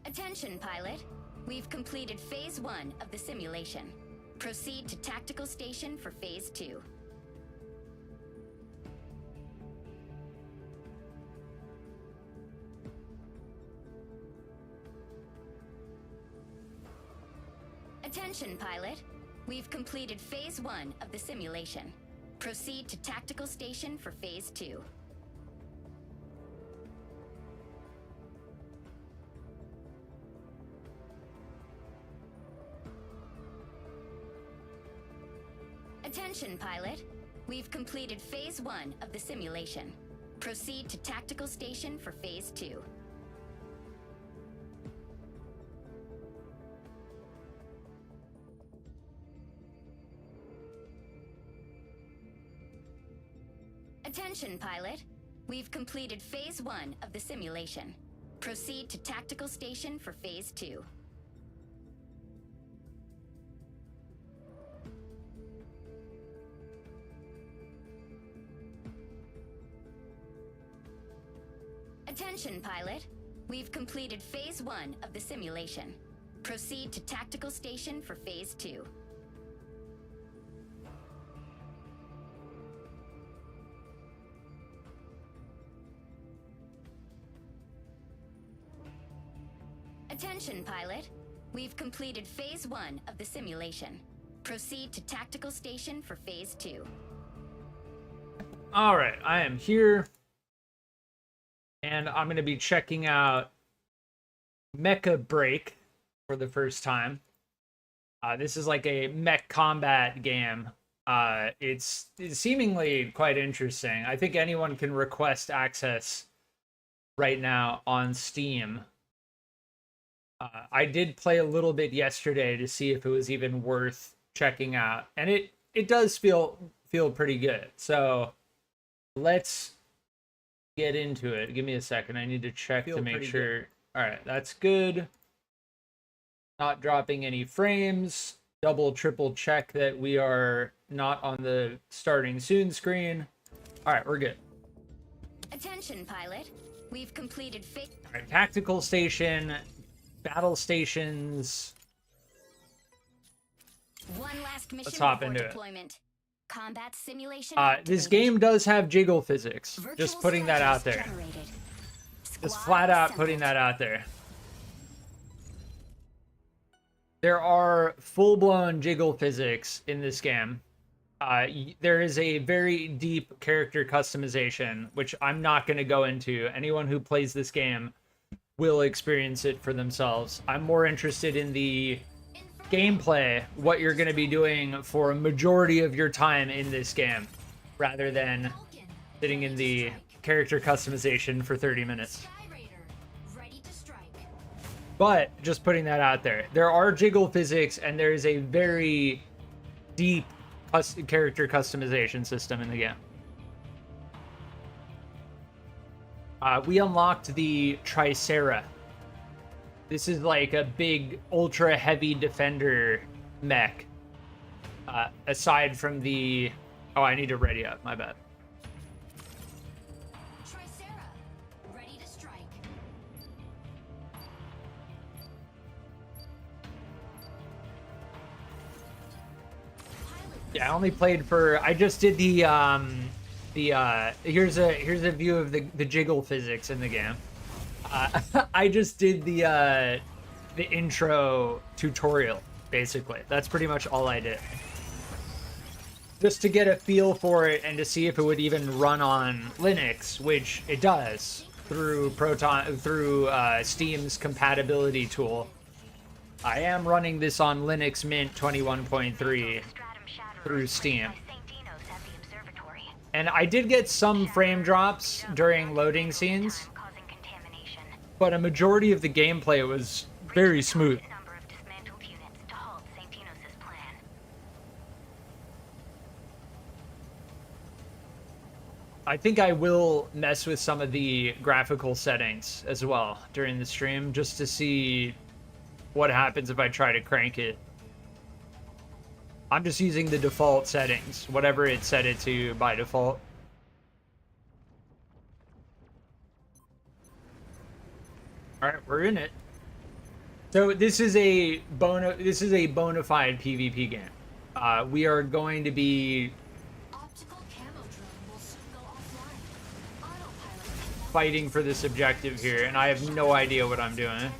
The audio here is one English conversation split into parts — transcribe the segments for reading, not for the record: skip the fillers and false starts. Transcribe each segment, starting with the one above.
Attention, pilot. We've completed Phase 1 of the simulation. Proceed to Tactical Station for Phase 2. Attention, pilot. We've completed Phase 1 of the simulation. Proceed to Tactical Station for Phase 2. Attention, pilot. We've completed Phase 1 of the simulation. Proceed to Tactical Station for Phase 2. Attention, pilot. We've completed Phase 1 of the simulation. Proceed to Tactical Station for Phase 2. Attention, pilot. We've completed Phase 1 of the simulation. Proceed to Tactical Station for Phase 2. Attention, pilot. We've completed Phase 1 of the simulation. Proceed to Tactical Station for Phase 2. Alright, I am here. And I'm going to be checking out Mecha Break for the first time. This is like a mech combat game. It's seemingly quite interesting. I think anyone can request access right now on Steam. I did play a little bit yesterday to see if it was even worth checking out. And it does feel pretty good. So let's get into it. Give me a second. I need to check to make sure. All right, that's good. Not dropping any frames. Double, triple check that we are not on the starting soon screen. All right, we're good. Attention, pilot. We've completed All right, tactical station, battle stations. One last mission. Let's hop into deployment. It. Combat simulation. This game does have jiggle physics. Virtual just putting that out there. Just flat out putting that out there. There are full-blown jiggle physics in this game. There is a very deep character customization, which I'm not going to go into. Anyone who plays this game will experience it for themselves. I'm more interested in the gameplay, what you're going to be doing for a majority of your time in this game, rather than sitting in the character customization for 30 minutes. But just putting that out there, there are jiggle physics and there is a very deep character customization system in the game. We unlocked the Tricera. This is like a big, ultra heavy defender mech. Aside from the... Oh, I need to ready up. My bad. Tricera, ready to strike. Yeah, I only played for... I just did the here's a view of the jiggle physics in the game. I just did the intro tutorial, basically. That's pretty much all I did. Just to get a feel for it and to see if it would even run on Linux, which it does through Steam's compatibility tool. I am running this on Linux Mint 21.3 through Steam. And I did get some frame drops during loading scenes, but a majority of the gameplay was very smooth. I think I will mess with some of the graphical settings as well during the stream, just to see what happens if I try to crank it. I'm just using the default settings, whatever it set it to by default. All right, we're in it. So this is a bona fide PvP game. We are going to be fighting for this objective here, and I have no idea what I'm doing.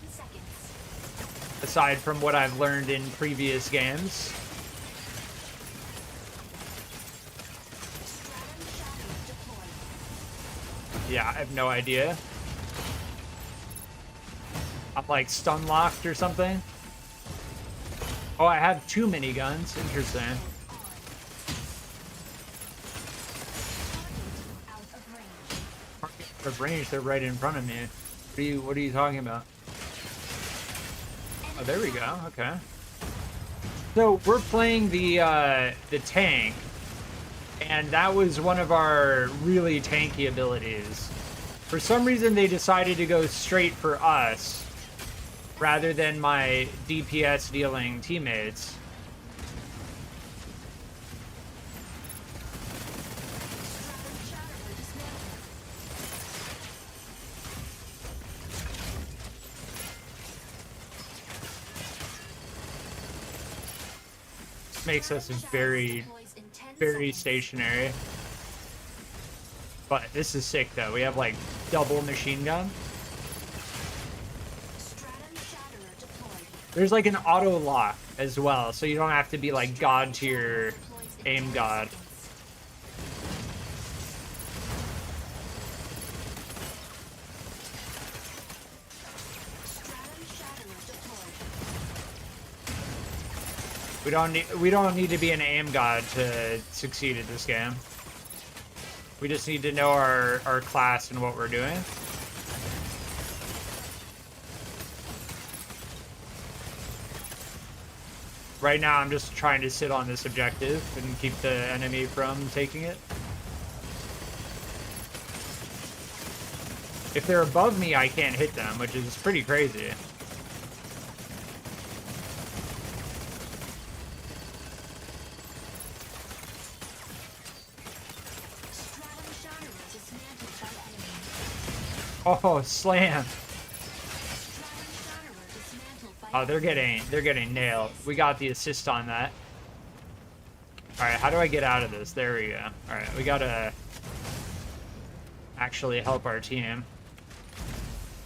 Aside from what I've learned in previous games. Yeah, I have no idea. I'm like stun locked or something. Oh, I have 2 miniguns. Interesting. Out of range, they're right in front of me. What are you talking about? Oh, there we go. Okay. So we're playing the tank, and that was one of our really tanky abilities. For some reason, they decided to go straight for us rather than my DPS dealing teammates. Makes us very, very stationary. But this is sick though. We have like double machine gun. There's like an auto lock as well, so you don't have to be like god tier aim god. We don't need to be an aim god to succeed at this game. We just need to know our class and what we're doing. Right now, I'm just trying to sit on this objective and keep the enemy from taking it. If they're above me, I can't hit them, which is pretty crazy. Oh, slam. Oh, they're getting nailed. We got the assist on that. All right, how do I get out of this? There we go. All right, we gotta actually help our team.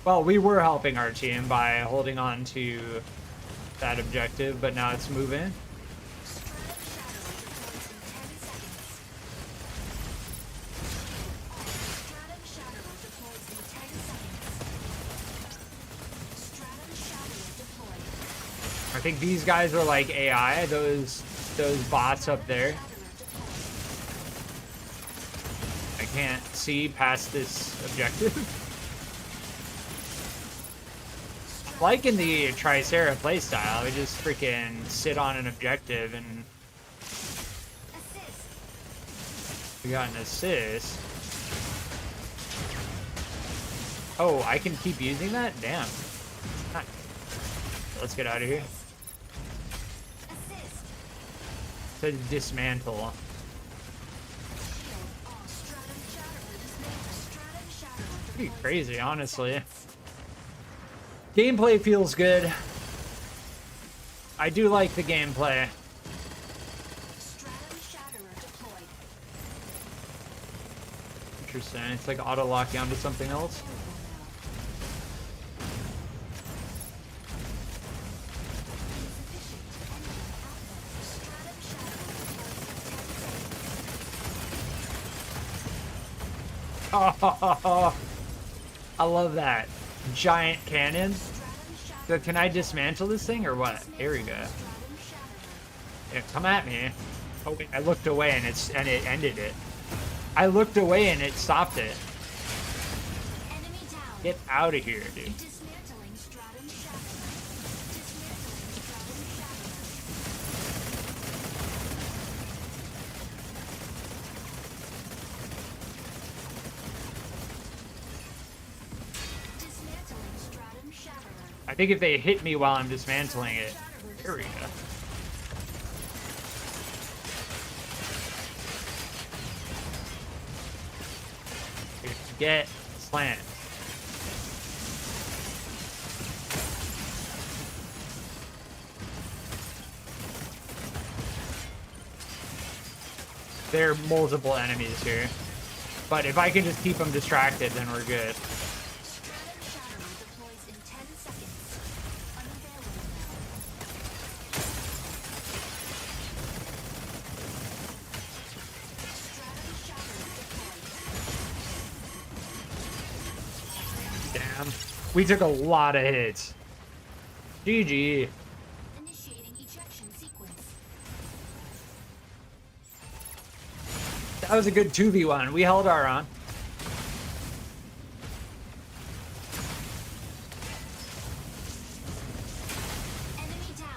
Well, we were helping our team by holding on to that objective, but now it's moving. I think these guys are like AI, those bots up there. I can't see past this objective. Like in the Tricera playstyle, we just freaking sit on an objective and we got an assist. Oh, I can keep using that? Damn. Let's get out of here. To dismantle. Pretty crazy, honestly. Gameplay feels good. I do like the gameplay. Interesting. It's like auto lock down to something else. Oh, I love that. Giant cannon. So can I dismantle this thing or what? Here we go. Yeah, come at me. Oh wait, I looked away and it ended it. I looked away and it stopped it. Get out of here, dude. I think if they hit me while I'm dismantling it, here we go. Get slammed. There are multiple enemies here. But if I can just keep them distracted, then we're good. Damn. We took a lot of hits. GG. Initiating ejection sequence. That was a good 2v1. We held our own. Enemy down.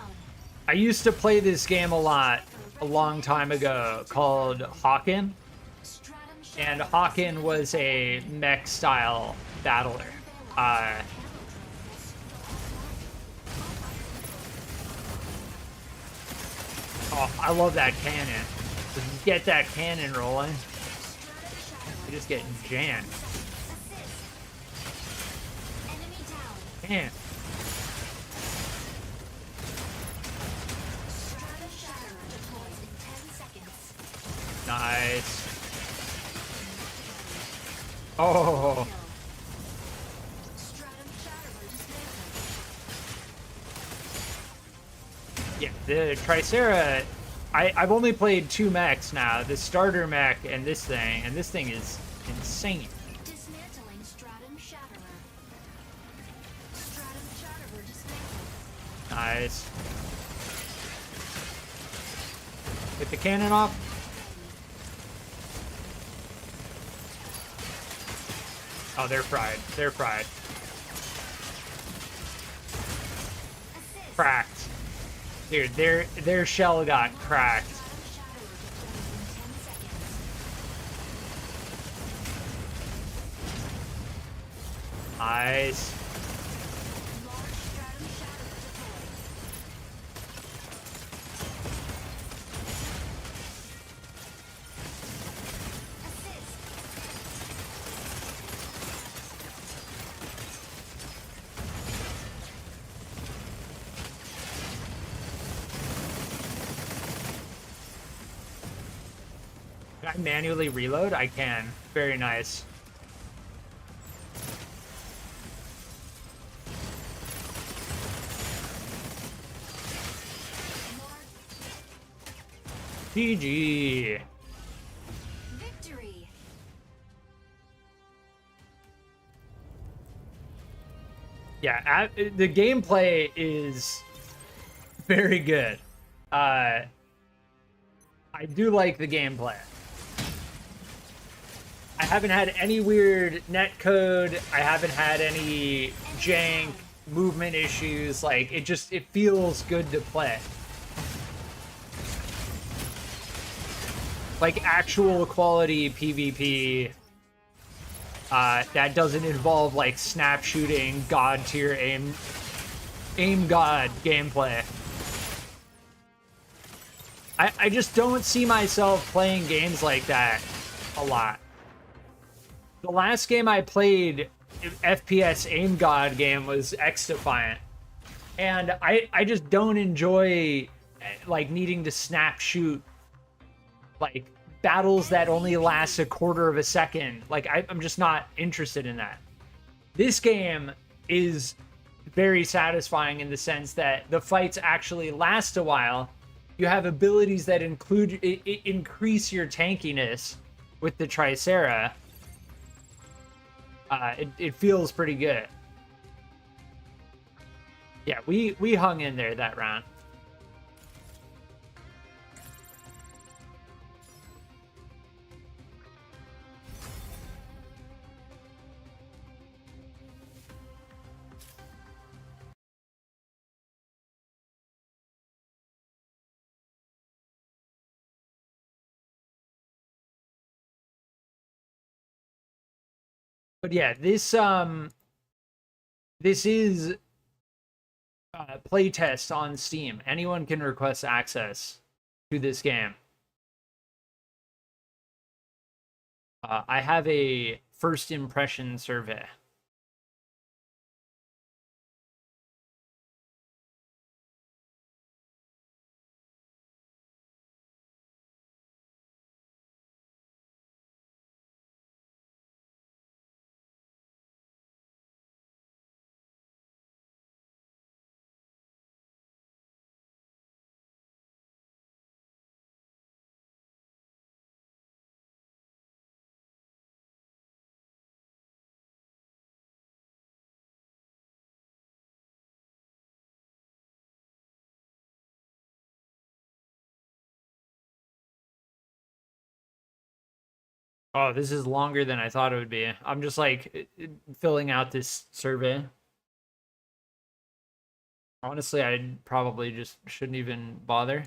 I used to play this game a lot a long time ago called Hawken. Stratum And Hawken was a mech style battler. Oh, I love that cannon. Just get that cannon rolling. You just get jammed. Enemy down. Damn. Stratum Shatterer deploys in 10 seconds. Nice. Oh. Stratum Shatterer dismantled. Yeah, the Tricera, I've only played 2 mechs now, the starter mech and this thing is insane. Dismantling Stratum Shatterer. Stratum Shatterer dismantled. Nice. Get the cannon off. Oh, they're fried. They're fried. Assist. Cracked. Dude, their shell got cracked. Stratum Shatterer deploys in 10 seconds. Nice. Large Stratum Shatterer deployed. Assist. Can I manually reload? I can. Very nice. GG. Victory. Yeah, the gameplay is very good. I do like the gameplay. I haven't had any weird netcode. I haven't had any jank movement issues. Like, it feels good to play. Like actual quality PvP that doesn't involve like snap shooting, god tier aim god gameplay. I just don't see myself playing games like that a lot. The last game I played, FPS aim god game, was X Defiant. And I just don't enjoy like needing to snap shoot like battles that only last a quarter of a second. Like I'm just not interested in that. This game is very satisfying in the sense that the fights actually last a while. You have abilities that increase your tankiness with the Tricera. It feels pretty good. Yeah, we hung in there that round. But yeah, this is playtest on Steam. Anyone can request access to this game. I have a first impression survey. Oh, this is longer than I thought it would be. I'm just like filling out this survey. Honestly, I probably just shouldn't even bother.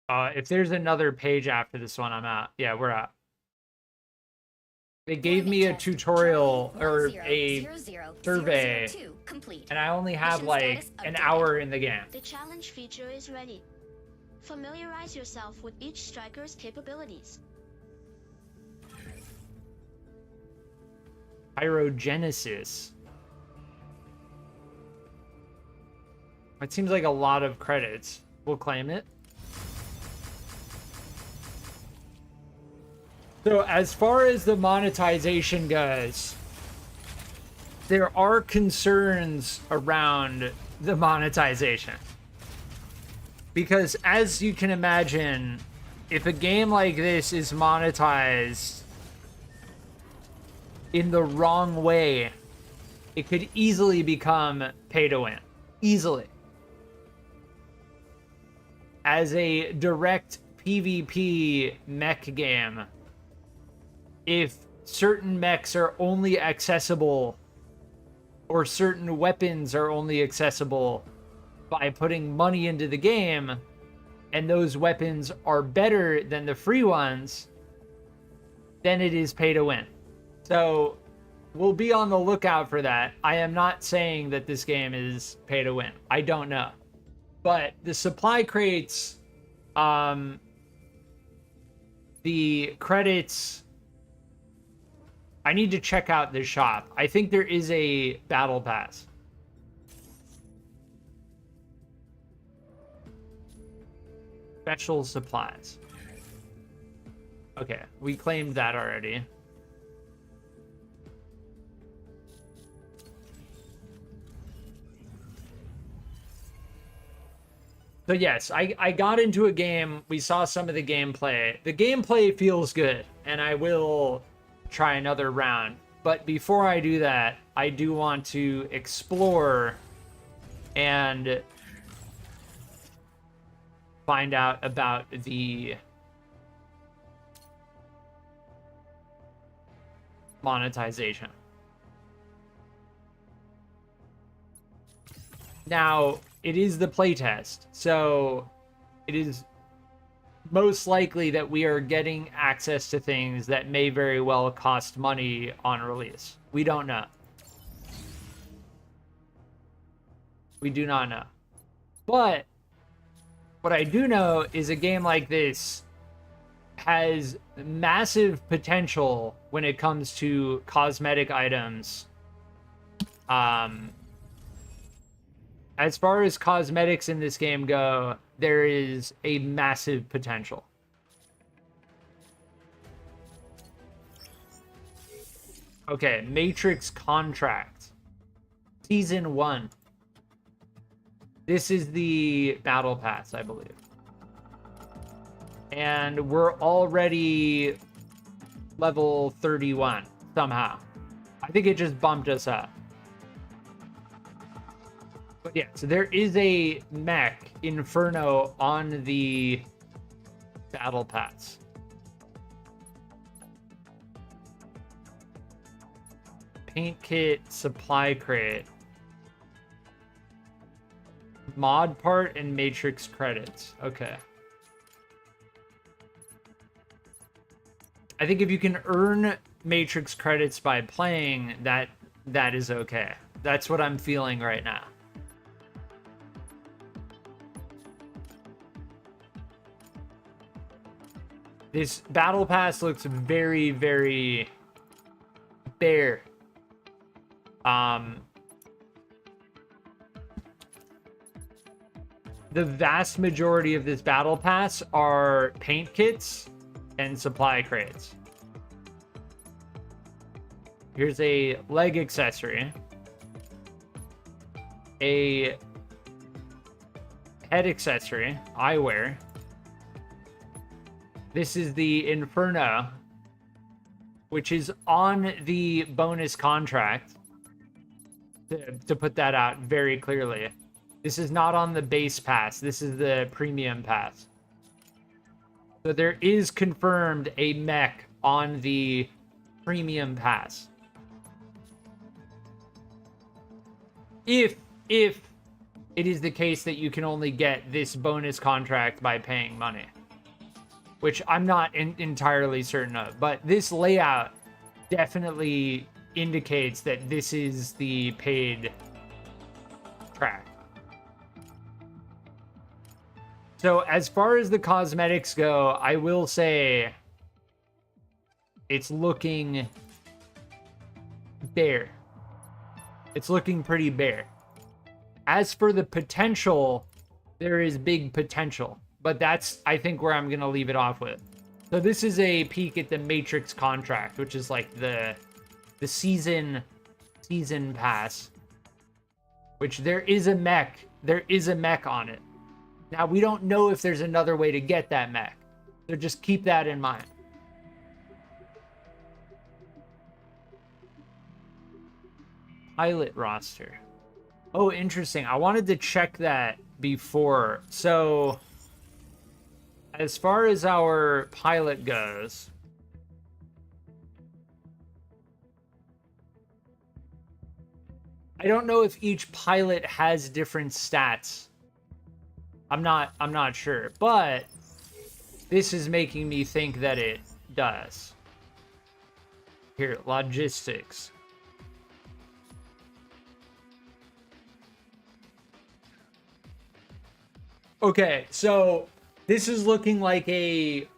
If there's another page after this one, I'm out. Yeah, we're out. They gave me a tutorial or a survey, complete. and I only have Mission like status an updated. hour in the game. The challenge feature is ready. Familiarize yourself with each striker's capabilities. Pyrogenesis. It seems like a lot of credits. We'll claim it. So as far as the monetization goes, there are concerns around the monetization. Because as you can imagine, if a game like this is monetized in the wrong way, it could easily become pay to win. Easily. As a direct PvP mech game, if certain mechs are only accessible or certain weapons are only accessible by putting money into the game, and those weapons are better than the free ones, then it is pay to win. So we'll be on the lookout for that. I am not saying that this game is pay to win. I don't know. But the supply crates, the credits, I need to check out the shop. I think there is a battle pass. Special supplies. Okay, we claimed that already. So yes, I got into a game. We saw some of the gameplay. The gameplay feels good, and I will try another round. But before I do that, I do want to explore and find out about the monetization. Now, it is the playtest, so it is most likely that we are getting access to things that may very well cost money on release. We don't know. We do not know. But what I do know is a game like this has massive potential when it comes to cosmetic items. As far as cosmetics in this game go, there is a massive potential. Okay, Matrix Contract. Season 1. This is the Battle Pass, I believe. And we're already level 31, somehow. I think it just bumped us up. But yeah, so there is a mech, Inferno, on the Battle Pass. Paint kit, supply crate. Mod part and Matrix credits. Okay. I think if you can earn Matrix credits by playing, that is okay. That's what I'm feeling right now. This Battle Pass looks very, very bare. The vast majority of this Battle Pass are paint kits and supply crates. Here's a leg accessory. a head accessory, eyewear. This is the Inferno, which is on the bonus contract, to put that out very clearly. This is not on the base pass. This is the premium pass. So there is confirmed a mech on the premium pass. If it is the case that you can only get this bonus contract by paying money, which I'm not entirely certain of, but this layout definitely indicates that this is the paid track. So as far as the cosmetics go, I will say it's looking bare. It's looking pretty bare. As for the potential, there is big potential, but that's, I think, where I'm going to leave it off with. So this is a peek at the Matrix contract, which is like the season pass, which there is a mech on it. Now, we don't know if there's another way to get that mech, so just keep that in mind. Pilot roster. Oh, interesting. I wanted to check that before. So, as far as our pilot goes, I don't know if each pilot has different stats. I'm not sure, but this is making me think that it does. Here, logistics. Okay, so this is looking like a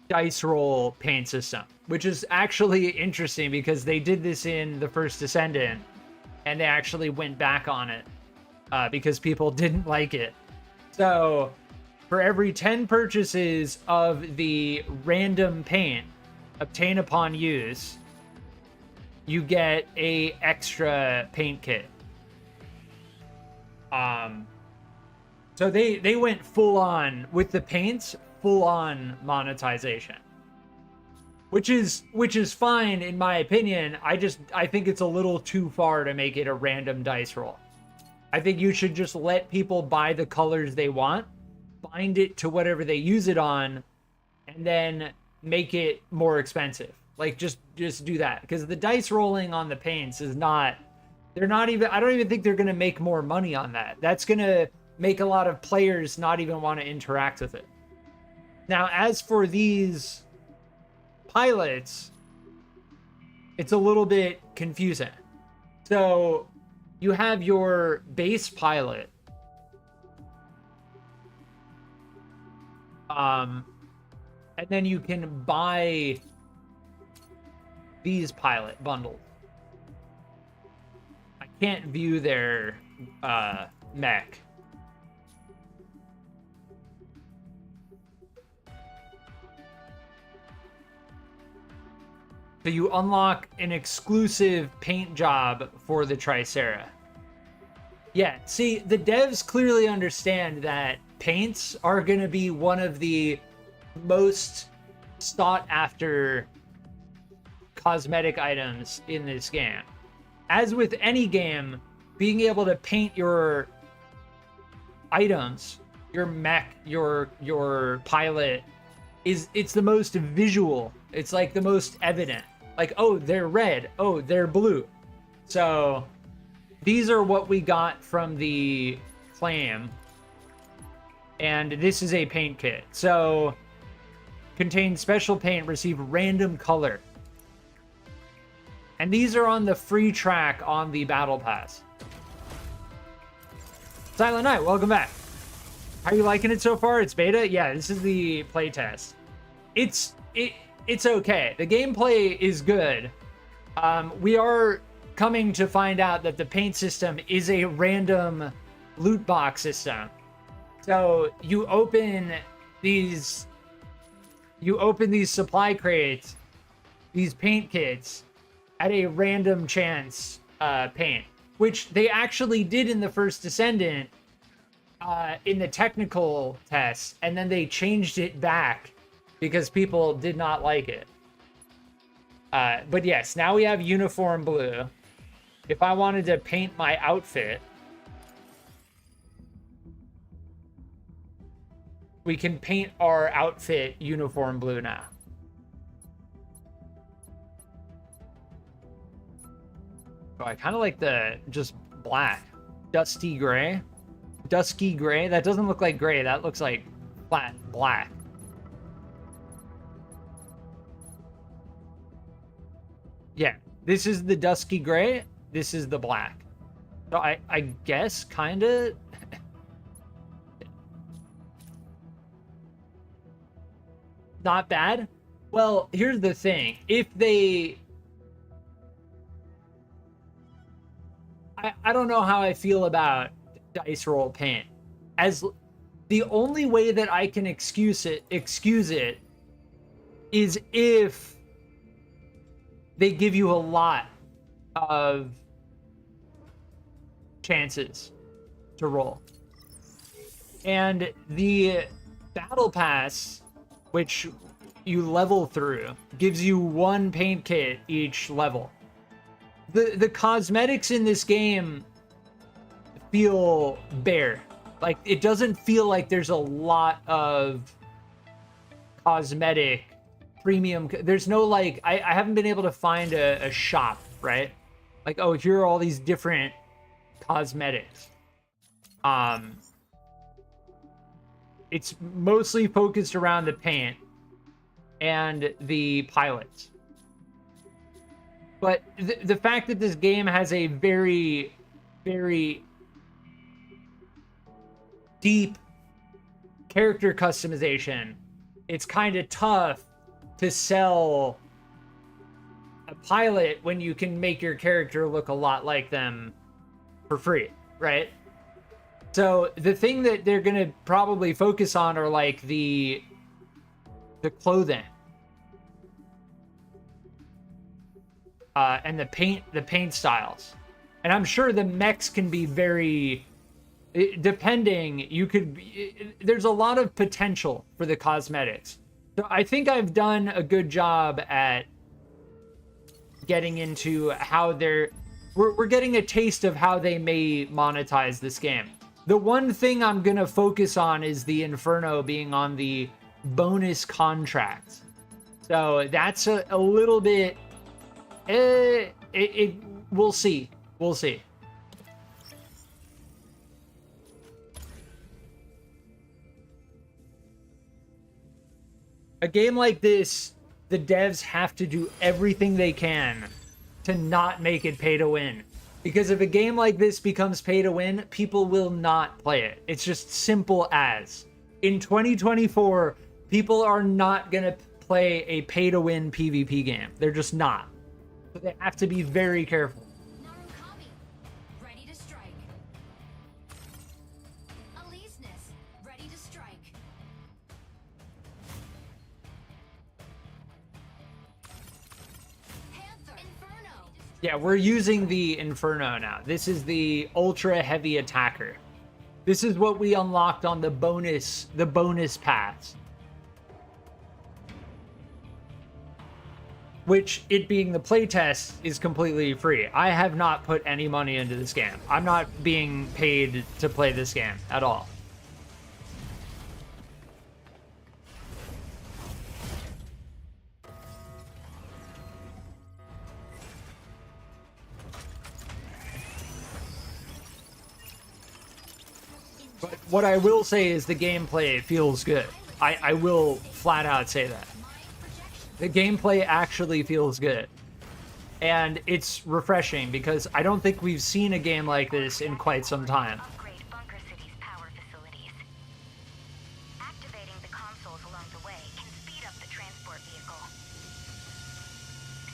dice roll paint system, which is actually interesting because they did this in the first Descendant, and they actually went back on it because people didn't like it. So for every 10 purchases of the random paint obtained upon use, you get a extra paint kit. So they went full on with the paints, full on monetization, which is fine in my opinion. I think it's a little too far to make it a random dice roll. I think you should just let people buy the colors they want, bind it to whatever they use it on, and then make it more expensive. Like just do that, because the dice rolling on the paints is not. I don't even think they're going to make more money on that. That's going to make a lot of players not even want to interact with it. Now, as for these pilots, it's a little bit confusing. So you have your base pilot. And then you can buy these pilot bundles. I can't view their mech. So you unlock an exclusive paint job for the Tricera. Yeah, see, the devs clearly understand that paints are going to be one of the most sought after cosmetic items in this game. As with any game, being able to paint your items, your mech, your pilot, it's the most visual. It's like the most evident. Like, oh, they're red. Oh, they're blue. So these are what we got from the claim. And this is a paint kit. So contains special paint, receive random color. And these are on the free track on the Battle Pass. Silent Knight, welcome back. How are you liking it so far? It's beta? Yeah, this is the playtest. It's okay. The gameplay is good. We are coming to find out that the paint system is a random loot box system. So you open these supply crates, these paint kits, at a random chance paint. which they actually did in the first Descendant in the technical tests, and then they changed it back because people did not like it. But yes, now we have uniform blue. If I wanted to paint my outfit, we can paint our outfit uniform blue now. Oh, I kind of like the just black, dusty gray. Dusky gray. That doesn't look like gray. That looks like flat black. Yeah, this is the dusky gray. This is the black. So I guess kind of. Not bad. Well, here's the thing. If they... I don't know how I feel about dice roll paint. As the only way that I can excuse it is if they give you a lot of chances to roll. And the battle pass, which you level through, gives you one paint kit each level. The cosmetics in this game feel bare. Like, it doesn't feel like there's a lot of cosmetic premium. There's no, like, I haven't been able to find a shop, right? Like, oh, here are all these different cosmetics. It's mostly focused around the paint and the pilots. But the fact that this game has a very, very deep character customization, it's kind of tough to sell a pilot when you can make your character look a lot like them for free, right? So the thing that they're going to probably focus on are like the clothing. And the paint styles. And I'm sure the mechs can be very, depending, there's a lot of potential for the cosmetics. So I think I've done a good job at getting into how we're getting a taste of how they may monetize this game. The one thing I'm going to focus on is the Inferno being on the bonus contract. So that's a little bit... we'll see. We'll see. A game like this, the devs have to do everything they can to not make it pay to win. Because if a game like this becomes pay to win, people will not play it. It's just simple as. In 2024, people are not going to play a pay to win PvP game. They're just not. So they have to be very careful. Ready to strike. Aleseness, ready to strike. Panther, Inferno. Yeah, we're using the Inferno now. This is the ultra heavy attacker. This is what we unlocked on the bonus pass. Which, it being the playtest, is completely free. I have not put any money into this game. I'm not being paid to play this game at all. But what I will say is the gameplay feels good. I will flat out say that. The gameplay actually feels good. And it's refreshing because I don't think we've seen a game like this in quite some time. Upgrade Bunker City's power facilities. Activating the consoles along the way can speed up the transport vehicle.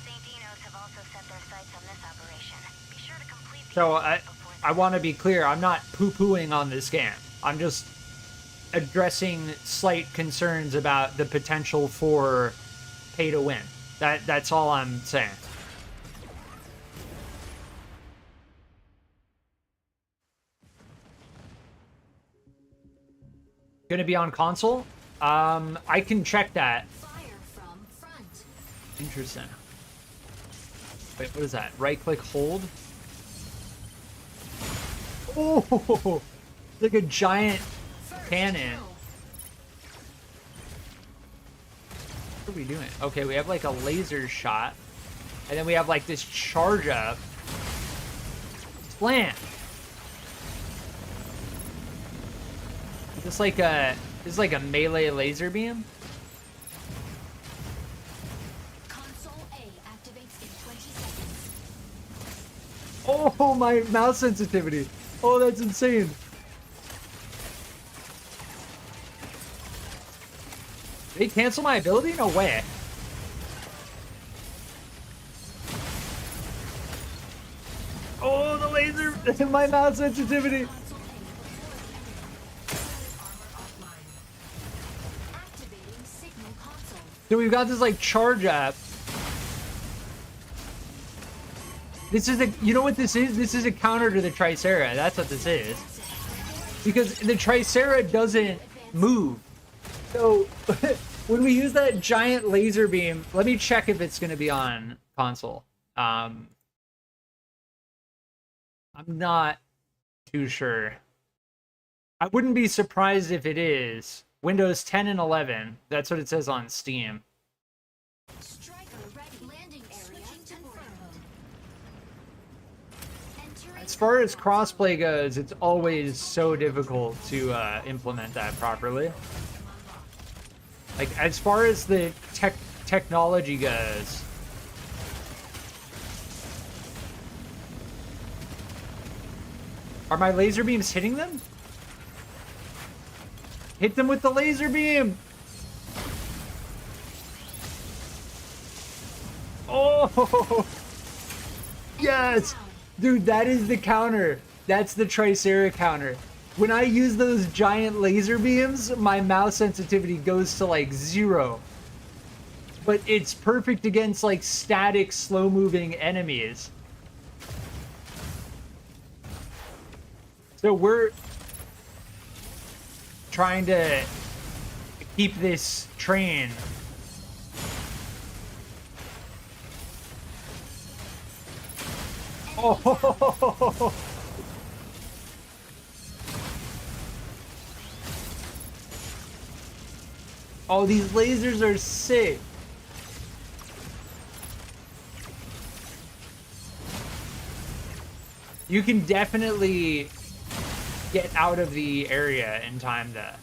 St. Dino's have also set their sights on this operation. Be sure to complete the So before I want to be clear, I'm not poo-pooing on this game. I'm just addressing slight concerns about the potential for pay to win. That's all I'm saying. Gonna be on console? I can check that. Fire from front. Interesting. Wait, what is that? Right click hold? Oh, like a giant cannon. What are we doing? Okay, we have like a laser shot. And then we have like this charge up. Slam. Is this like a melee laser beam? Console A activates in 20 seconds. Oh, my mouse sensitivity. Oh, that's insane. Did they cancel my ability? No way. Oh, the laser. My mouse sensitivity. Activating signal console. So we've got this like charge up. This is a, you know what this is? This is a counter to the Tricera. That's what this is. Because the Tricera doesn't move. So when we use that giant laser beam, let me check if it's going to be on console. I'm not too sure. I wouldn't be surprised if it is. Windows 10 and 11. That's what it says on Steam. Striker ready. Landing area confirmed. Entering As far as crossplay goes, it's always so difficult to implement that properly. Like, as far as the technology goes. Are my laser beams hitting them? Hit them with the laser beam! Oh! Yes! Dude, that is the counter. That's the Tricera counter. When I use those giant laser beams, my mouse sensitivity goes to like 0. But it's perfect against like static, slow-moving enemies. So we're trying to keep this train. Oh! Oh, these lasers are sick. You can definitely get out of the area in time to...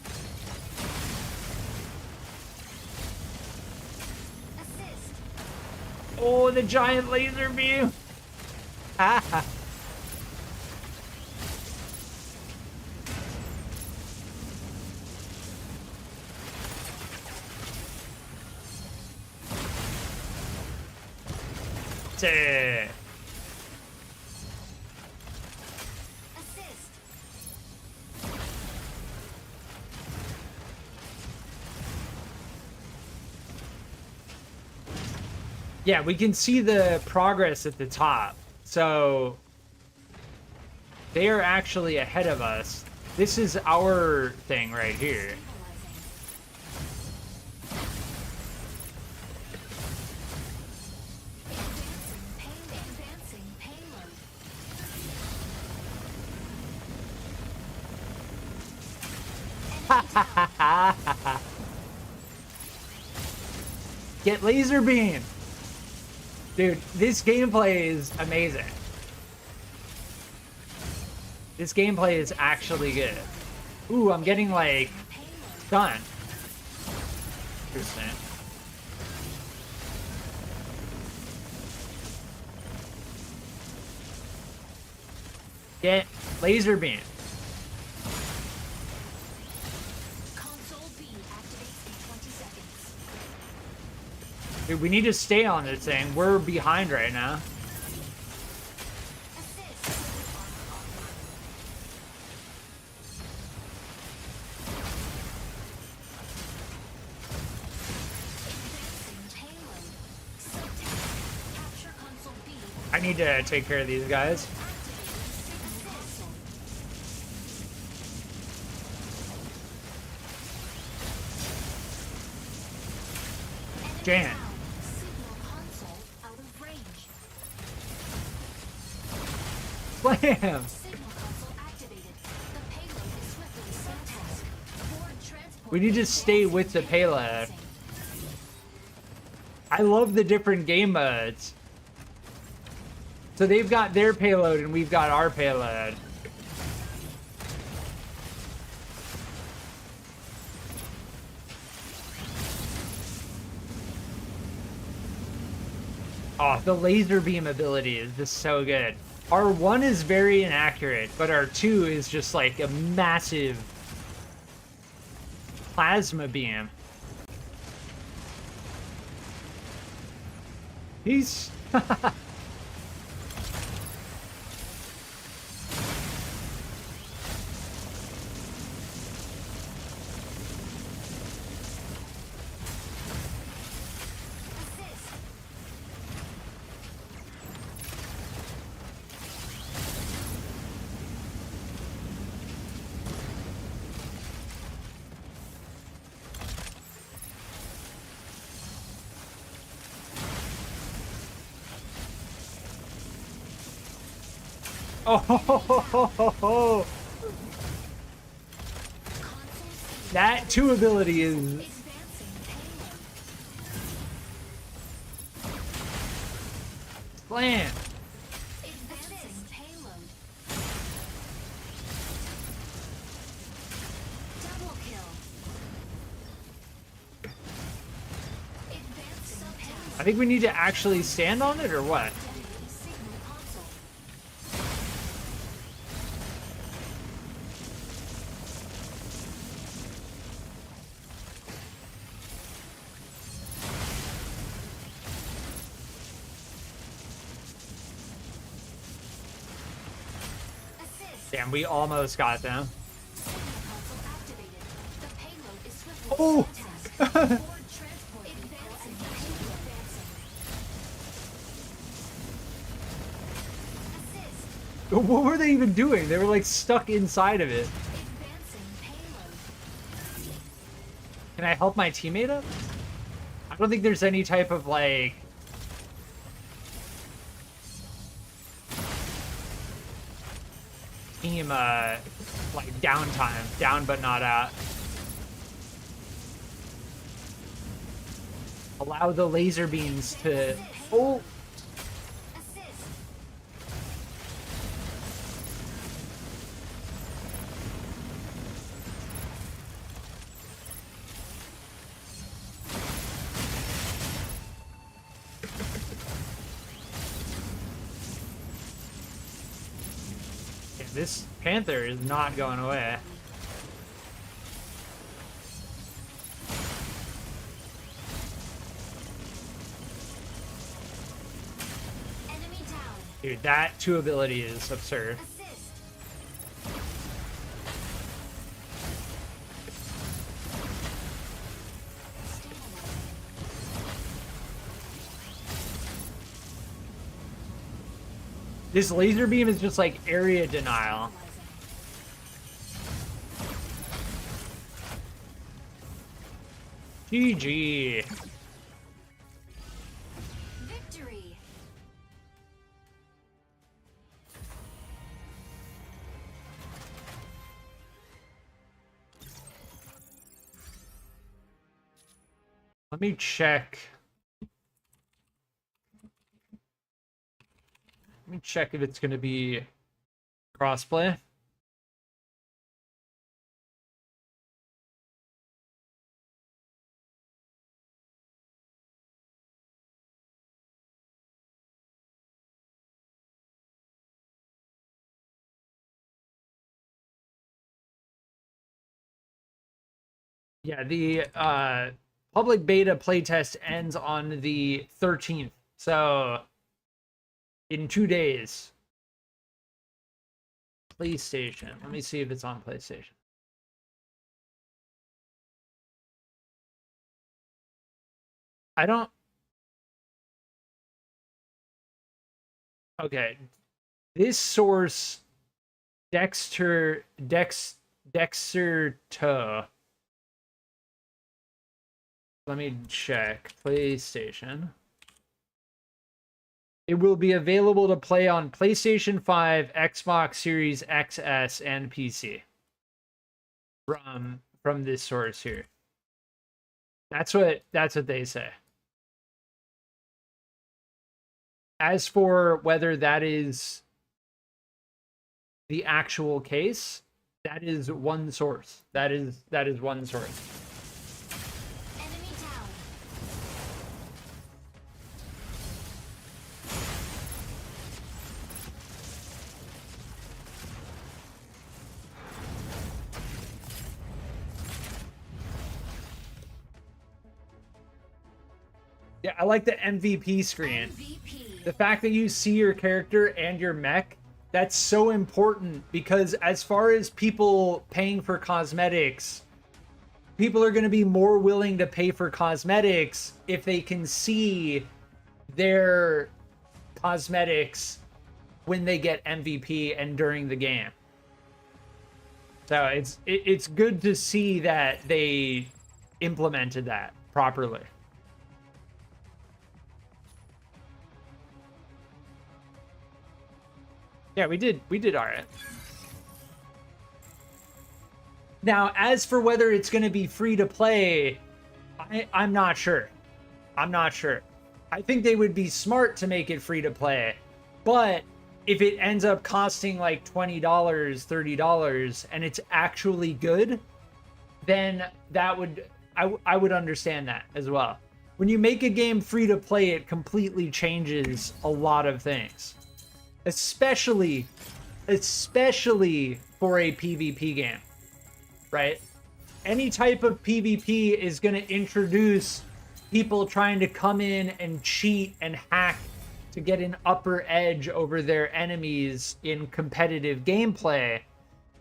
assist. Oh, the giant laser beam! Ah! Sick. Assist. Yeah, we can see the progress at the top. So they are actually ahead of us. This is our thing right here. Advancing payload. Get laser beam. Dude, this gameplay is amazing. This gameplay is actually good. Ooh, I'm getting like done. Interesting. Get laser beam. Console B activates in 20 seconds. Dude, we need to stay on this thing. We're behind right now. Assist. Advancing payload. ZOTAC. Capture console B. I need to take care of these guys. Activating signal console. Jan. Signal console out of range. Slam! Signal console activated. The payload is swiftly SOTAC. Board transport. We need to stay with the payload. I love the different game modes. So they've got their payload and we've got our payload. Oh, the laser beam ability is just so good. Our 1 is very inaccurate, but our 2 is just like a massive plasma beam. He's... Oh, that 2 ability is Advancing payload. slam. Advancing payload. Double kill. Advancing payload. I think we need to actually stand on it or what? Signal console. Assist. Damn, we almost got them. Signal console activated. The payload is swiftly Oh. SOTAC. Board transport advancing. Payload advancing. Assist. What were they even doing? They were like stuck inside of it. Advancing payload. Can I help my teammate up? I don't think there's any type of like... team, like downtime. Down but not out. Allow the laser beams to... Oh! Assist. Yeah, this Panther is not going away. Enemy down. Dude, that 2 ability is absurd. Assist. This laser beam is just like area denial. GG. Victory. Let me check. Let me check if it's going to be crossplay. Yeah, the public beta playtest ends on the 13th. So in 2 days. PlayStation. Let me see if it's on PlayStation. I don't... Okay. This source, Dexter To. Let me check. PlayStation. It will be available to play on PlayStation 5, Xbox Series XS, and PC. From this source here. That's what they say. As for whether that is the actual case, that is one source. That is one source. Enemy down. Yeah, I like the MVP screen. MVP. The fact that you see your character and your mech, that's so important because as far as people paying for cosmetics, people are going to be more willing to pay for cosmetics if they can see their cosmetics when they get MVP and during the game. So it's good to see that they implemented that properly. Yeah, we did all right. Now, as for whether it's going to be free to play, I'm not sure. I'm not sure. I think they would be smart to make it free to play, but if it ends up costing like $20, $30, and it's actually good, then that would I would understand that as well. When you make a game free to play, it completely changes a lot of things. Especially for a PvP game, right? Any type of PvP is going to introduce people trying to come in and cheat and hack to get an upper edge over their enemies in competitive gameplay.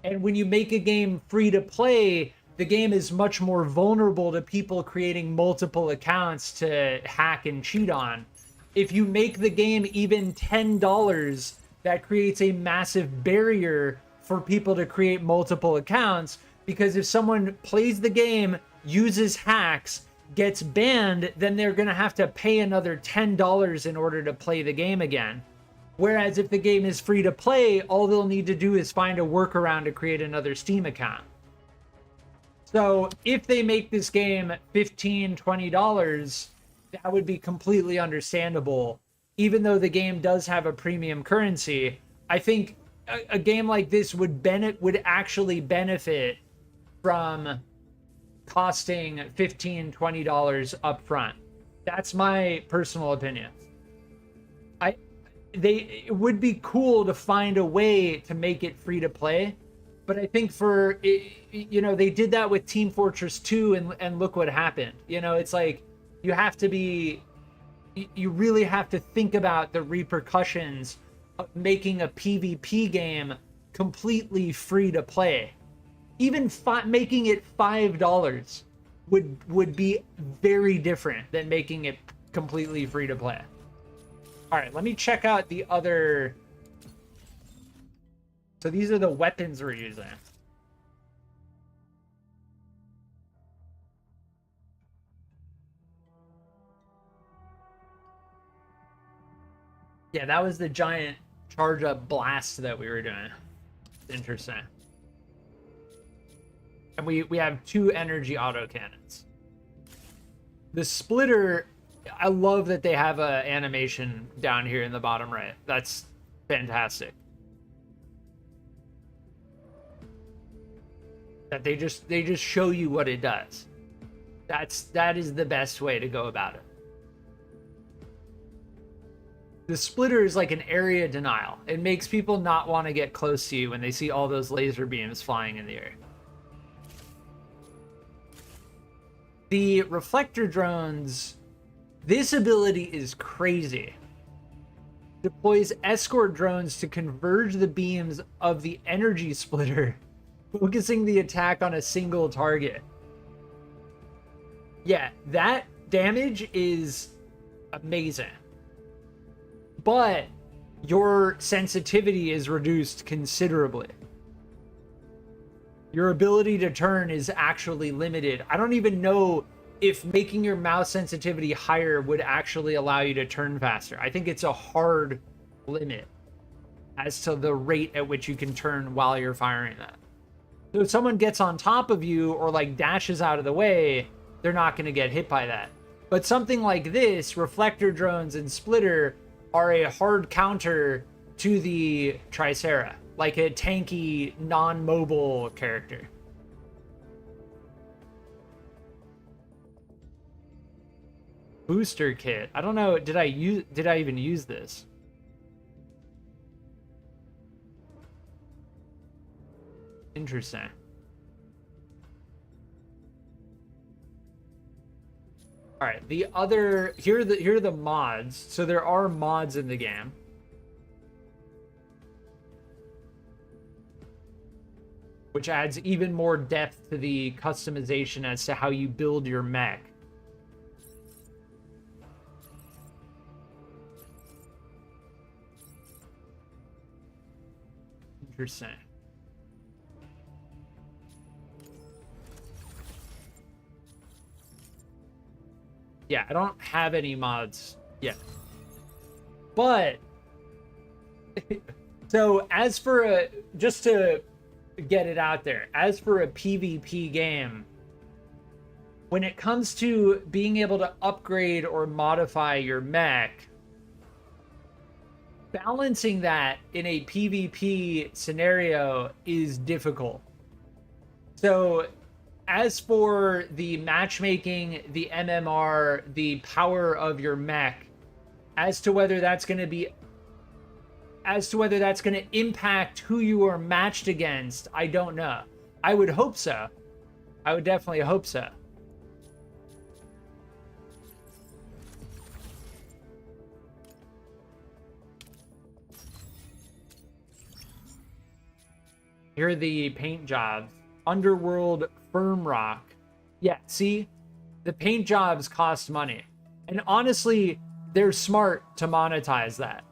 And when you make a game free to play, the game is much more vulnerable to people creating multiple accounts to hack and cheat on. If you make the game even $10, that creates a massive barrier for people to create multiple accounts, because if someone plays the game, uses hacks, gets banned, then they're going to have to pay another $10 in order to play the game again. Whereas if the game is free to play, all they'll need to do is find a workaround to create another Steam account. So if they make this game $15, $20, that would be completely understandable. Even though the game does have a premium currency, I think a game like this would actually benefit from costing $15, $20 up front. That's my personal opinion. It would be cool to find a way to make it free to play, but I think they did that with Team Fortress 2 and look what happened. It's like you really have to think about the repercussions of making a PvP game completely free to play. Even making it $5 would be very different than making it completely free to play. All right, let me check out the other. So these are the weapons we're using. Yeah, that was the giant charge up blast that we were doing. Interesting. And we have 2 energy autocannons. The splitter, I love that they have a animation down here in the bottom right. That's fantastic. That they just show you what it does. That is the best way to go about it. The splitter is like an area denial. It makes people not want to get close to you when they see all those laser beams flying in the air. The reflector drones, this ability is crazy. Deploys escort drones to converge the beams of the energy splitter, focusing the attack on a single target. Yeah, that damage is amazing. But your sensitivity is reduced considerably. Your ability to turn is actually limited. I don't even know if making your mouse sensitivity higher would actually allow you to turn faster. I think it's a hard limit as to the rate at which you can turn while you're firing that. So if someone gets on top of you or like dashes out of the way, they're not going to get hit by that. But something like this, reflector drones and splitter are a hard counter to the Tricera, like a tanky, non-mobile character. Booster kit. I don't know. Did I even use this? Interesting. All right, the other here are the mods. So there are mods in the game. Which adds even more depth to the customization as to how you build your mech. Interesting. Yeah, I don't have any mods yet. But so as for just to get it out there, as for a PvP game, when it comes to being able to upgrade or modify your mech, balancing that in a PvP scenario is difficult. So as for the matchmaking, the MMR, the power of your mech, as to whether that's going to impact who you are matched against, I don't know. I would hope so. I would definitely hope so. Here are the paint jobs. Underworld Firm Rock. Yeah, see? The paint jobs cost money. And honestly, they're smart to monetize that.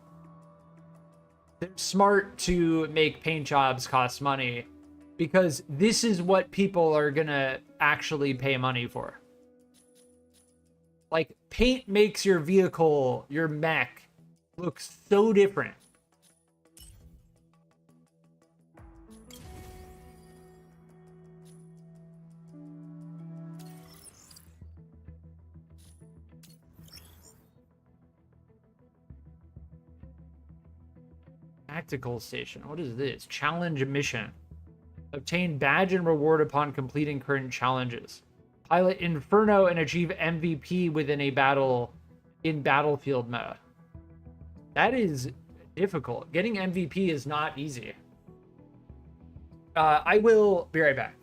They're smart to make paint jobs cost money because this is what people are gonna actually pay money for. Like, paint makes your vehicle, your mech, look so different. Tactical station. What is this? Challenge mission. Obtain badge and reward upon completing current challenges. Pilot Inferno and achieve MVP within a battle in battlefield mode. That is difficult. Getting MVP is not easy. I will be right back.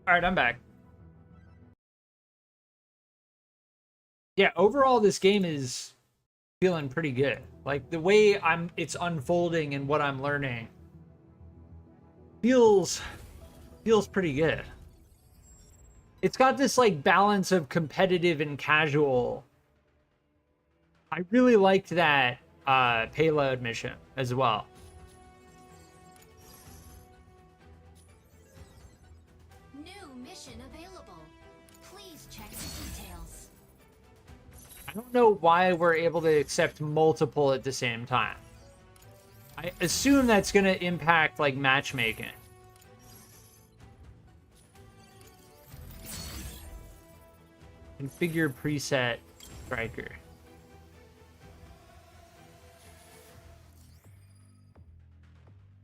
All right, I'm back. Yeah, overall, this game is feeling pretty good. Like the way it's unfolding and what I'm learning feels pretty good. It's got this like balance of competitive and casual. I really liked that payload mission as well. New mission available. Please check the details. I don't know why we're able to accept multiple at the same time. I assume that's going to impact like matchmaking. Configure preset striker.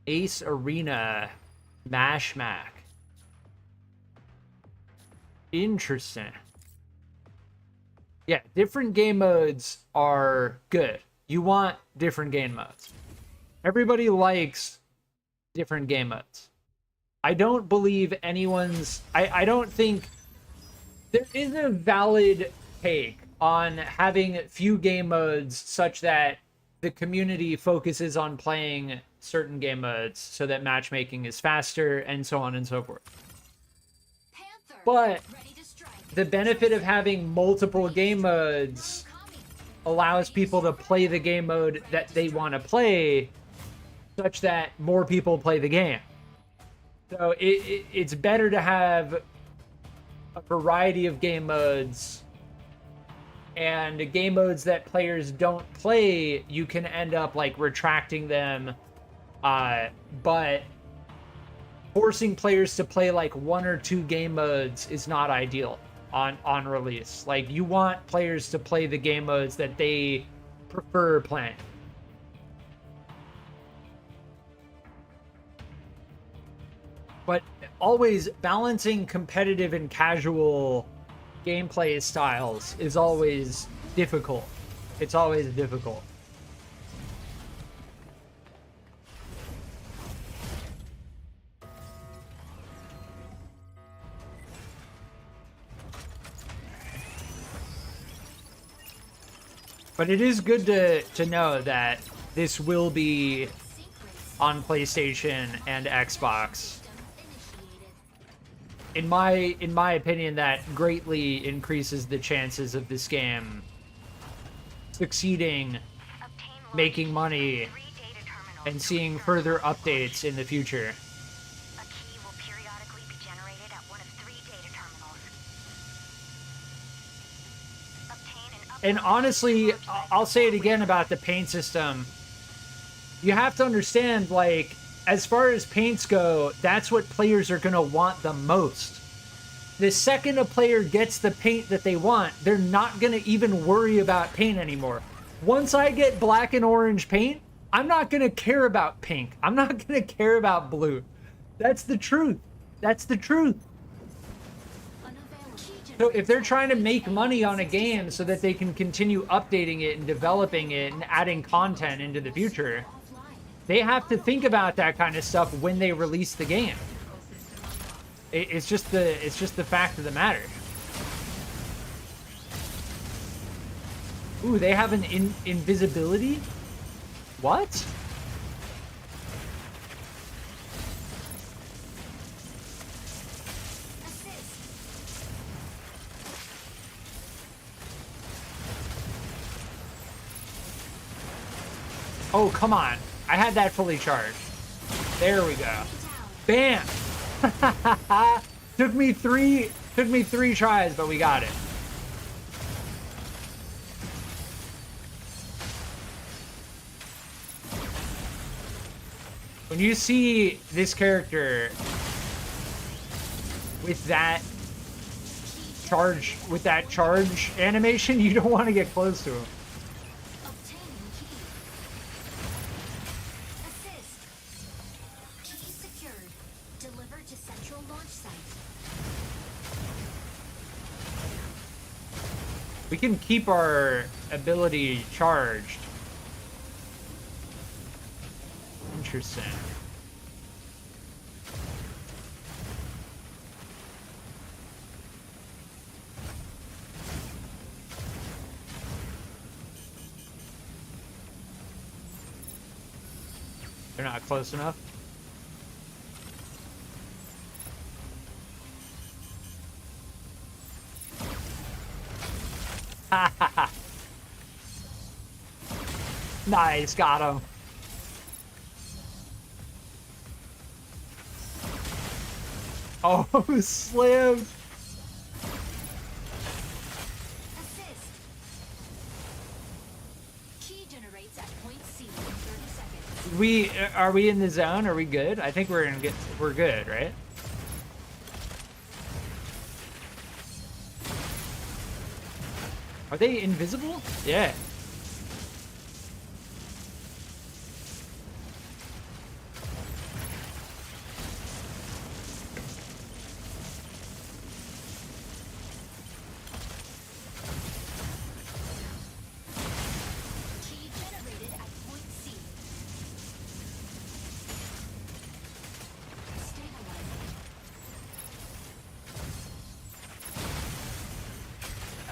Ace Arena Mash Mac. Interesting. Yeah, different game modes are good. You want different game modes. Everybody likes different game modes. I don't believe anyone's... I don't think... There is a valid take on having few game modes such that the community focuses on playing certain game modes so that matchmaking is faster and so on and so forth. Panther, But ready to strike. the benefit of having multiple game modes allows people to play the game mode that they want to play such that more people play the game. So it's better to have a variety of game modes, and game modes that players don't play, you can end up like retracting them, but forcing players to play like one or two game modes is not ideal on release. Like, you want players to play the game modes that they prefer playing. But always balancing competitive and casual gameplay styles is always difficult. It's always difficult. But it is good to know that this will be on PlayStation and Xbox. In my opinion, that greatly increases the chances of this game succeeding, making money, and seeing further updates in the future. A key will periodically be generated at one of 3 data terminals. Obtain an And honestly, I'll say it again about the paint system. You have to understand, like, as far as paints go, that's what players are going to want the most. The second a player gets the paint that they want, they're not going to even worry about paint anymore. Once I get black and orange paint, I'm not going to care about pink. I'm not going to care about blue. That's the truth. That's the truth. So if they're trying to make money on a game so that they can continue updating it and developing it and adding content into the future, they have to think about that kind of stuff when they release the game. It's just the fact of the matter. Ooh, they have an invisibility? What? Oh, come on. I had that fully charged. There we go. Bam! took me three tries, but we got it. When you see this character with that charge animation, you don't want to get close to him. We can keep our ability charged. Interesting. They're not close enough. Nice, got him. Oh, Slim. Assist. Key generates at point C in 30 seconds. Are we in the zone? Are we good? I think we're good, right? Are they invisible? Yeah. Key generated at point C. Stabilizing.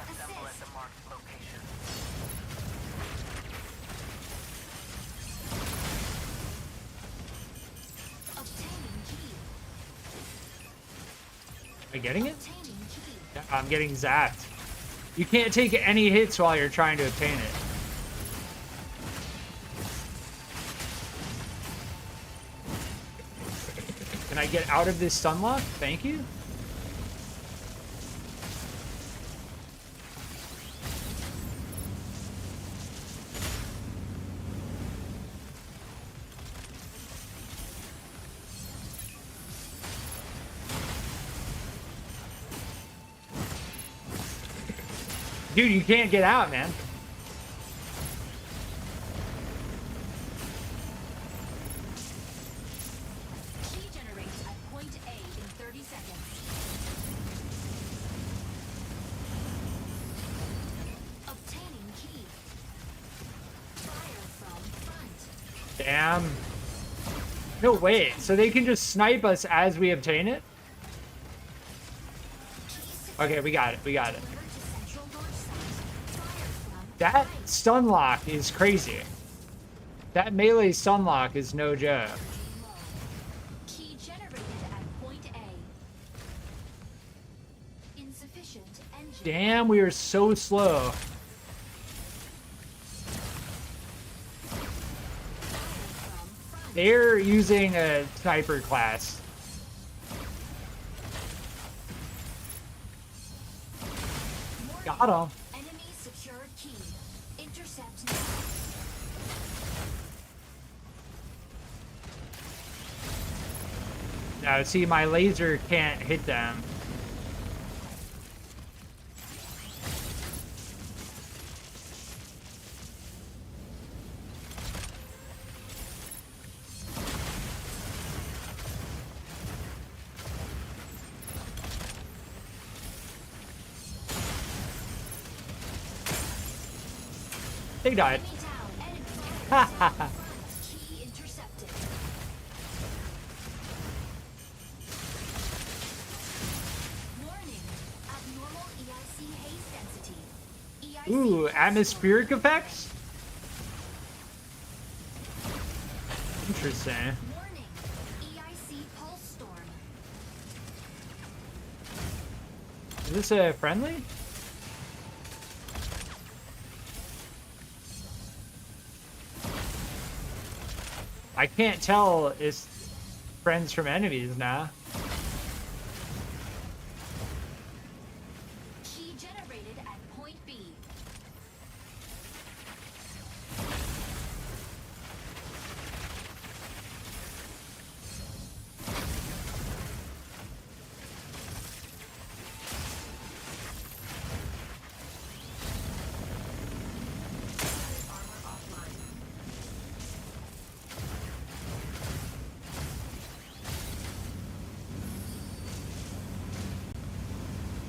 Assemble at the marked location. Obtaining key. Am I getting it? Obtaining key. Yeah, I'm getting zapped. You can't take any hits while you're trying to obtain it. Can I get out of this stun lock? Thank you. Dude, you can't get out, man. Key generates at point A in 30 seconds. Obtaining key. Fire from front. Damn. No, wait. So they can just snipe us as we obtain it? Okay, we got it. We got it. Delivered to central launch site. Fire from That right. stun lock is crazy. That melee stun lock is no joke. Low. Key generated at point A. Insufficient engine. Damn, we are so slow. Fire from front. They're using a sniper class. Warning. Got him. Enemy secured key. Intercept now. Now, see, my laser can't hit them. They died. Enemy down. Enemy fire from front. Key intercepted. Warning. Abnormal EIC haze density. EIC Ooh, pulse atmospheric effects? Interesting. storm. Warning. EIC pulse storm. Is this a friendly? I can't tell it's friends from enemies now. Key generated at point B.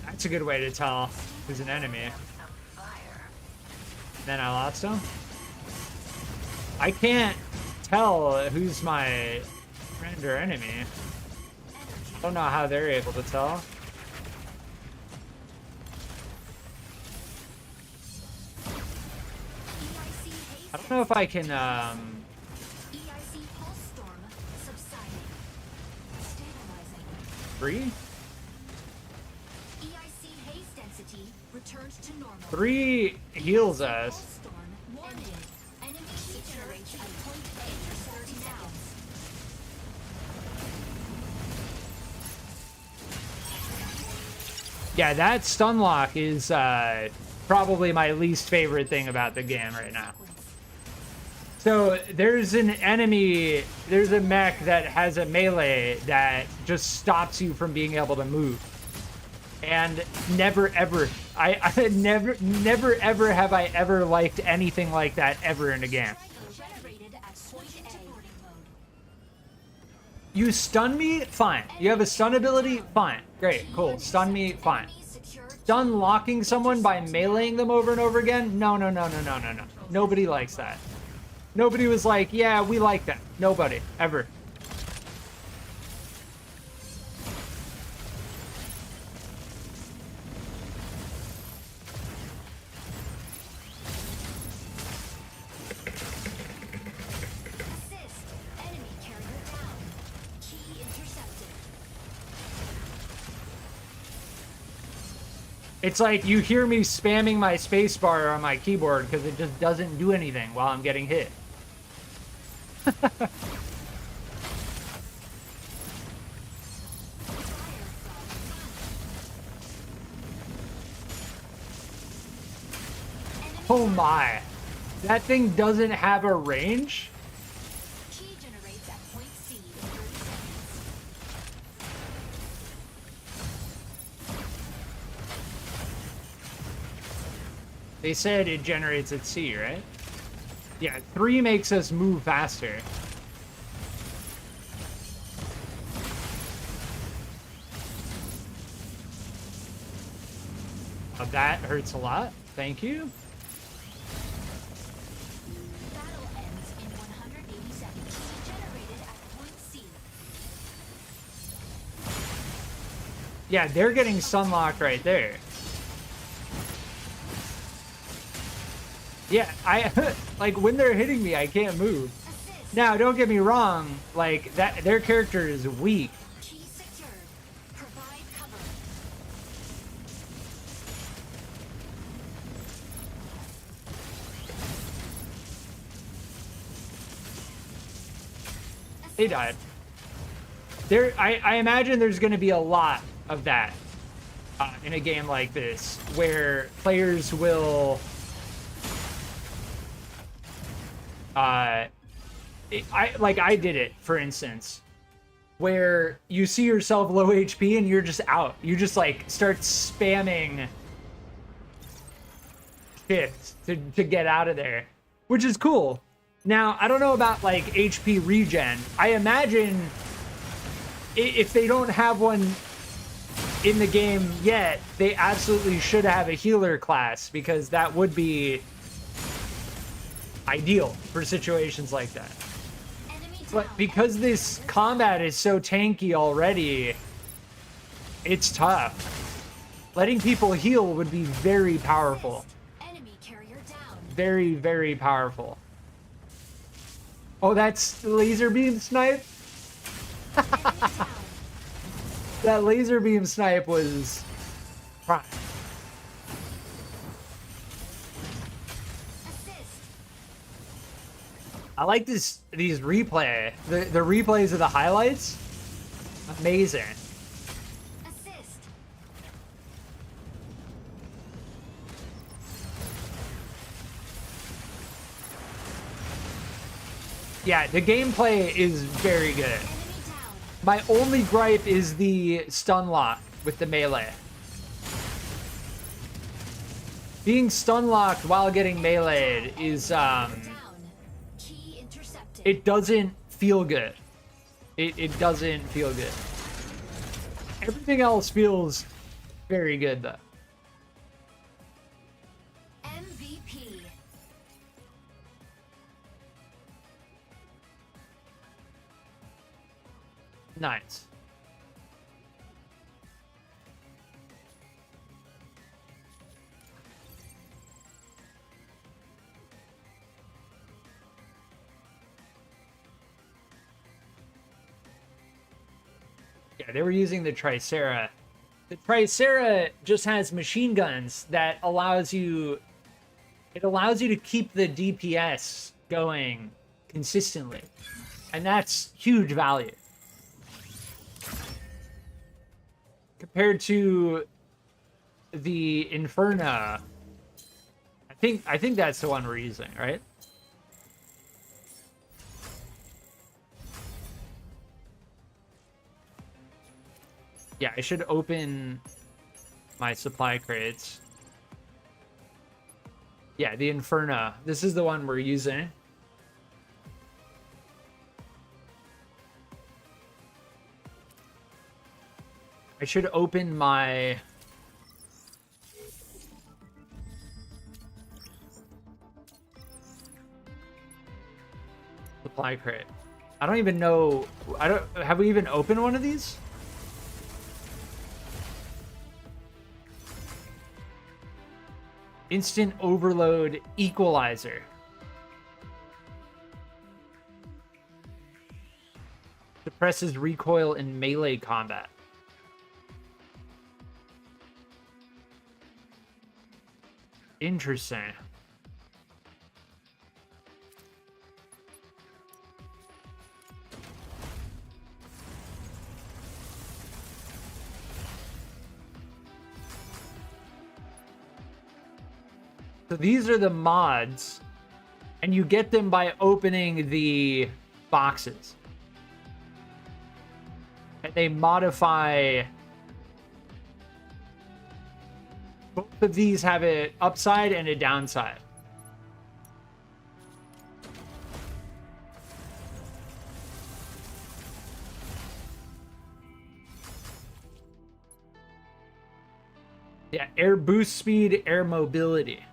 That's a good way to tell who's an enemy. Then I lost him. I can't tell who's my friend or enemy. I don't know how they're able to tell. EIC haze I don't know if I can EIC pulse 3? EIC haze density returned to normal. 3 heals us. Storm warning. Enemy generation at point A for 30 seconds. Yeah, that stun lock is probably my least favorite thing about the game right now. So there's an enemy, there's a mech that has a melee that just stops you from being able to move. And never ever, I never ever have I ever liked anything like that ever in a game. Generated at point A. You stun me? Fine. You have a stun ability? Fine. Great, cool. Stun me? Fine. Stun locking someone by meleeing them over and over again? No. Nobody likes that. Nobody was like, yeah, we like that. Nobody. Ever. Assist. Enemy carrier down. Key intercepted. It's like you hear me spamming my spacebar on my keyboard because it just doesn't do anything while I'm getting hit. Oh my. That thing doesn't have a range? Key generates at point C in 30 seconds. They said it generates at C, right? Yeah, 3 makes us move faster. That hurts a lot. Thank you. Battle ends in 180 seconds. Key generated at point C. Yeah, they're getting sunlocked right there. Yeah, I like when they're hitting me, I can't move. Assist. Now, don't get me wrong, like that their character is weak. Key secured. Provide cover. They died. There, I imagine there's going to be a lot of that in a game like this, where players will, I did it, for instance, where you see yourself low HP and you're just out. You just like start spamming shift to get out of there, which is cool. Now, I don't know about like HP regen. I imagine if they don't have one in the game yet, they absolutely should have a healer class, because that would be ideal for situations like that. Enemy But down. because this combat is so tanky already, it's tough. Letting people heal would be very powerful. Enemy carrier down. Very, very powerful. Oh, that's laser beam snipe? Enemy down. That laser beam snipe was prime. Assist. I like these replay. The replays of the highlights. Amazing. Assist. Yeah, the gameplay is very good. Enemy down. My only gripe is the stun lock with the melee. Being stun locked while getting meleeed is Down. Key intercepted. it doesn't feel good. It doesn't feel good. Everything else feels very good though. MVP. Nice. Yeah, Yeah, they were using the Tricera. The Tricera just has machine guns that allows you... It allows you to keep the DPS going consistently. And that's huge value. Compared to the Inferno, I think that's the one we're using, right? Yeah, I should open my supply crates. Yeah, the Inferno. This is the one we're using. I should open my... supply crate. I don't even know... Have we even opened one of these? Instant overload equalizer. Suppresses recoil in melee combat. Interesting. So these are the mods, and you get them by opening the boxes. And they modify... Both of these have an upside and a downside. Yeah, air boost speed, air mobility.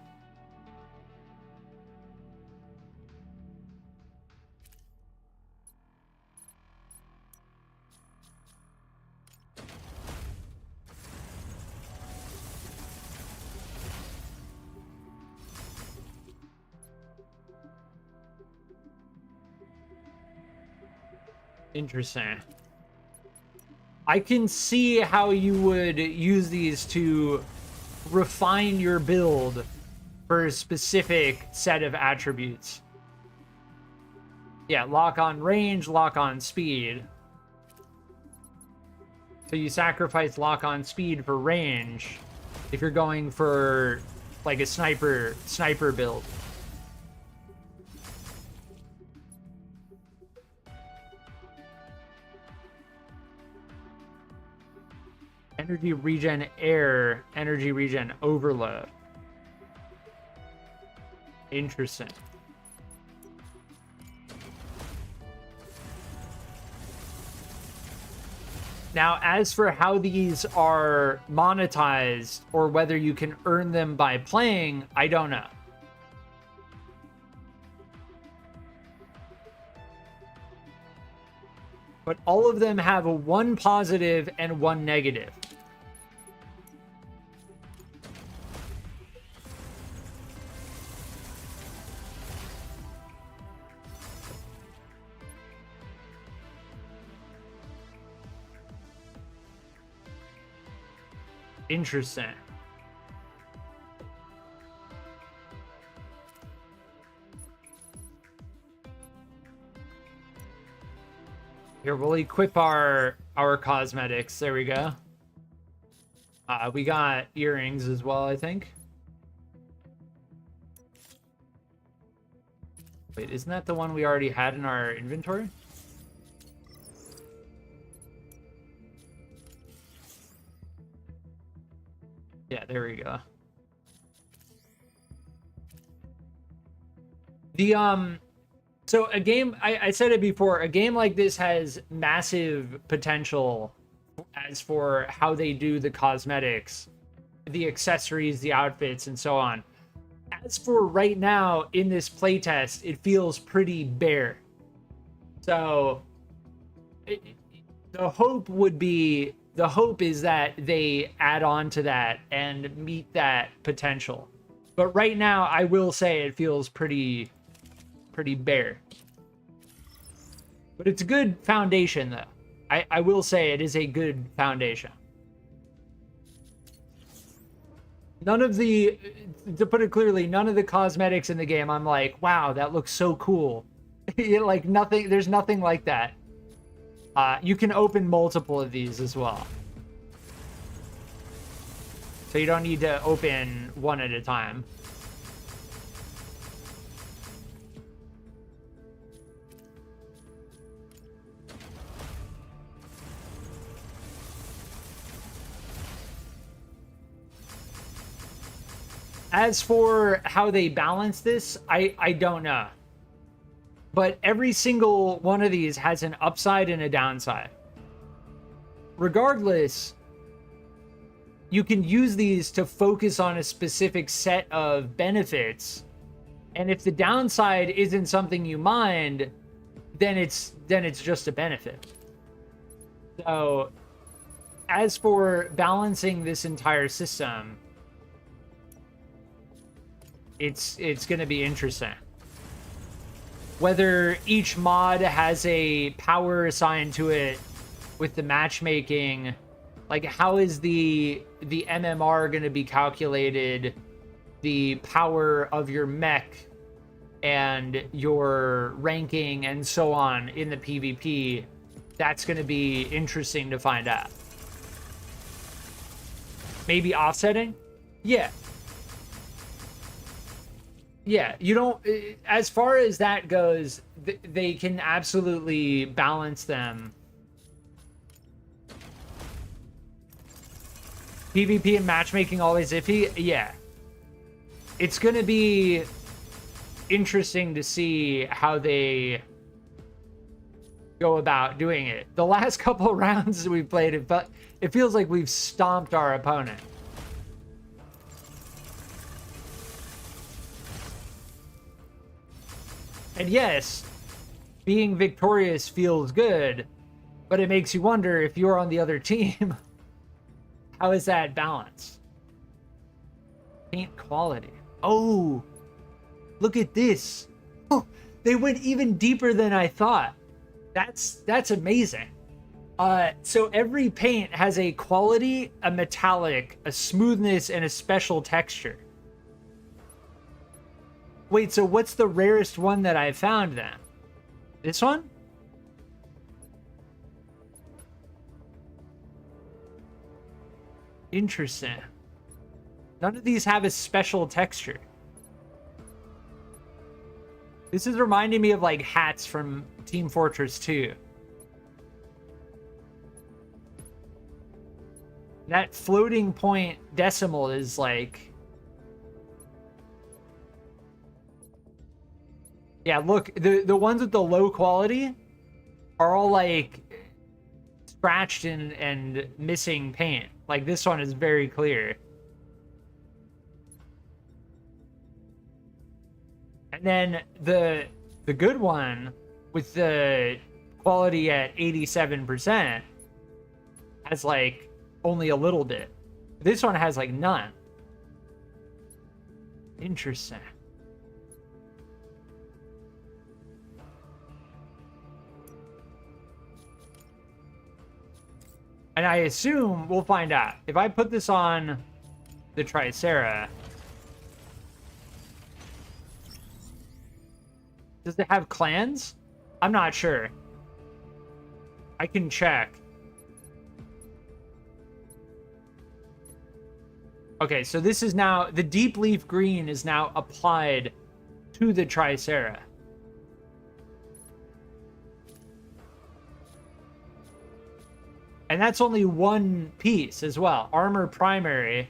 Interesting. I can see how you would use these to refine your build for a specific set of attributes. Yeah, lock on range, lock on speed. So you sacrifice lock on speed for range if you're going for like a sniper build. Energy regen air, energy regen overload. Interesting. Now, as for how these are monetized or whether you can earn them by playing, I don't know. But all of them have a one positive and one negative. Interesting. Here, we'll equip our cosmetics. There we go. We got earrings as well, I think. Wait, isn't that the one we already had in our inventory? Yeah, there we go. So a game, I said it before, a game like this has massive potential as for how they do the cosmetics, the accessories, the outfits, and so on. As for right now in this playtest, it feels pretty bare. So the hope is that they add on to that and meet that potential. But right now, I will say it feels pretty bare. But it's a good foundation, though. I will say it is a good foundation. None of the, to put it clearly, none of the cosmetics in the game, I'm like, wow, that looks so cool. Like nothing, there's nothing like that. You can open multiple of these as well. So you don't need to open one at a time. As for how they balance this, I don't know. But every single one of these has an upside and a downside. Regardless, you can use these to focus on a specific set of benefits. And if the downside isn't something you mind, then it's just a benefit. So, as for balancing this entire system, it's going to be interesting. Whether each mod has a power assigned to it with the matchmaking, like how is the MMR going to be calculated, the power of your mech and your ranking and so on in the PvP, that's going to be interesting to find out. Maybe offsetting? Yeah. Yeah, you don't, as far as that goes, they can absolutely balance them. PvP and matchmaking always iffy? Yeah. It's going to be interesting to see how they go about doing it. The last couple of rounds we played it, but it feels like we've stomped our opponent. And yes, being victorious feels good, but it makes you wonder if you're on the other team, how is that balance? Paint quality. Oh, look at this. Oh, they went even deeper than I thought. That's amazing. So every paint has a quality, a metallic, a smoothness, and a special texture. Wait, so what's the rarest one that I found then? This one? Interesting. None of these have a special texture. This is reminding me of like hats from Team Fortress 2. That floating point decimal is like... Yeah, look, the ones with the low quality are all like scratched and missing paint. Like this one is very clear. And then the good one with the quality at 87% has like only a little bit. This one has like none. Interesting. And I assume we'll find out. If I put this on the Tricera, does it have clans? I'm not sure. I can check. Okay, so this is now, the deep leaf green is now applied to the Tricera. And that's only one piece as well. Armor primary.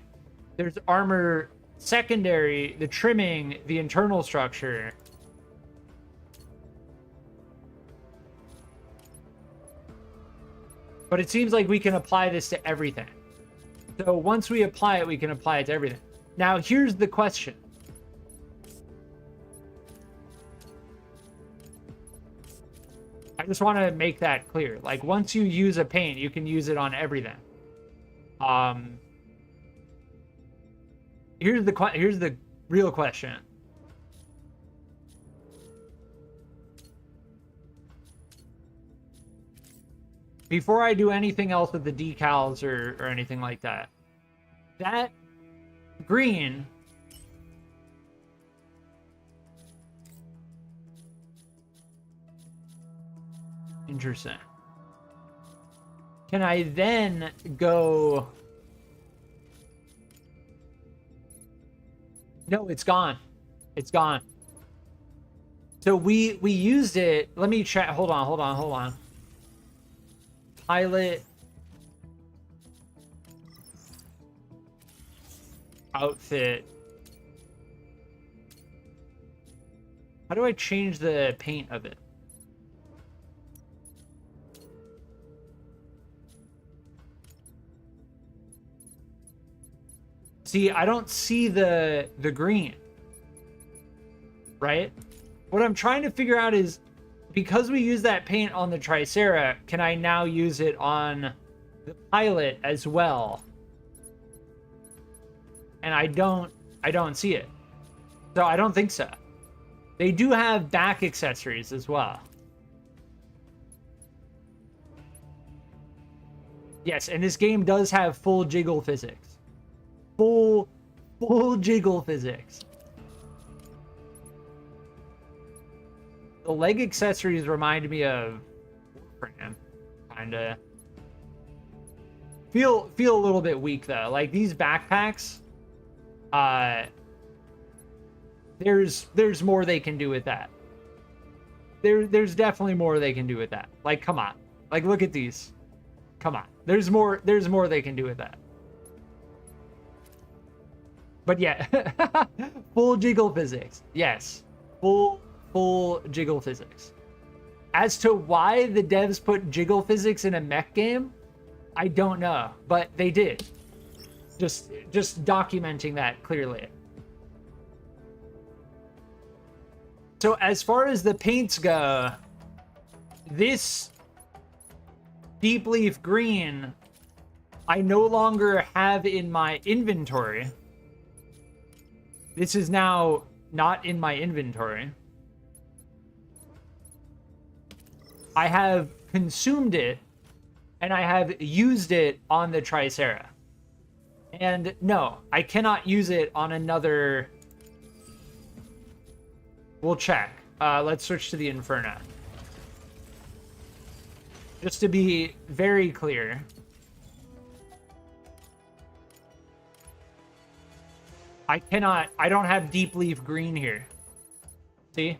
There's armor secondary, the trimming, the internal structure. But it seems like we can apply this to everything. So once we apply it, we can apply it to everything. Now, here's the question. I just want to make that clear. Like, once you use a paint, you can use it on everything. Here's the real question. before I do anything else with the decals or anything like that, that green interesting. Can I then go? No, it's gone. It's gone. So we used it. Let me check. Hold on. Pilot outfit. How do I change the paint of it? See, I don't see the green, right? What I'm trying to figure out is, because we use that paint on the Tricera, can I now use it on the pilot as well? And I don't see it. So I don't think so. They do have back accessories as well. Yes, and this game does have full jiggle physics. Full jiggle physics. The leg accessories remind me of Warframe, kinda. Feel a little bit weak though. Like these backpacks, there's more they can do with that. There's definitely more they can do with that. Like, come on. Like, look at these. Come on. There's more they can do with that. But yeah, full jiggle physics. Yes, full jiggle physics. As to why the devs put jiggle physics in a mech game, I don't know, but they did. Just documenting that clearly. So as far as the paints go, this deep leaf green, I no longer have in my inventory. This is now not in my inventory. I have consumed it, and I have used it on the Tricera. And no, I cannot use it on another. We'll check. Let's switch to the Inferno. Just to be very clear. I don't have deep leaf green here. See?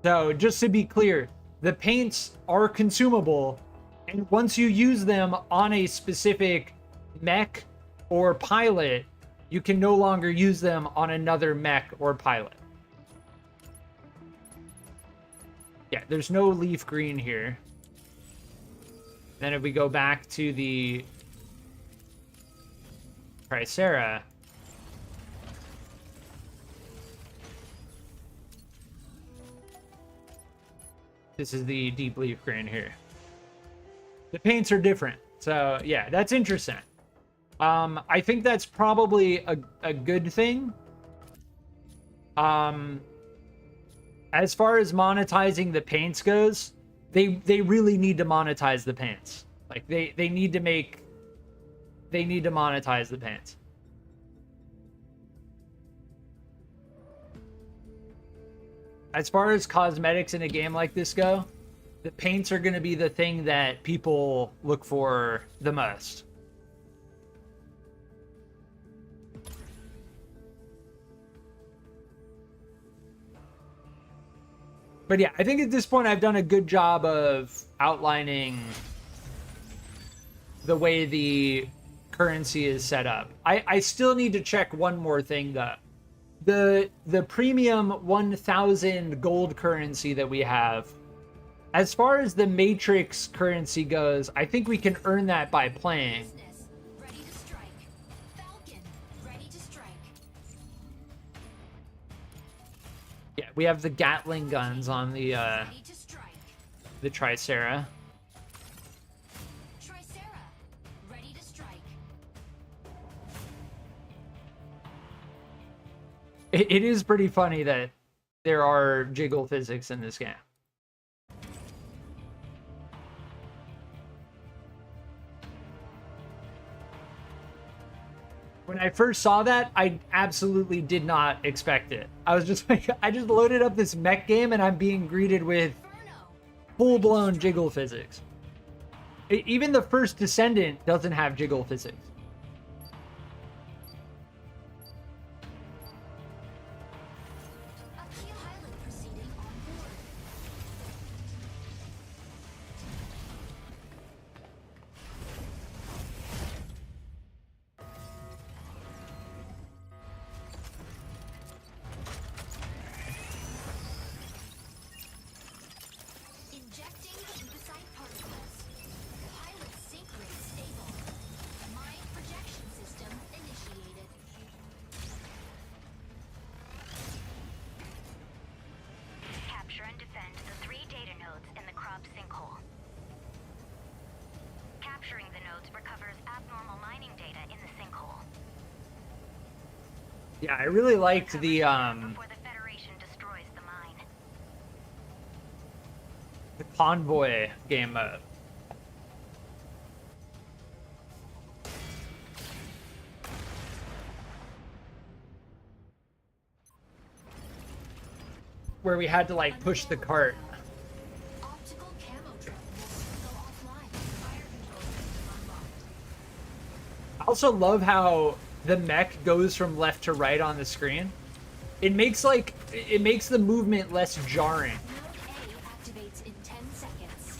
So, just to be clear, the paints are consumable, and once you use them on a specific mech or pilot, you can no longer use them on another mech or pilot. Yeah, there's no leaf green here. Then if we go back to the Tricera, this is the deep leaf green here. The paints are different. So yeah, that's interesting. I think that's probably a good thing. As far as monetizing the paints goes, they really need to monetize the paints. Like they need to monetize the paints. As far as cosmetics in a game like this go, the paints are going to be the thing that people look for the most. But yeah, I think at this point I've done a good job of outlining the way the currency is set up. I still need to check one more thing though. The premium 1000 gold currency that we have, as far as the matrix currency goes, I think we can earn that by playing. Business. Ready to strike. Falcon. Ready to strike. Yeah, we have the Gatling guns on the Ready to strike. Tricera. Tricera. Ready to strike. It is pretty funny that there are jiggle physics in this game. When I first saw that, I absolutely did not expect it. I was just like, I just loaded up this mech game and I'm being greeted with full-blown jiggle physics. Even the first Descendant doesn't have jiggle physics. Appeal pilot proceeding on board. Injecting lymphocyte particles. Pilot sync rate stable. Mind projection system initiated. Capture and defend the 3 data nodes in the crop sinkhole. Capturing the nodes recovers abnormal mining data in the sinkhole. Yeah, I really liked the Before the Federation destroys the mine. convoy game mode. Where we had to like push the cart. Optical camo drone will soon go offline. Fire control system unlocked. I also love how the mech goes from left to right on the screen. It makes the movement less jarring. Node A activates in 10 seconds.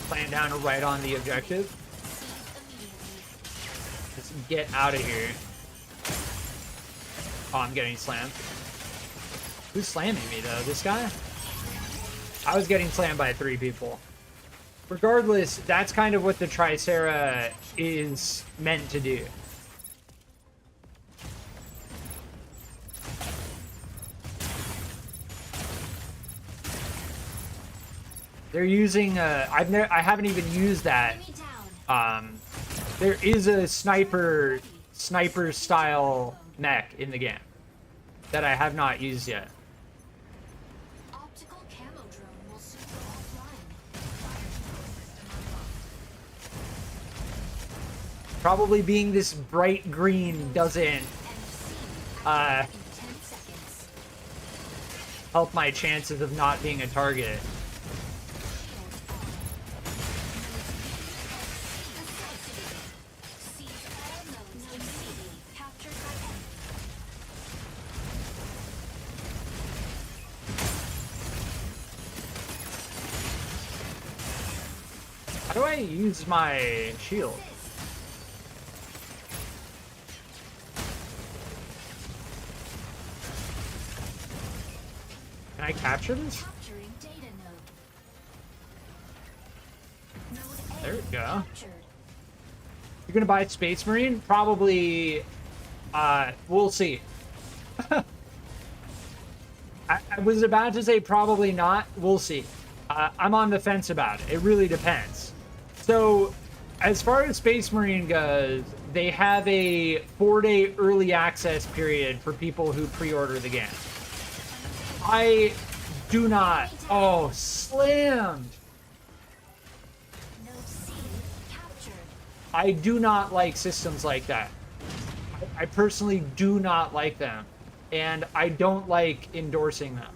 Playing down to right on the objective. Seize immediately. Just get out of here. Oh, I'm getting slammed. Who's slamming me though? This guy? I was getting slammed by 3 people. Regardless, that's kind of what the Tricera is meant to do. They're using I haven't even used that. Enemy down. There is a sniper style mech in the game that I have not used yet. Optical camo drone will soon go offline. Fire control system unlocked. Probably being this bright green doesn't And seen uh in 10 seconds. help my chances of not being a target. Seize all nodes immediately. Captured by enemy. How do I use my shield? Can I capture this? Capturing data node. Node A There we go. captured. You're gonna buy Space Marine? Probably. We'll see. I was about to say probably not. We'll see. I'm on the fence about it. It really depends. So, as far as Space Marine goes, they have a 4-day early access period for people who pre-order the game. I do not. Oh, slammed. Node C captured. I do not like systems like that. I personally do not like them. And I don't like endorsing them.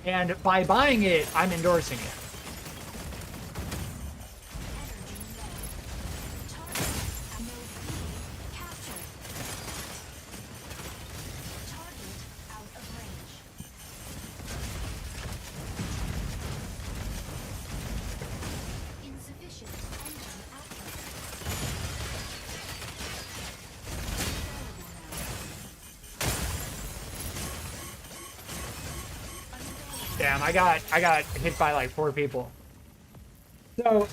And by buying it, I'm endorsing it. Energy node. Target. Node B captured. Target out of range. Insufficient engine output. Damn, I got hit by like 4 people. So,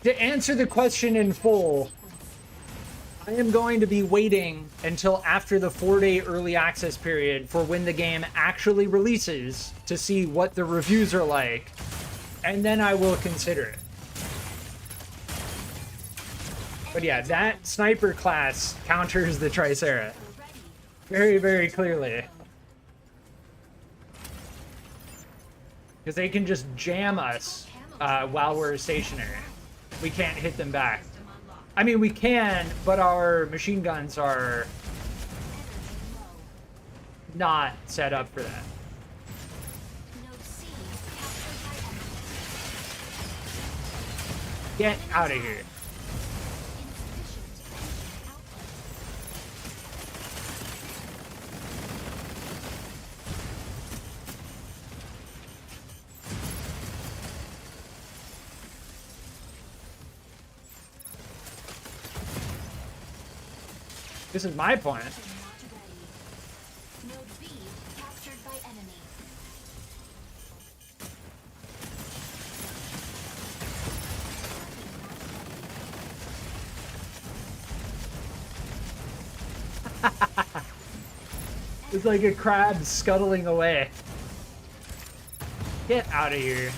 to answer the question in full, I am going to be waiting until after the 4-day early access period for when the game actually releases to see what the reviews are like, and then I will consider it. But yeah, that sniper class counters the Tricera very, very clearly. Because they can just jam us while we're stationary. We can't hit them back. I mean, we can, but our machine guns are not set up for that. Get out of here. This is my point. Node B captured by enemy. It's like a crab scuttling away. Get out of here.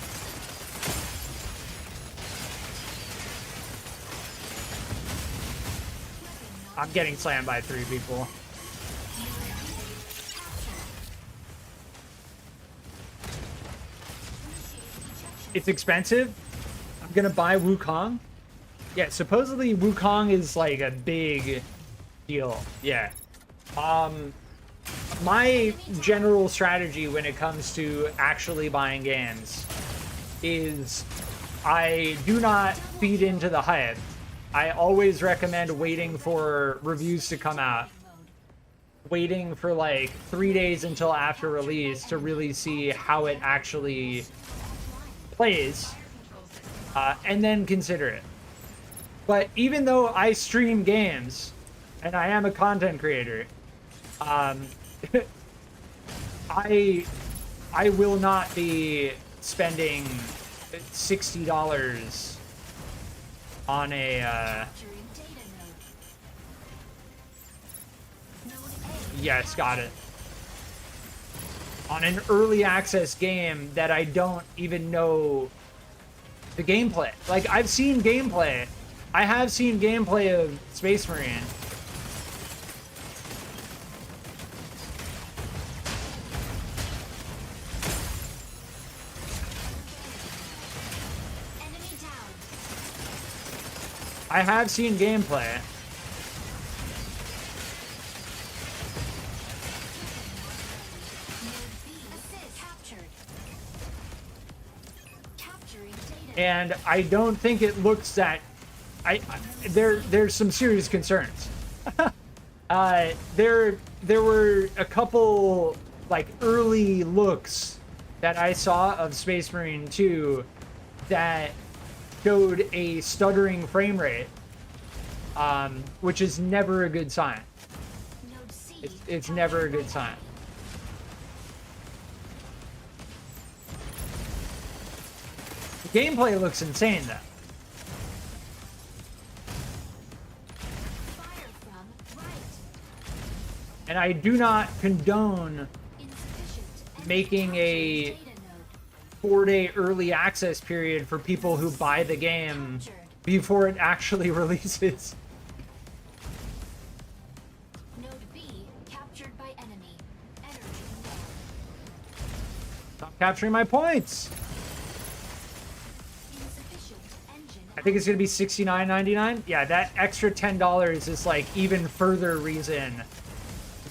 I'm getting slammed by 3 people. It's expensive. I'm gonna buy Wukong. Yeah, supposedly Wukong is like a big deal. Yeah. My general strategy when it comes to actually buying games is I do not feed into the hype. I always recommend waiting for reviews to come out. Waiting for like 3 days until after release to really see how it actually plays. And then consider it. But even though I stream games, and I am a content creator, I will not be spending $60 on a yes, got it. On an early access game that I don't even know the gameplay. Like, I've seen gameplay. I have seen gameplay of Space Marine. I have seen gameplay. And I don't think it looks that there's some serious concerns. There were a couple like early looks that I saw of Space Marine 2 that showed a stuttering frame rate, which is never a good sign. It's never a good sign. The gameplay looks insane, though. And I do not condone making a 4-day early access period for people who buy the game before it actually releases. Node B captured by enemy. Energy low. Stop capturing my points. Insufficient engine. I think it's gonna be $69.99. Yeah, that extra $10 is like even further reason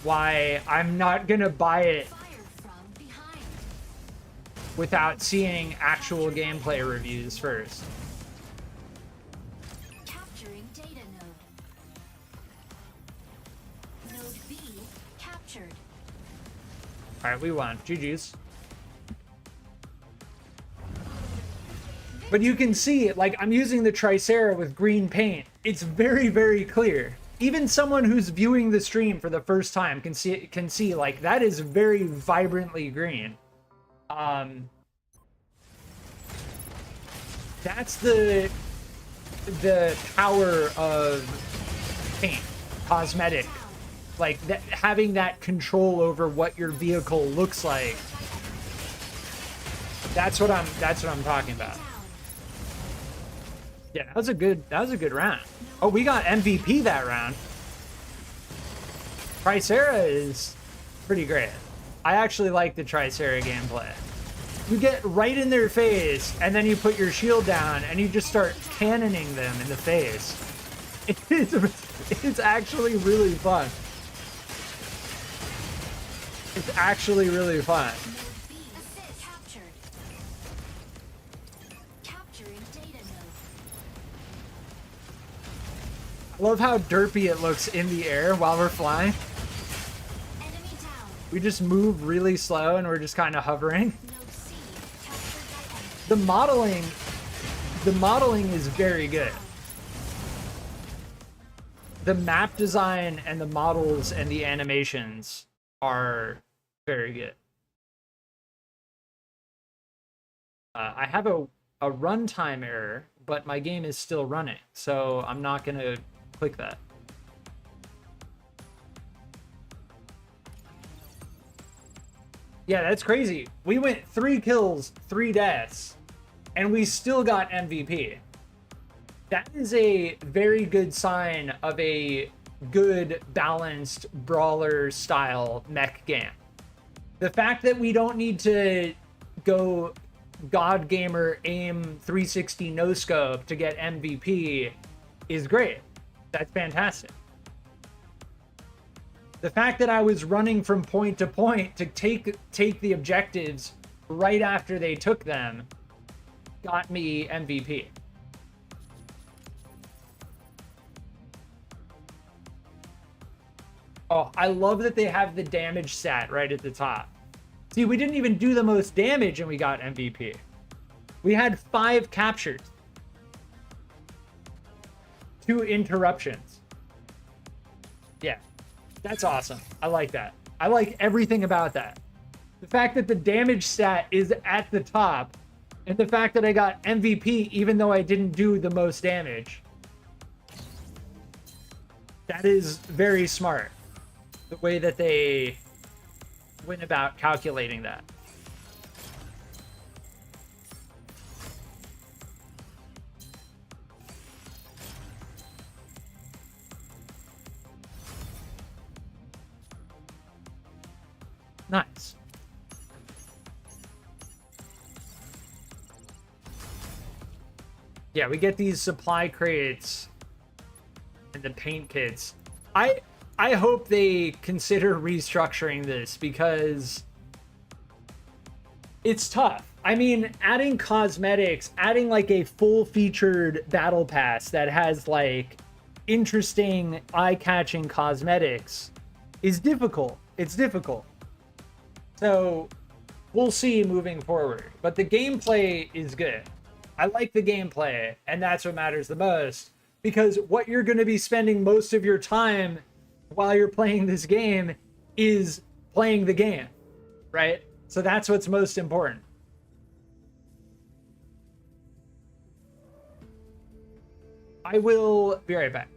why I'm not gonna buy it Fire from behind. without seeing actual gameplay reviews first. Capturing data node. Node B captured. All right, we won. GG's. But you can see, like, I'm using the Tricera with green paint. It's very, very clear. Even someone who's viewing the stream for the first time can see like that is very vibrantly green. That's the power of paint, cosmetic, like that, having that control over what your vehicle looks like. That's what I'm talking about. Yeah, that was a good round. Oh, we got MVP that round. Tricera is pretty great. I actually like the Tricera gameplay. You get right in their face, and then you put your shield down, and you just start cannoning them in the face. It's actually really fun. It's actually really fun. Node B assist captured. Capturing data node. I love how derpy it looks in the air while we're flying. Enemy down. We just move really slow, and we're just kind of hovering. Node C captured by enemy. The modeling is very good. The map design and the models and the animations are very good. I have a runtime error, but my game is still running, so I'm not gonna click that. Yeah, that's crazy. We went 3 kills, 3 deaths, and we still got MVP. That is a very good sign of a good, balanced, brawler-style mech game. The fact that we don't need to go God Gamer aim 360 no-scope to get MVP is great. That's fantastic. The fact that I was running from point to point to take the objectives right after they took them got me MVP. Oh, I love that they have the damage stat right at the top. See, we didn't even do the most damage and we got MVP. We had 5 captures. 2 interruptions. Yeah, that's awesome. I like that. I like everything about that. The fact that the damage stat is at the top, and the fact that I got MVP even though I didn't do the most damage. That is very smart. The way that they went about calculating that. Nice. Yeah, we get these supply crates and the paint kits. I hope they consider restructuring this because it's tough. I mean, adding cosmetics, adding like a full-featured battle pass that has like interesting, eye-catching cosmetics is difficult. It's difficult. So we'll see moving forward. But the gameplay is good. I like the gameplay, and that's what matters the most. Because what you're going to be spending most of your time while you're playing this game is playing the game, right? So that's what's most important. I will be right back.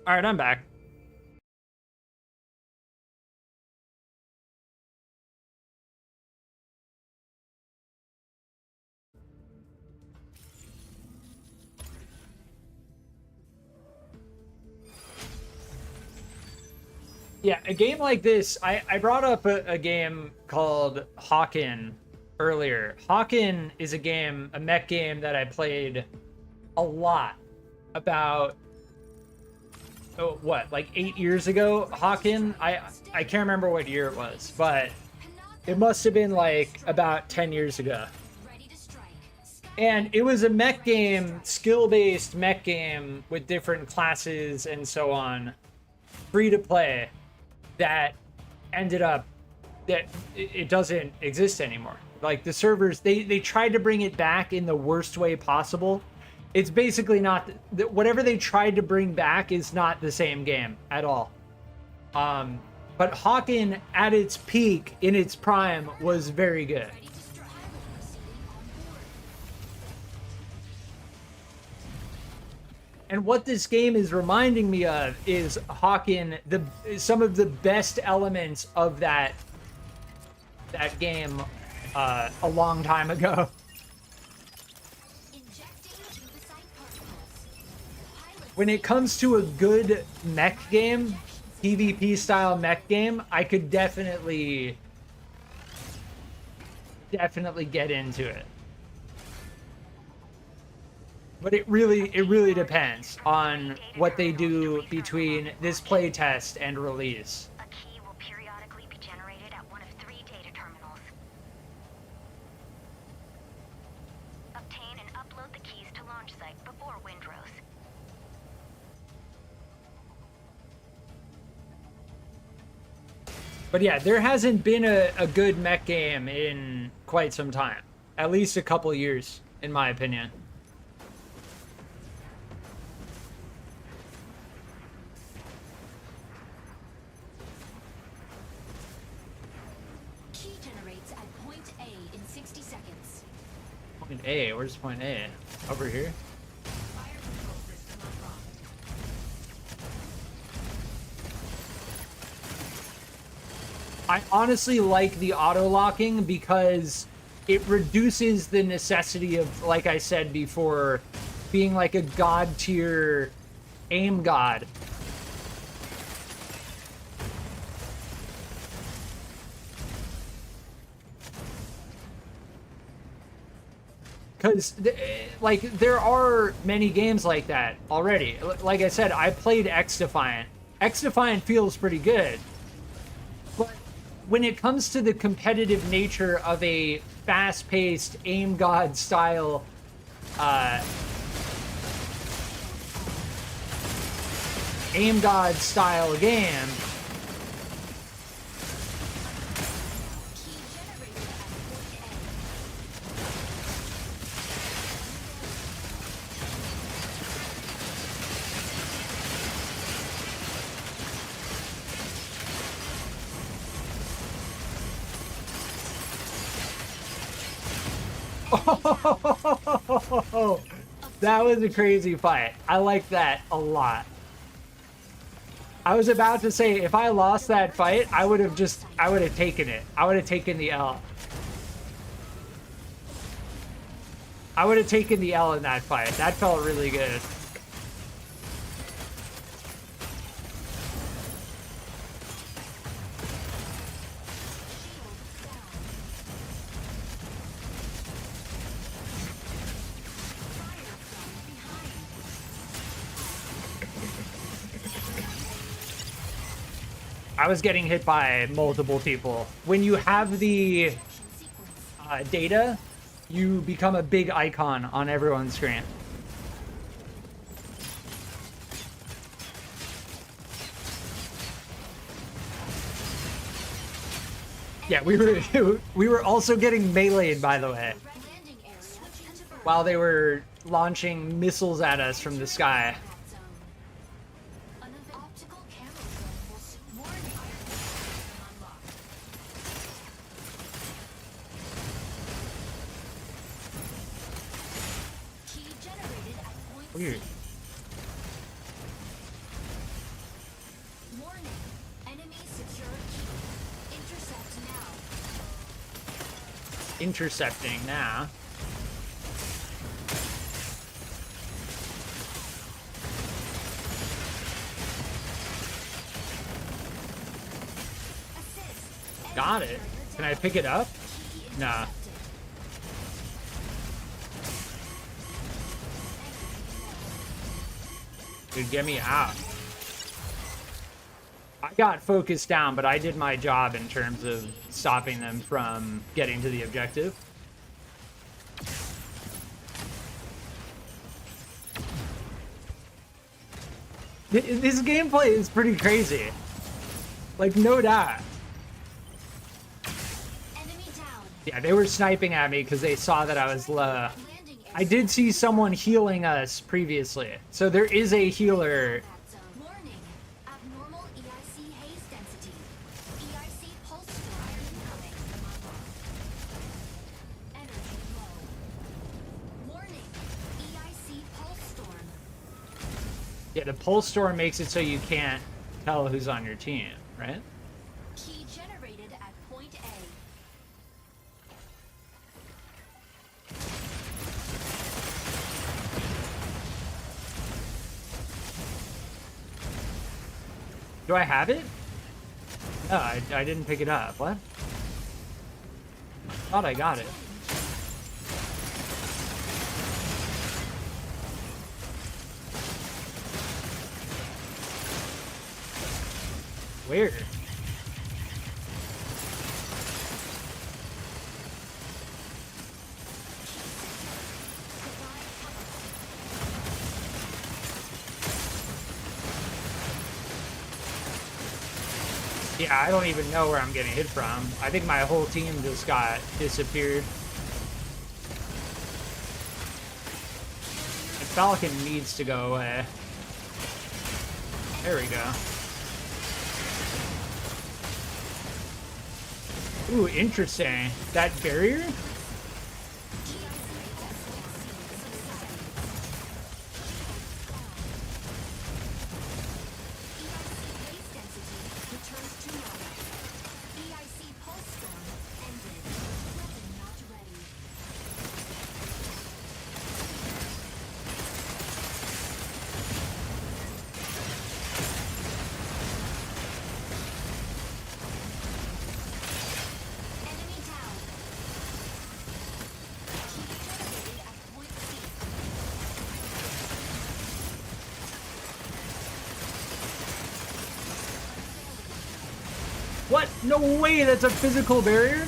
All right, I'm back. Yeah, a game like this, I brought up a game called Hawken earlier. Hawken is a mech game that I played a lot about, oh, what, like 8 years ago? Hawken? I can't remember what year it was, but it must have been like about 10 years ago. Ready to strike. And it was a mech game, skill-based mech game with different classes and so on, free to play, that ended up that it doesn't exist anymore. Like the servers, they tried to bring it back in the worst way possible. It's basically not, whatever they tried to bring back is not the same game at all. But Hawken at its peak, in its prime, was very good. Ready to strike. Pilot proceeding on board. And what this game is reminding me of is Hawken, some of the best elements of that game a long time ago. Injecting GIGABYTE particles. Pilot When it comes to a good mech game, PvP style mech game, I could definitely get into it. But it really depends on what they do between this playtest and release. A key will periodically be generated at one of 3 data terminals. Obtain and upload the keys to launch site before Windrose. But yeah, there hasn't been a good mech game in quite some time. At least a couple years, in my opinion. key generates at point A in 60 seconds. Point A, where's point A? Over here? Fire control system unlocked. I honestly like the auto-locking because it reduces the necessity of, like I said before, being like a god tier aim god. Because, like, there are many games like that already. Like I said, I played X-Defiant. X-Defiant feels pretty good. But when it comes to the competitive nature of a fast-paced aim god style game, Key generated at point A. that was a crazy fight. I like that a lot. I was about to say, if I lost that fight, I would have taken it. I would have taken the L. I would have taken the L in that fight. That felt really good. I was getting hit by multiple people. When you have the data, you become a big icon on everyone's screen. Yeah, we were also getting meleeed, by the way, Landing area confirmed. while they were launching missiles at us from the sky. Zone. Another optical camo drone will warning. Fire control system unlocked. Key generated at point Weird. C. intercepting now. Got it. Can I pick it up? Nah. Dude, get me out. I got focused down, but I did my job in terms of stopping them from getting to the objective. This gameplay is pretty crazy. Like, no doubt. Yeah, they were sniping at me because they saw that I was low. I did see someone healing us previously. So there is a healer. Warning. Abnormal EIC haze density. EIC pulse storm incoming. Energy low. Warning. EIC pulse storm. Yeah, the pulse storm makes it so you can't tell who's on your team, right? Key generated at point A. Do I have it? No, I didn't pick it up. What? Thought I got it. Where? Yeah, I don't even know where I'm getting hit from. I think my whole team just got disappeared. And Falcon needs to go away. There we go. Ooh, interesting. That barrier? What? No way, that's a physical barrier?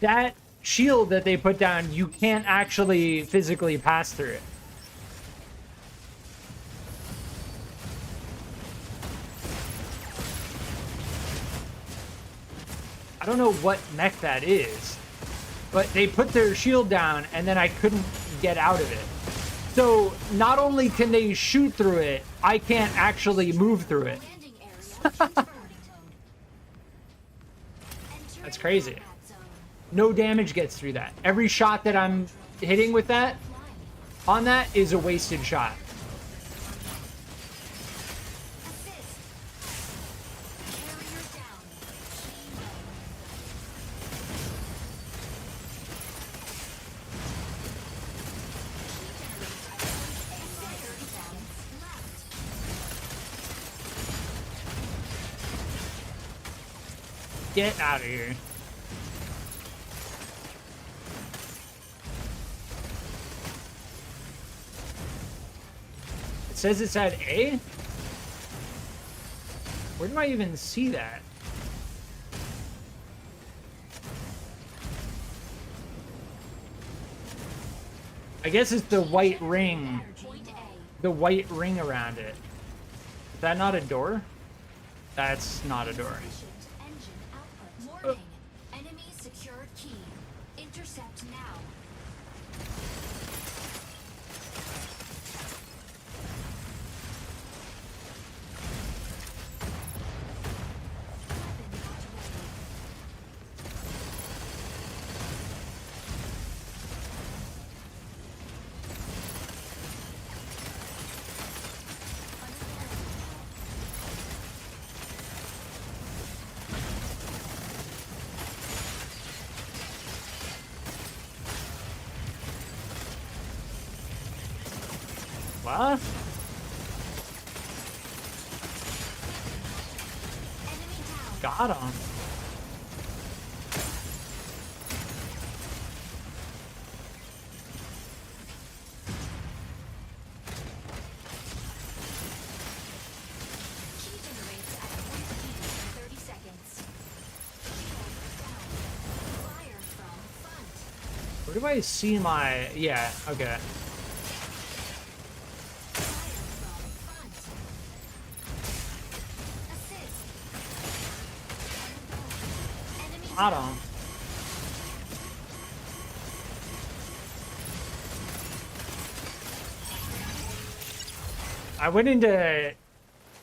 That shield that they put down, you can't actually physically pass through it. I don't know what mech that is, but they put their shield down and then I couldn't get out of it. So not only can they shoot through it, I can't actually move through it. That's crazy. No damage gets through that. Every shot that I'm hitting with that, on that, is a wasted shot. Get out of here. It says it's at A? Where do I even see that? I guess it's the white ring. The white ring around it. Is that not a door? That's not a door. Warning. Enemy secured key. Intercept now. Weapon not ready. What? Enemy down. Got him. Key generates at point P in 30 seconds. Shield down. Fire from front. Where do I see my... Yeah, okay. Fire from front. Assist. Enemy Got down. him. I went into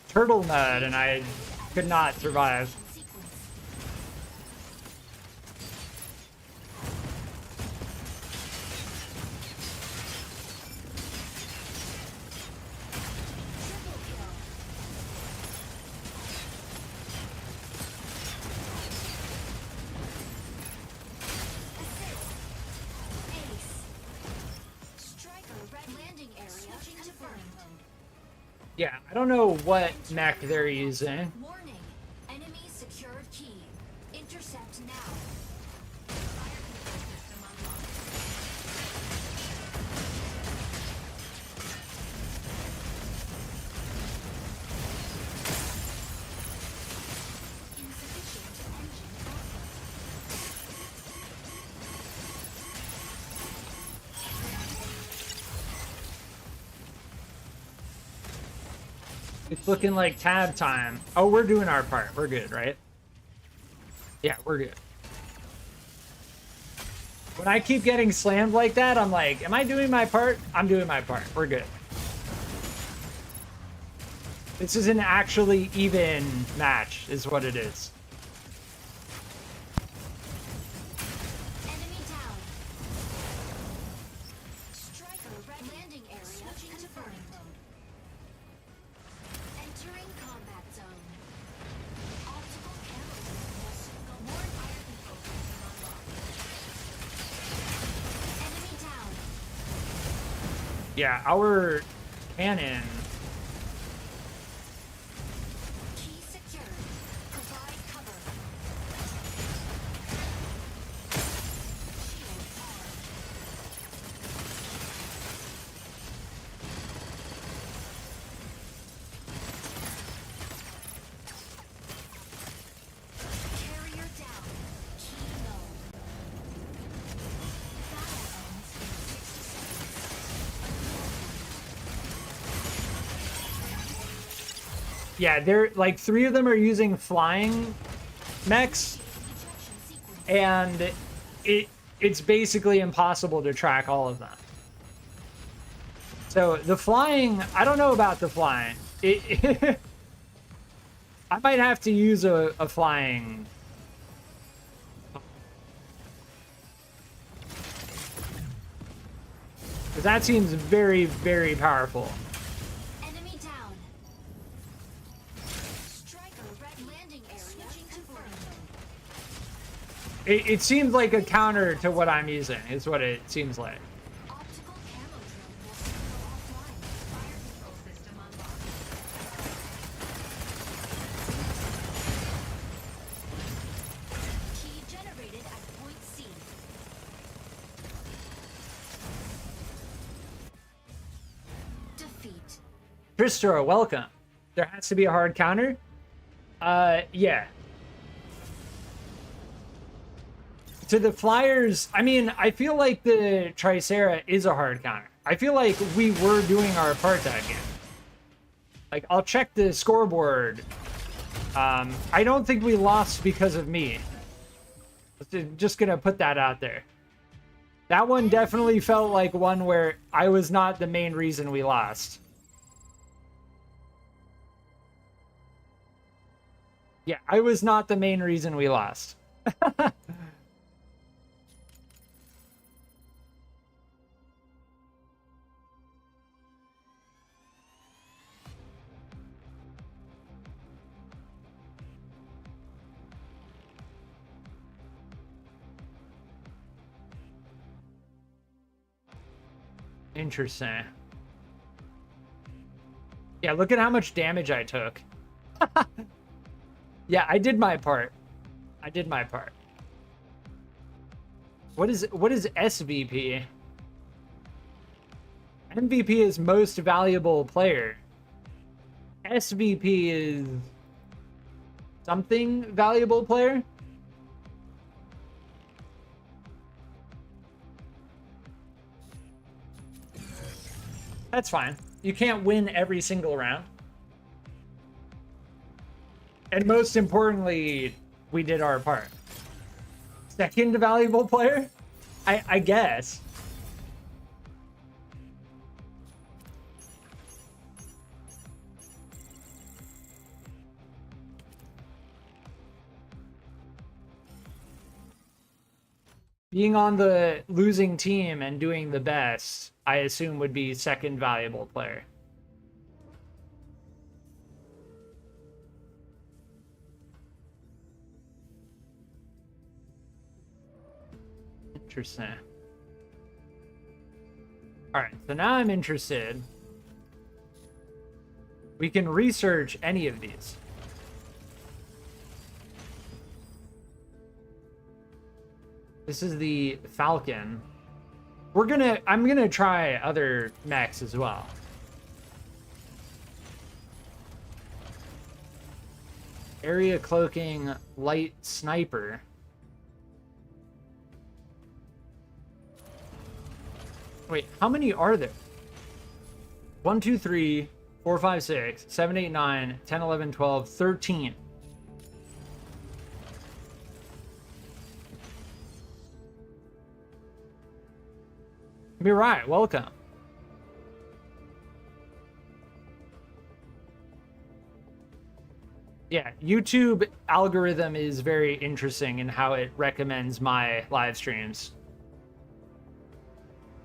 turtle mode and I could not survive. Sequence. Triple kill. Assist. Ace. Striker red landing area. Switching to burning mode. Yeah, I don't know what mech they're using. Warning. Enemy secured key. Intercept now. Fire control system unlocked. Insufficient engine output. It's looking like tab time. Oh, we're doing our part. We're good, right? Yeah, we're good. When I keep getting slammed like that, I'm like, am I doing my part? I'm doing my part. We're good. This is an actually even match, is what it is. Enemy down. Striker red landing area. Switching to burning mode. Entering combat zone. Optical camo terminals. More fire control system unlocked. Enemy down. Yeah, our cannon. Key secured. Provide cover. Shield armed. Carrier down. Key null. Battle ends in 60 seconds. Yeah, they're like 3 of them are using flying mechs, Ejection sequence. and it's basically impossible to track all of them. So the flying, I don't know about the flying. I might have to use a flying. Because that seems very, very powerful. Enemy down. Striker red landing area. Switching to burning mode. It seems like a counter to what I'm using, is what it seems like. Optical camo drone will soon go offline. Fire control system unlocked. Key generated at point C. Defeat. Tristro, welcome. There has to be a hard counter? Yeah. To the Flyers, I mean, I feel like the Tricera is a hard counter. I feel like we were doing our part that game. Like, I'll check the scoreboard. I don't think we lost because of me. Just gonna put that out there. That one definitely felt like one where I was not the main reason we lost. Yeah, I was not the main reason we lost. Interesting. Yeah, look at how much damage I took. Yeah, I did my part. I did my part. What is SVP? MVP is most valuable player. SVP is something valuable player? That's fine. You can't win every single round. And most importantly, we did our part. Second valuable player? I guess. Being on the losing team and doing the best, I assume would be second valuable player. Interesting. All right, so now I'm interested. We can research any of these. This is the Falcon. I'm gonna try other mechs as well. Area cloaking light sniper. Wait, how many are there? 1, 2, 3, 4, 5, 6, 7, 8, 9, 10, 11, 12, 13. Mirai, welcome. Yeah, YouTube algorithm is very interesting in how it recommends my live streams.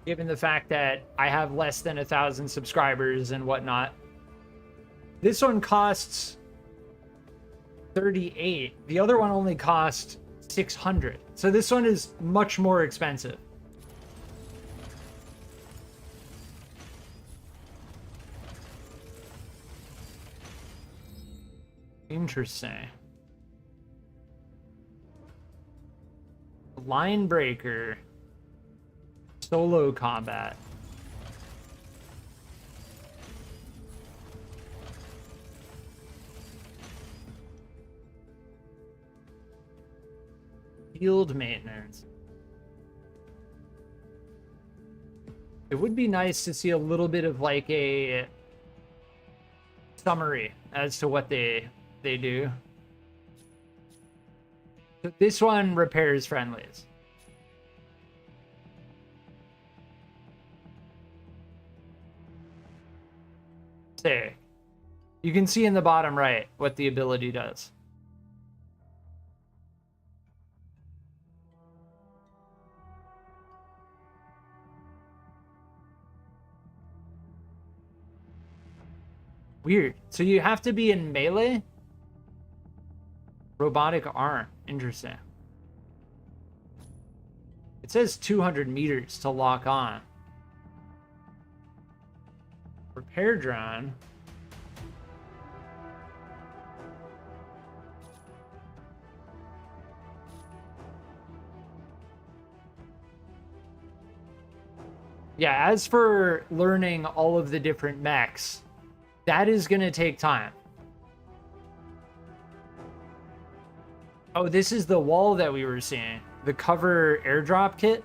Given the fact that I have less than 1,000 subscribers and whatnot. This one costs 38. The other one only cost 600. So this one is much more expensive. Interesting. Line breaker. Solo combat. Field maintenance. It would be nice to see a little bit of like a summary as to what they do. So this one repairs friendlies. Sick. You can see in the bottom right what the ability does. Weird. So you have to be in melee? Robotic arm. Interesting. It says 200 meters to lock on. Repair drone. Yeah, as for learning all of the different mechs, that is going to take time. Oh, this is the wall that we were seeing. The cover airdrop kit.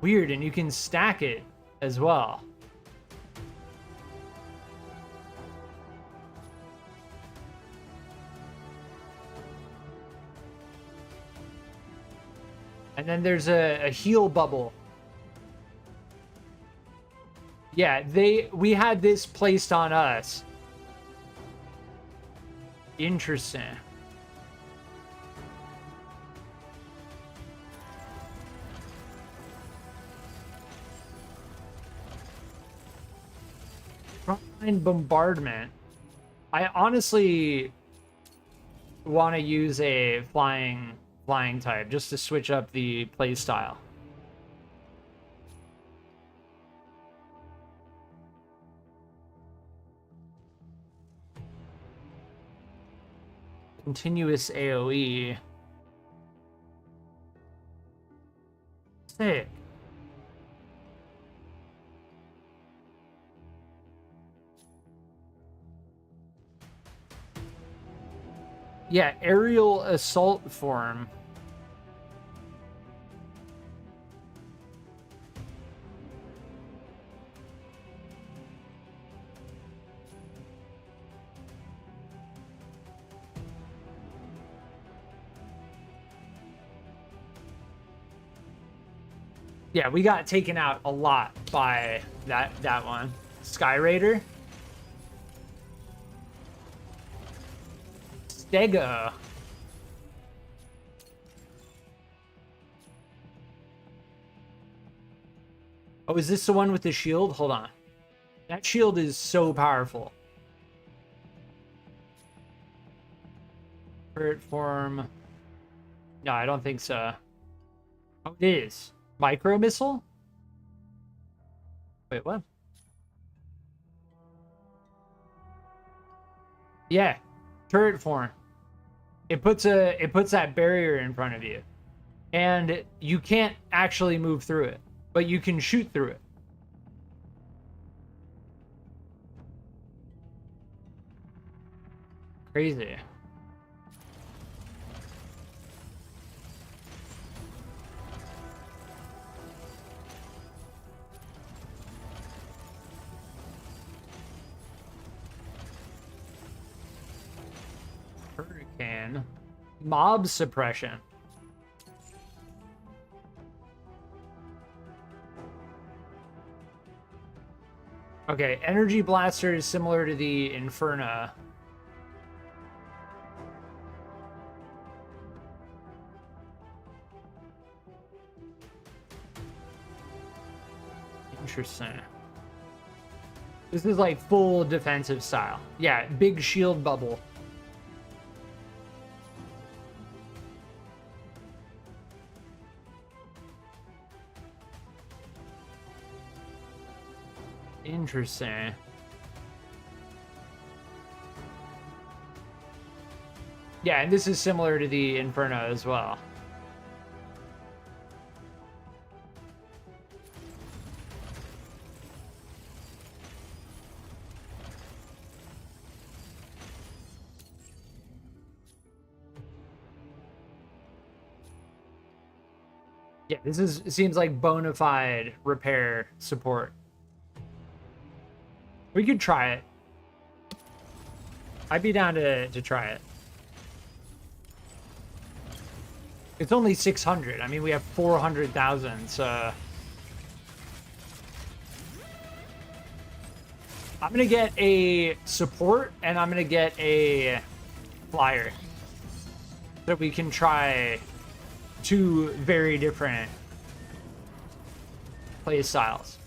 Weird, and you can stack it as well. And then there's a heal bubble. Yeah, we had this placed on us. Interesting. Frontline bombardment. I honestly want to use a flying type just to switch up the play style. Continuous AoE. Sick. Yeah, aerial assault form. Yeah, we got taken out a lot by that one. Sky Raider. Stega. Oh, is this the one with the shield? Hold on. That shield is so powerful. Turret form. No, I don't think so. Oh, it is. Micro missile? Wait, what? Yeah. Turret form. It puts that barrier in front of you. And you can't actually move through it, but you can shoot through it. Crazy. Hurricane. Mob suppression. Okay, energy blaster is similar to the Inferno. Interesting. This is like full defensive style. Yeah, big shield bubble. Interesting. Yeah, and this is similar to the Inferno as well. Yeah, it seems like bona fide repair support. We could try it. I'd be down to try it. It's only 600. I mean, we have 400,000, so... I'm gonna get a support, and I'm gonna get a flyer. So we can try two very different play styles.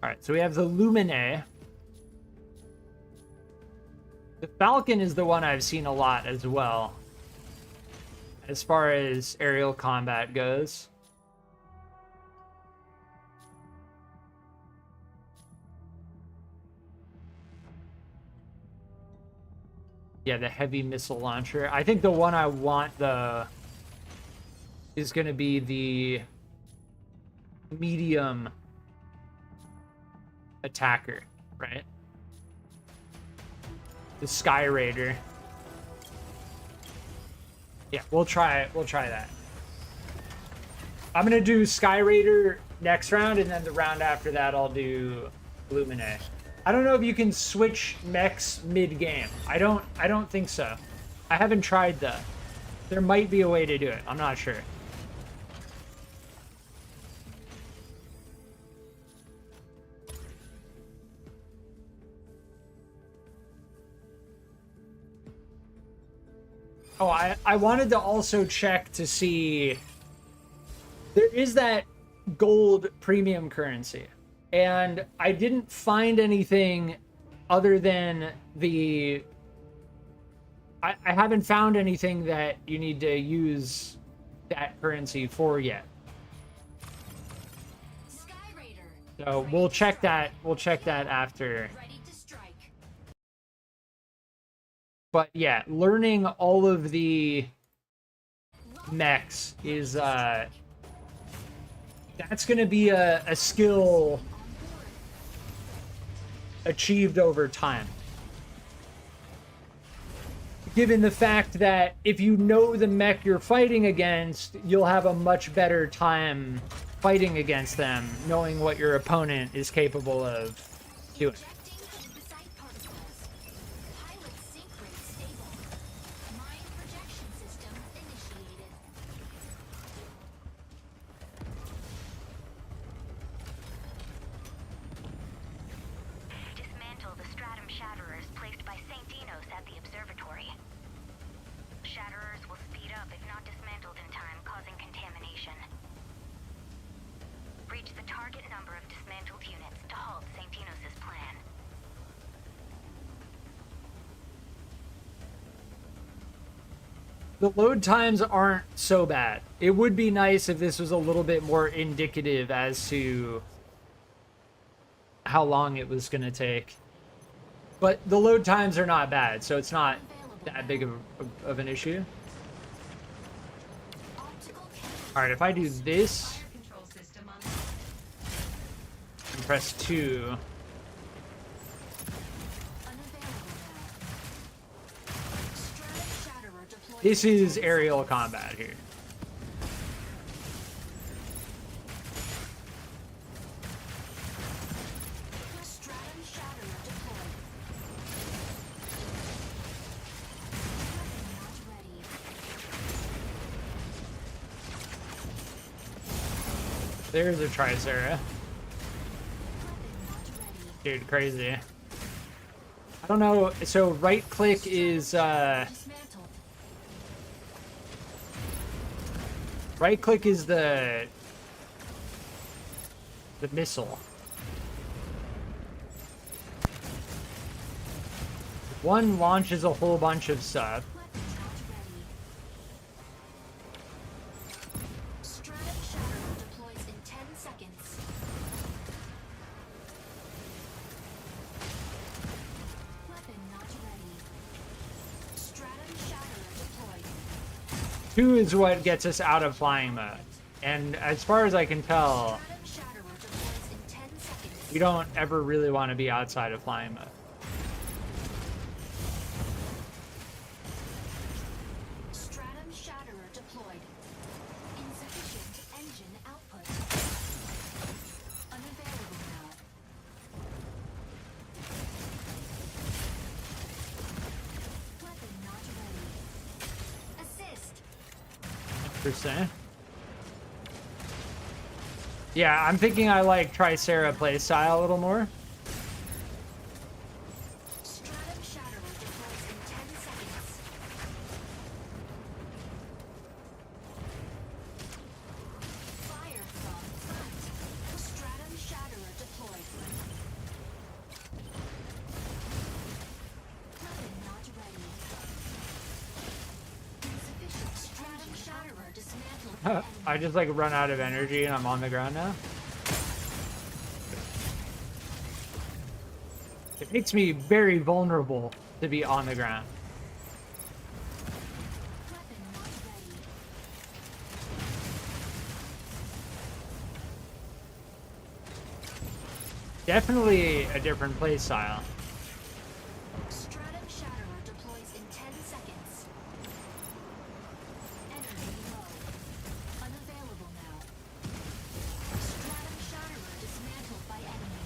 Alright, so we have the Lumine. The Falcon is the one I've seen a lot as well, as far as aerial combat goes. Yeah, the heavy missile launcher. I think the one I want is going to be the medium attacker, right? The Sky Raider. Yeah, we'll try that. I'm gonna do Sky Raider next round, and then the round after that I'll do Lumine. I don't know if you can switch mechs mid-game. I don't think so. I haven't tried that. There might be a way to do it. I'm not sure. Oh, I wanted to also check to see... There is that gold premium currency. And I didn't find anything other than the... I haven't found anything that you need to use that currency for yet. Sky Raider. So we'll check that. We'll check that after But yeah, learning all of the mechs is that's going to be a skill achieved over time. Given the fact that if you know the mech you're fighting against, you'll have a much better time fighting against them, knowing what your opponent is capable of doing. Injecting herbicide particles. Pilot sync rate stable. Mine projection system initiated. Dismantle the stratum shatterers placed by St. Dinos at the observatory. Shatterers will speed up if not dismantled in time, causing contamination. Reach the target number of dismantled units to halt St. Dinos' plan. The load times aren't so bad. It would be nice if this was a little bit more indicative as to how long it was going to take. But the load times are not bad, so it's not that big of an issue. Optical All right, if I do this control system on and press 2, unavailable now. Stratum shatterer deployed. this is aerial combat here. Stratum shatterer deployed. Weapon not ready. There's a Tricera. Weapon not ready. Dude, crazy. I don't know, so right click is Dismantled. right click is the missile. One launches a whole bunch of stuff. Weapon not ready. Stratum shatterer deploys in 10 seconds. Weapon not ready. Stratum shatterer deployed. 2 is what gets us out of flying mode. And as far as I can tell, Stratum shatterer deploys in 10 seconds. you don't ever really want to be outside of flying mode. Stratum shatterer deployed. Insufficient engine output. Unavailable now. Weapon not ready. Assist. Percent. Yeah, I'm thinking I like Tricera playstyle a little more. Stratum shatterer deploys in 10 seconds. Fire from front. Stratum shatterer deployed. Weapon not ready. Insufficient stratum shatterer dismantled by enemy. I just like run out of energy and I'm on the ground now. It makes me very vulnerable to be on the ground. Weapon not ready. Definitely a different play style. Stratum shatterer deploys in 10 seconds. Energy low. Unavailable now. Stratum shatterer dismantled by enemy.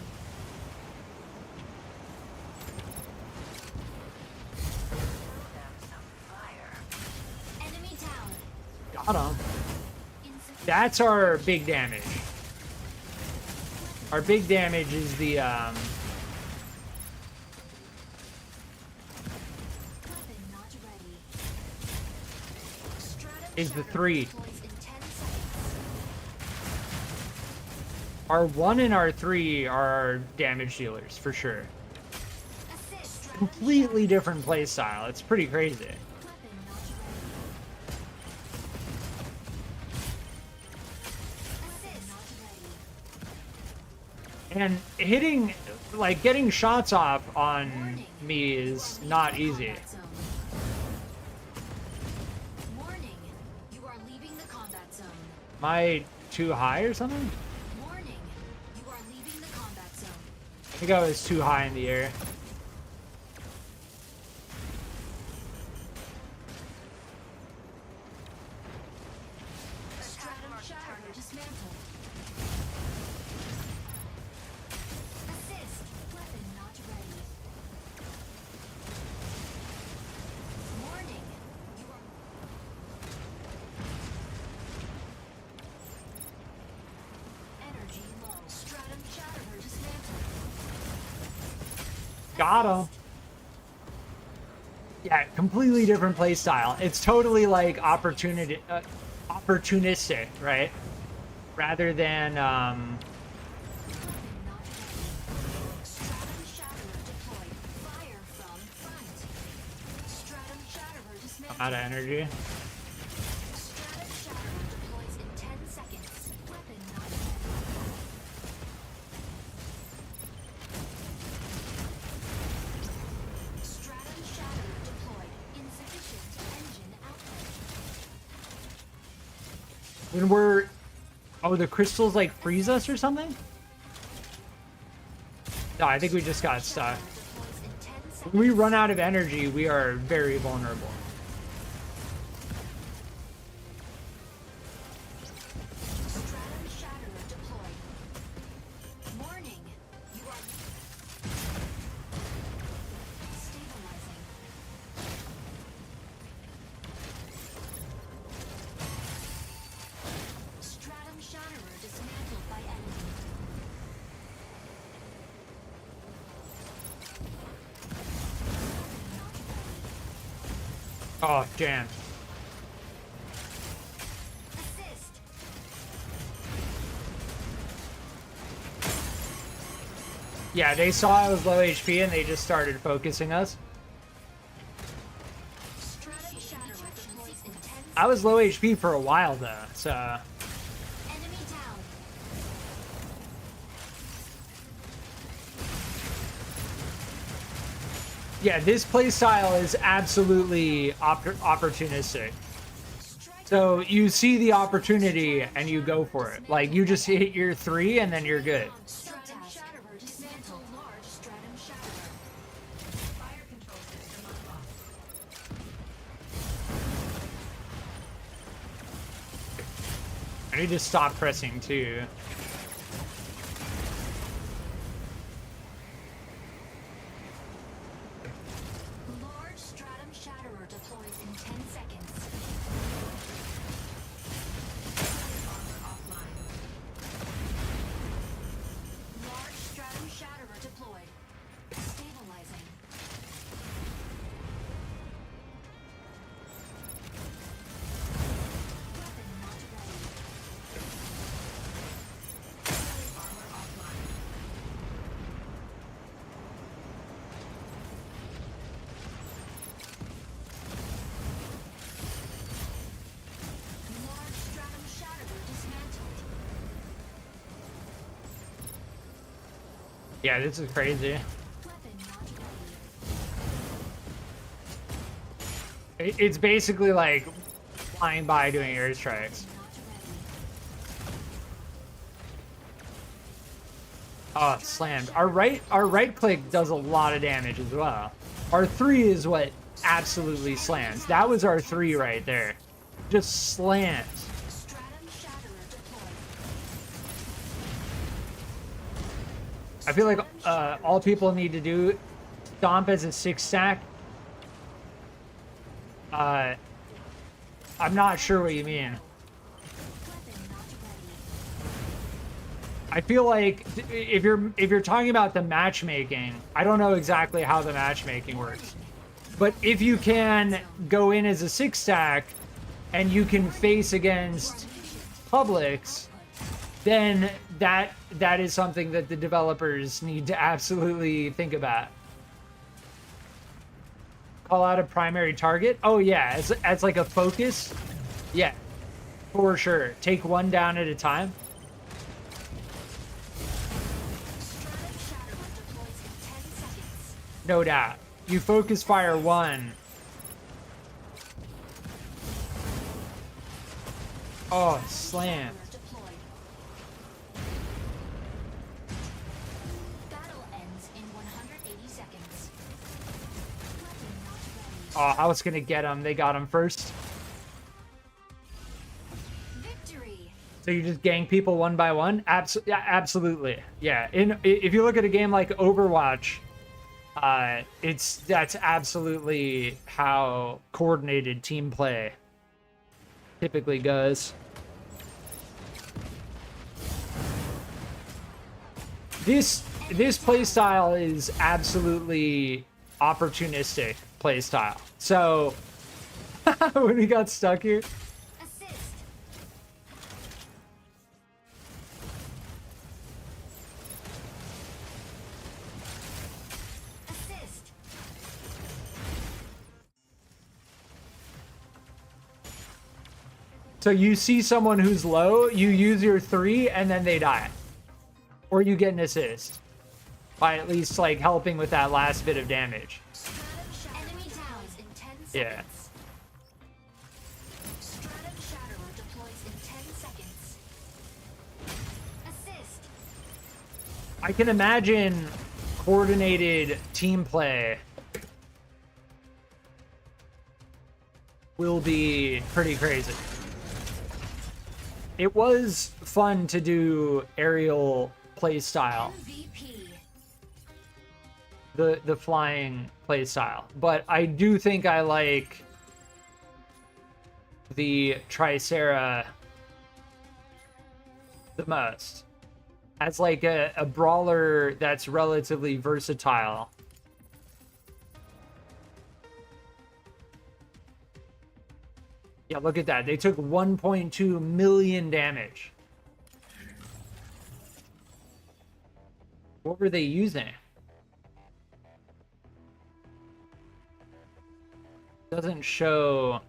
Enemy down. Got him. Insufficient. That's our big damage. Our big damage is the Weapon not ready. Stratum Is the shatterer 3. deploys in 10 seconds. our 1 and our 3 are our damage dealers for sure. Assist. Stratum Completely different play style. It's pretty crazy. weapon not ready. Assist. Not ready. And hitting, like getting shots off on me is not easy. Combat zone. I too high or something? Warning. You are leaving the combat zone. I think I was too high in the air. Stratum shatterer dismantled. Assist. Weapon not ready. Warning. You are energy low. Stratum shatterer dismantled. Got him. Yeah, completely different play style. It's totally like opportunistic, right? Rather than Weapon not ready. Stratum shatterer deployed. Fire from front. Stratum shatterer dismantled. out of energy. Stratum shatterer deploys in 10 seconds. Weapon not ready. Stratum shatterer deployed. Insufficient engine output. When we're... Oh, the crystals like freeze us or something? No, I think we just got stuck. Deploys in 10 seconds. When we run out of energy, we are very vulnerable. Stratum shatterer deployed. Warning. You are stabilizing. Stratum shatterer dismantled by enemy. Oh, damn. Assist. Yeah, they saw I was low HP and they just started focusing us. Stratum shatterer deploys in 10 seconds. I was low HP for a while though, so... Enemy down. Yeah, this play style is absolutely opportunistic. So you see the opportunity and you go for it. Like you just hit your 3 and then you're good. Stratum shatterer dismantled. Large stratum shatterer. Fire control system unlocked. I need to stop pressing too. Large stratum shatterer deploys in 10 seconds. Large stratum shatterer deployed. Stabilizing. Weapon not ready. Armor offline. Large stratum shatterer dismantled. Yeah, this is crazy. Weapon not ready. It's basically like flying by doing airstrikes. Not ready. Oh, it's slammed. Our right click does a lot of damage as well. Our 3 is what absolutely slams. That was our 3 right there. Just slams. Stratum shatterer deployed. I feel like all people need to do stomp as a 6 stack. I'm not sure what you mean. Weapon not ready. I feel like if you're talking about the matchmaking, I don't know exactly how the matchmaking works. But if you can go in as a 6 stack and you can face against publics, then that is something that the developers need to absolutely think about. Call out a primary target? Oh yeah, as like a focus? Yeah, for sure. Take one down at a time. Stratum shatterer deploys in 10 seconds. No doubt. You focus fire 1. Oh, slam. Deployed. Battle ends in 180 seconds. Weapon not ready. Oh, I was gonna get him. They got him first. Victory. So you just gang people one by one? Yeah, absolutely. Yeah. If you look at a game like Overwatch, that's absolutely how coordinated team play typically goes. This playstyle is absolutely opportunistic playstyle. So when we got stuck here, Assist. Assist. so you see someone who's low, you use your 3 and then they die. Or you get an assist by at least like helping with that last bit of damage. Enemy down in 10 seconds. Yeah. Stratum Shatterer deploys in 10 seconds. Assist. I can imagine coordinated team play will be pretty crazy. It was fun to do aerial play style, MVP. the flying play style, but I do think I like the Tricera the most as like a brawler that's relatively versatile. Yeah, look at that. They took 1.2 million damage. What were they using? Doesn't show.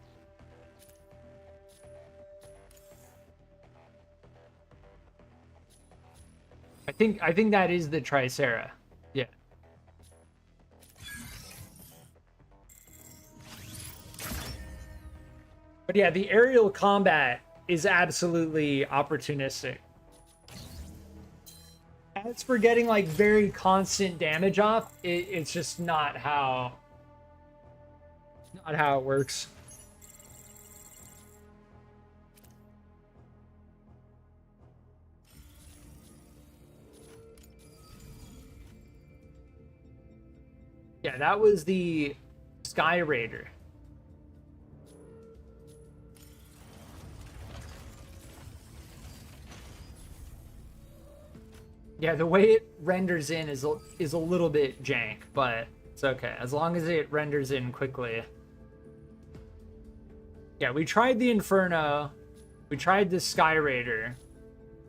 I think that is the Tricera. Yeah. But yeah, the aerial combat is absolutely opportunistic. As for getting like very constant damage off, it's just not how it works. Yeah, that was the Sky Raider. Yeah, the way it renders in is a little bit jank, but it's okay. As long as it renders in quickly. Yeah, we tried the Inferno. We tried the Sky Raider.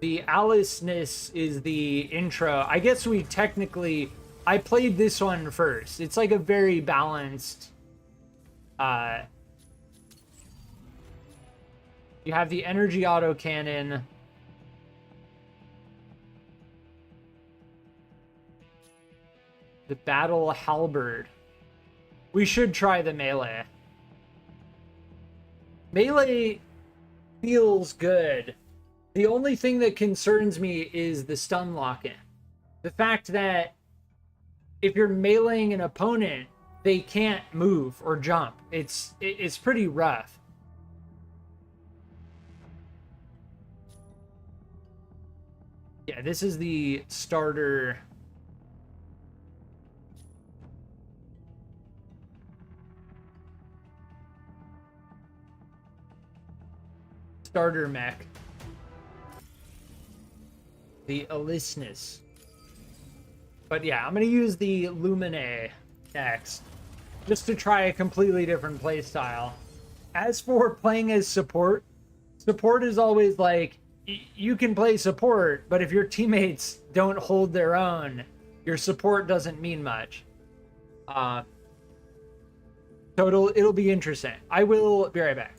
The Alice-ness is the intro. I guess we technically... I played this one first. It's like a very balanced... you have the energy autocannon. The battle halberd. We should try the melee. Melee feels good. The only thing that concerns me is the stun lock-in. The fact that if you're meleeing an opponent, they can't move or jump. It's pretty rough. Yeah, this is the starter. Starter mech. The Alice-ness. But yeah, I'm gonna use the Lumine next, just to try a completely different playstyle. As for playing as support, support is always like, you can play support, but if your teammates don't hold their own, your support doesn't mean much. So it'll be interesting. I will be right back.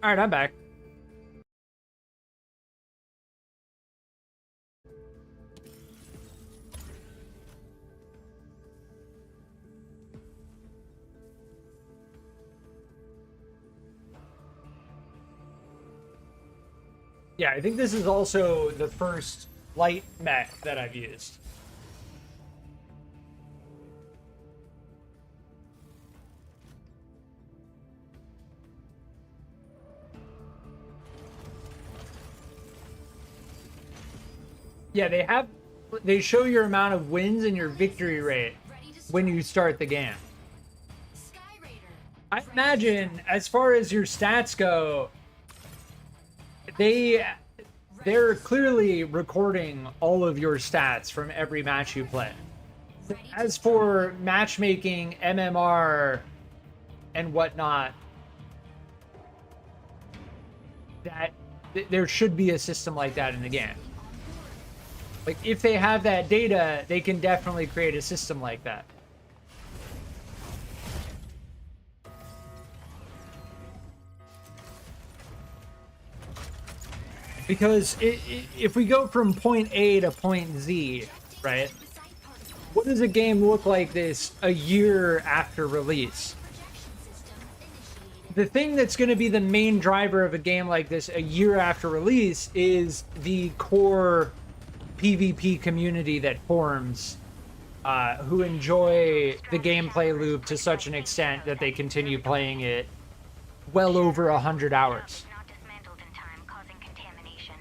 All right, I'm back. Yeah, I think this is also the first LITE mech that I've used. Yeah, they show your amount of wins and your victory rate when you start the game. I imagine, as far as your stats go, they're clearly recording all of your stats from every match you play. As for matchmaking, MMR, and whatnot, there should be a system like that in the game. Like, if they have that data, they can definitely create a system like that. Because if we go from point A to point Z, right? What does a game look like this a year after release? The thing that's going to be the main driver of a game like this a year after release is the core PvP community that forms, who enjoy the gameplay loop to such an extent that they continue playing it well over 100 hours. Not dismantled in time, causing contamination.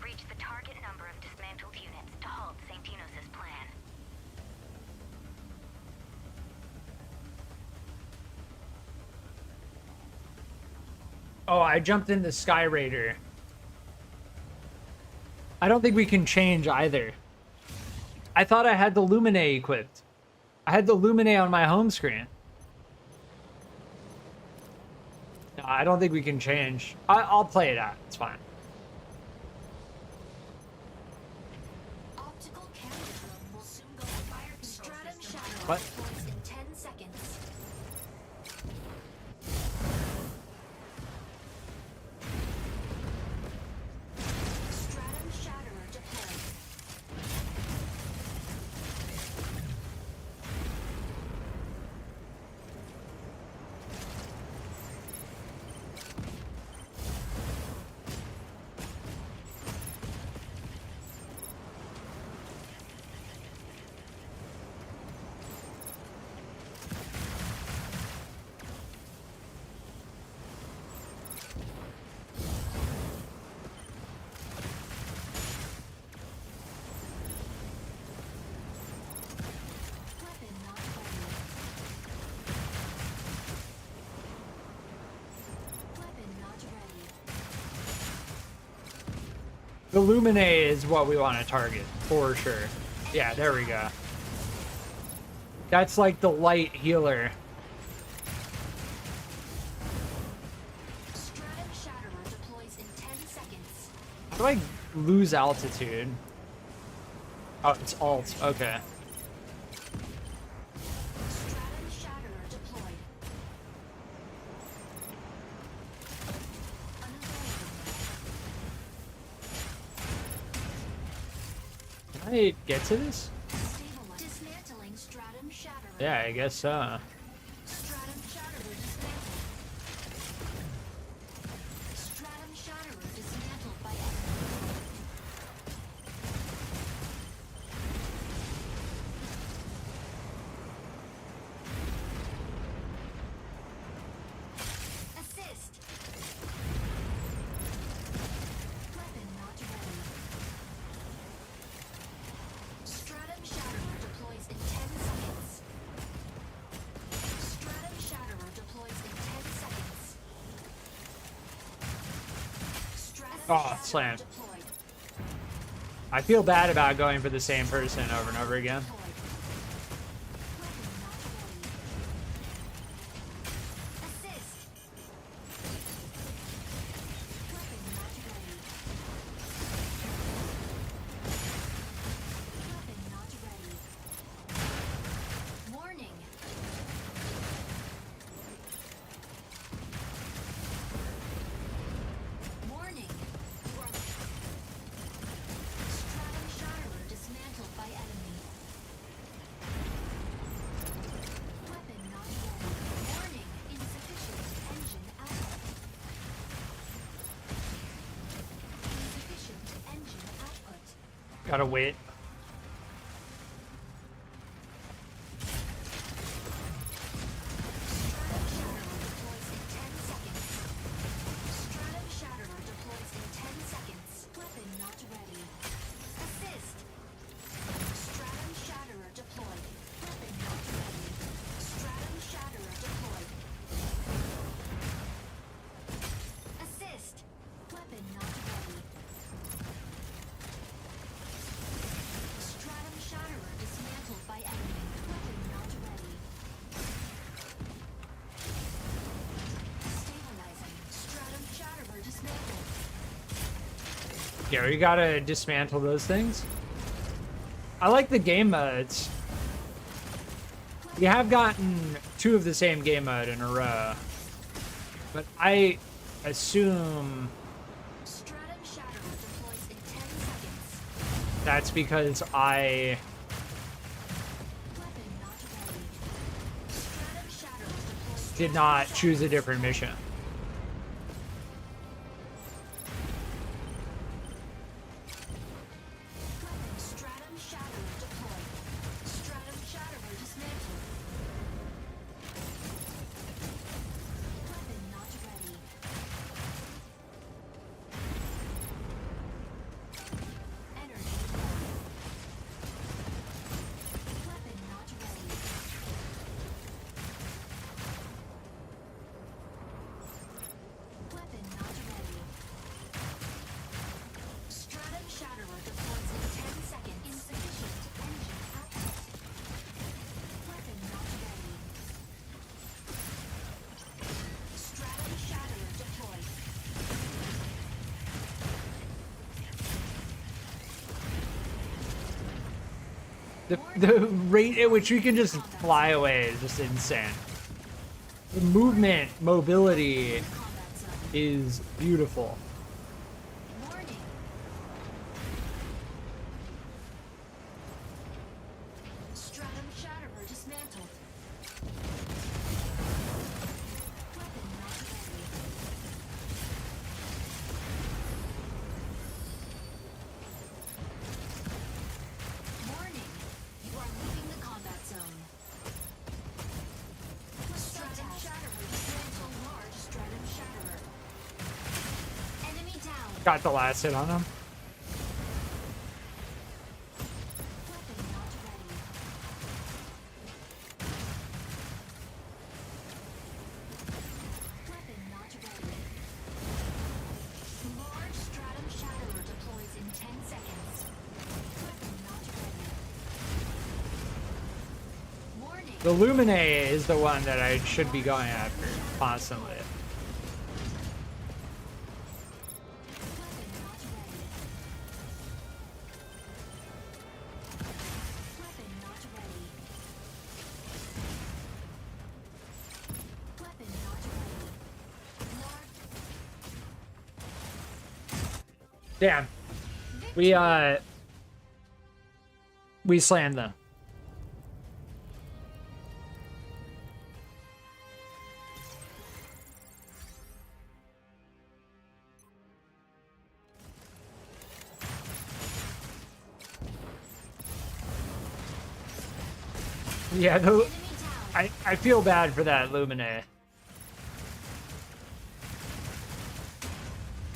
Reach the target number of dismantled units to halt Saintinos' plan. Oh, I jumped into Sky Raider. I don't think we can change either. I thought I had the Lumine equipped. I had the Lumine on my home screen. No, I don't think we can change. I'll play it out. It's fine. Optical camera drone will soon go fire stratum shadow What? deploys in 10 seconds. Stratum shatterer deployed. Weapon not ready. Weapon not ready. The Lumine is what we want to target, for sure. Yeah, there we go. That's like the light healer. Stratum shatterer deploys in 10 seconds. How do I lose altitude? Oh, it's alt. Okay. Stratum shatterer deployed. Can I get to this? Stabilize. Dismantling stratum shatterer. Yeah, I guess so. Stratum shatterer dismantled. Stratum shatterer dismantled by assist. Weapon not ready. Stratum shatterer deploys in 10 seconds. Stratum shatterer deploys in 10 seconds. Stratum Oh, shatterer slammed. deployed. I feel bad about going for the same person over and over again. Deployed. Weapon not ready. Assist. Weapon not ready. Weapon not ready. Warning. Gotta wait. Stratum Shatterer deploys in 10 seconds. Weapon not ready. Assist. Stratum Shatterer deployed. Weapon not ready. Stratum Shatterer deployed. Assist. Weapon not ready. Stratum Shatterer dismantled by enemy. Weapon not ready. Stabilizing. Stratum Shatterer dismantled. Yeah, we gotta dismantle those things. I like the game modes. We have gotten 2 of the same game mode in a row. But I assume Stratum Shatterer deploys in 10 seconds. that's because I Weapon not ready. Stratum Shatterer deploys. did not choose a different mission. Weapon Stratum Shatterer deployed. Stratum Shatterer dismantled. Weapon not ready. Energy low. Weapon not ready. Weapon not ready. Stratum Shatterer deploys in 10 seconds. Insufficient engine output. Weapon not ready. Stratum Shatterer deployed. The rate at which we can just fly away is just insane. The movement, mobility Combat zone. is beautiful. Warning. Stratum Shatterer dismantled. Weapon not ready. Warning. You are leaving the combat zone. Stratum Shatterer dismantled. Large Stratum Shatterer. Enemy down. Got the last hit on him. Weapon not ready. Weapon not ready. Large Stratum Shatterer deploys in 10 seconds. Weapon not ready. Warning. The Lumine is the one that I should be going after constantly. Weapon not ready. Weapon not ready. Weapon not ready. Large. Damn. We slammed them. Yeah, Enemy down. I feel bad for that Lumine.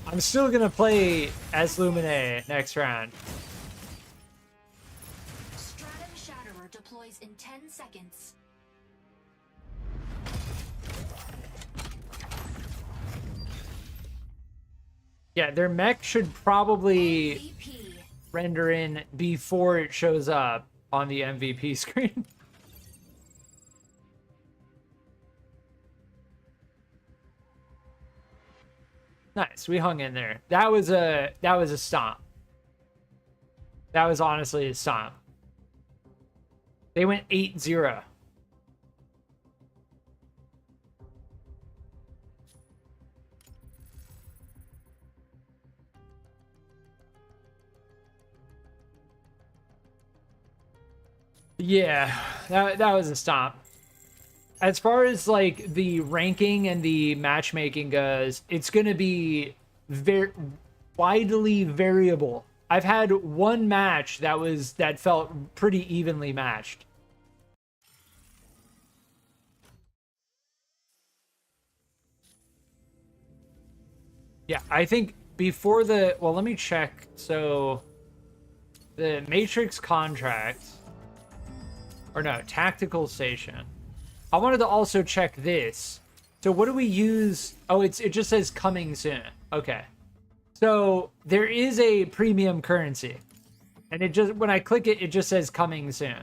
I'm still gonna play as Lumine next round. Stratum Shatterer deploys in 10 seconds. Yeah, their mech should probably MVP. render in before it shows up on the MVP screen. Nice, we hung in there. That was a stomp. That was honestly a stomp. They went 8-0. Yeah, that was a stomp. As far as like the ranking and the matchmaking goes, it's going to be very widely variable I've had one match that felt pretty evenly matched. Yeah, I think before the, well, let me check. So the Matrix contract, or no, tactical station. I wanted to also check this. So what do we use? Oh, it just says coming soon. Okay. So there is a premium currency, and it just, when I click it, it just says coming soon.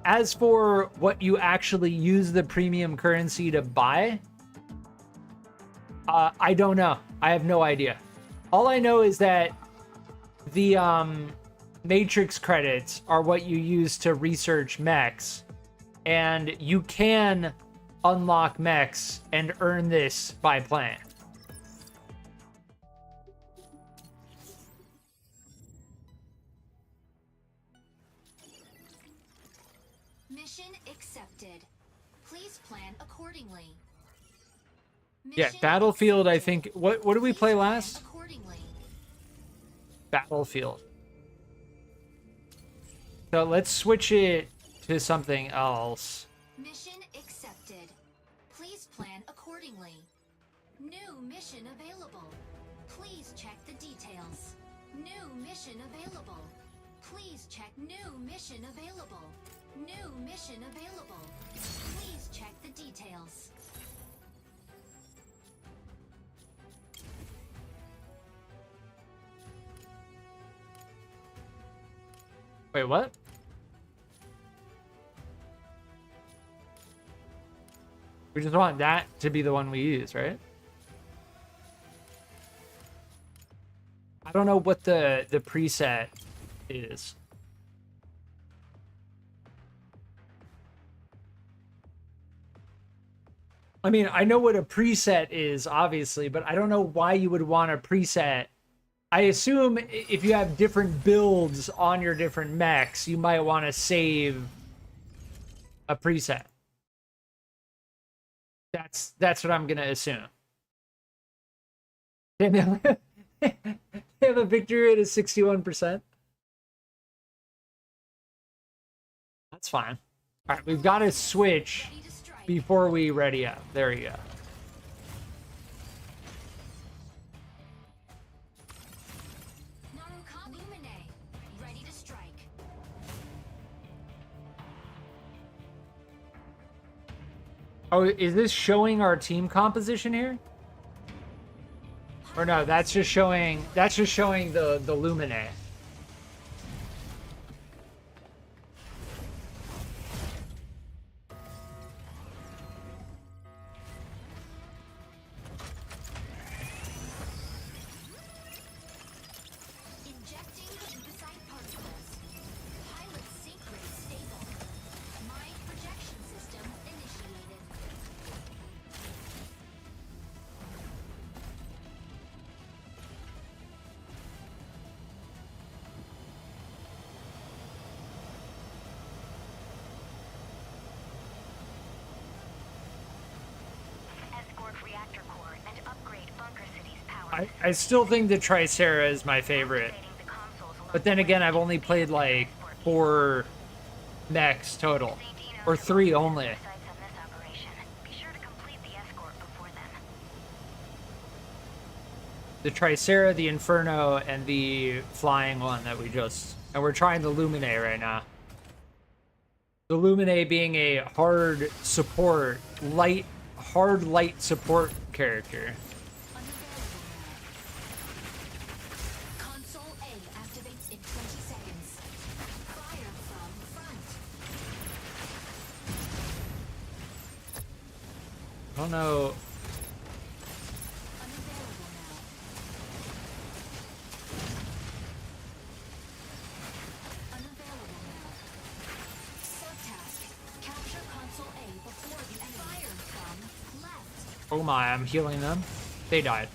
As for what you actually use the premium currency to buy, I don't know. I have no idea. All I know is that the Matrix credits are what you use to research mechs, and you can unlock mechs and earn this by playing. Mission accepted. Please plan accordingly. Yeah, Mission Battlefield, I accepted. think. What did we play Please plan last? accordingly. Battlefield. So let's switch it to something else. Mission accepted. Please plan accordingly. New mission available. Please check the details. New mission available. Please check new mission available. New mission available. Please check the details. Wait, what? We just want that to be the one we use, right? I don't know what the preset is. I mean, I know what a preset is, obviously, but I don't know why you would want a preset. I assume if you have different builds on your different mechs, you might want to save a preset. That's what I'm gonna assume. They have a victory rate of 61%. That's fine. All right, we've got to switch Ready to strike. before we ready up. There you go. Naruka Lumine. Ready to strike. Oh, is this showing our team composition here? Or no, that's just showing the Lumine. Injecting lymphocyte particles. Pilot sync rate stable. Mind projection system initiated. Escort reactor core and upgrade bunker city's power. I still think the Tricera is my favorite. Activating the consoles along But then the again, way I've only played like 4 mechs total. Or 3 only. sites on this operation. Be sure to complete the escort before then. The Tricera, the Inferno, and the flying one that we just... And we're trying the Lumine right now. The Lumine being a hard support, hard light support character. Console A activates in 20 seconds. Fire from front. I don't know. Unavailable now. Unavailable now. Subtask. Capture console A before the enemy. Fire from left. Oh my, I'm healing them. They died.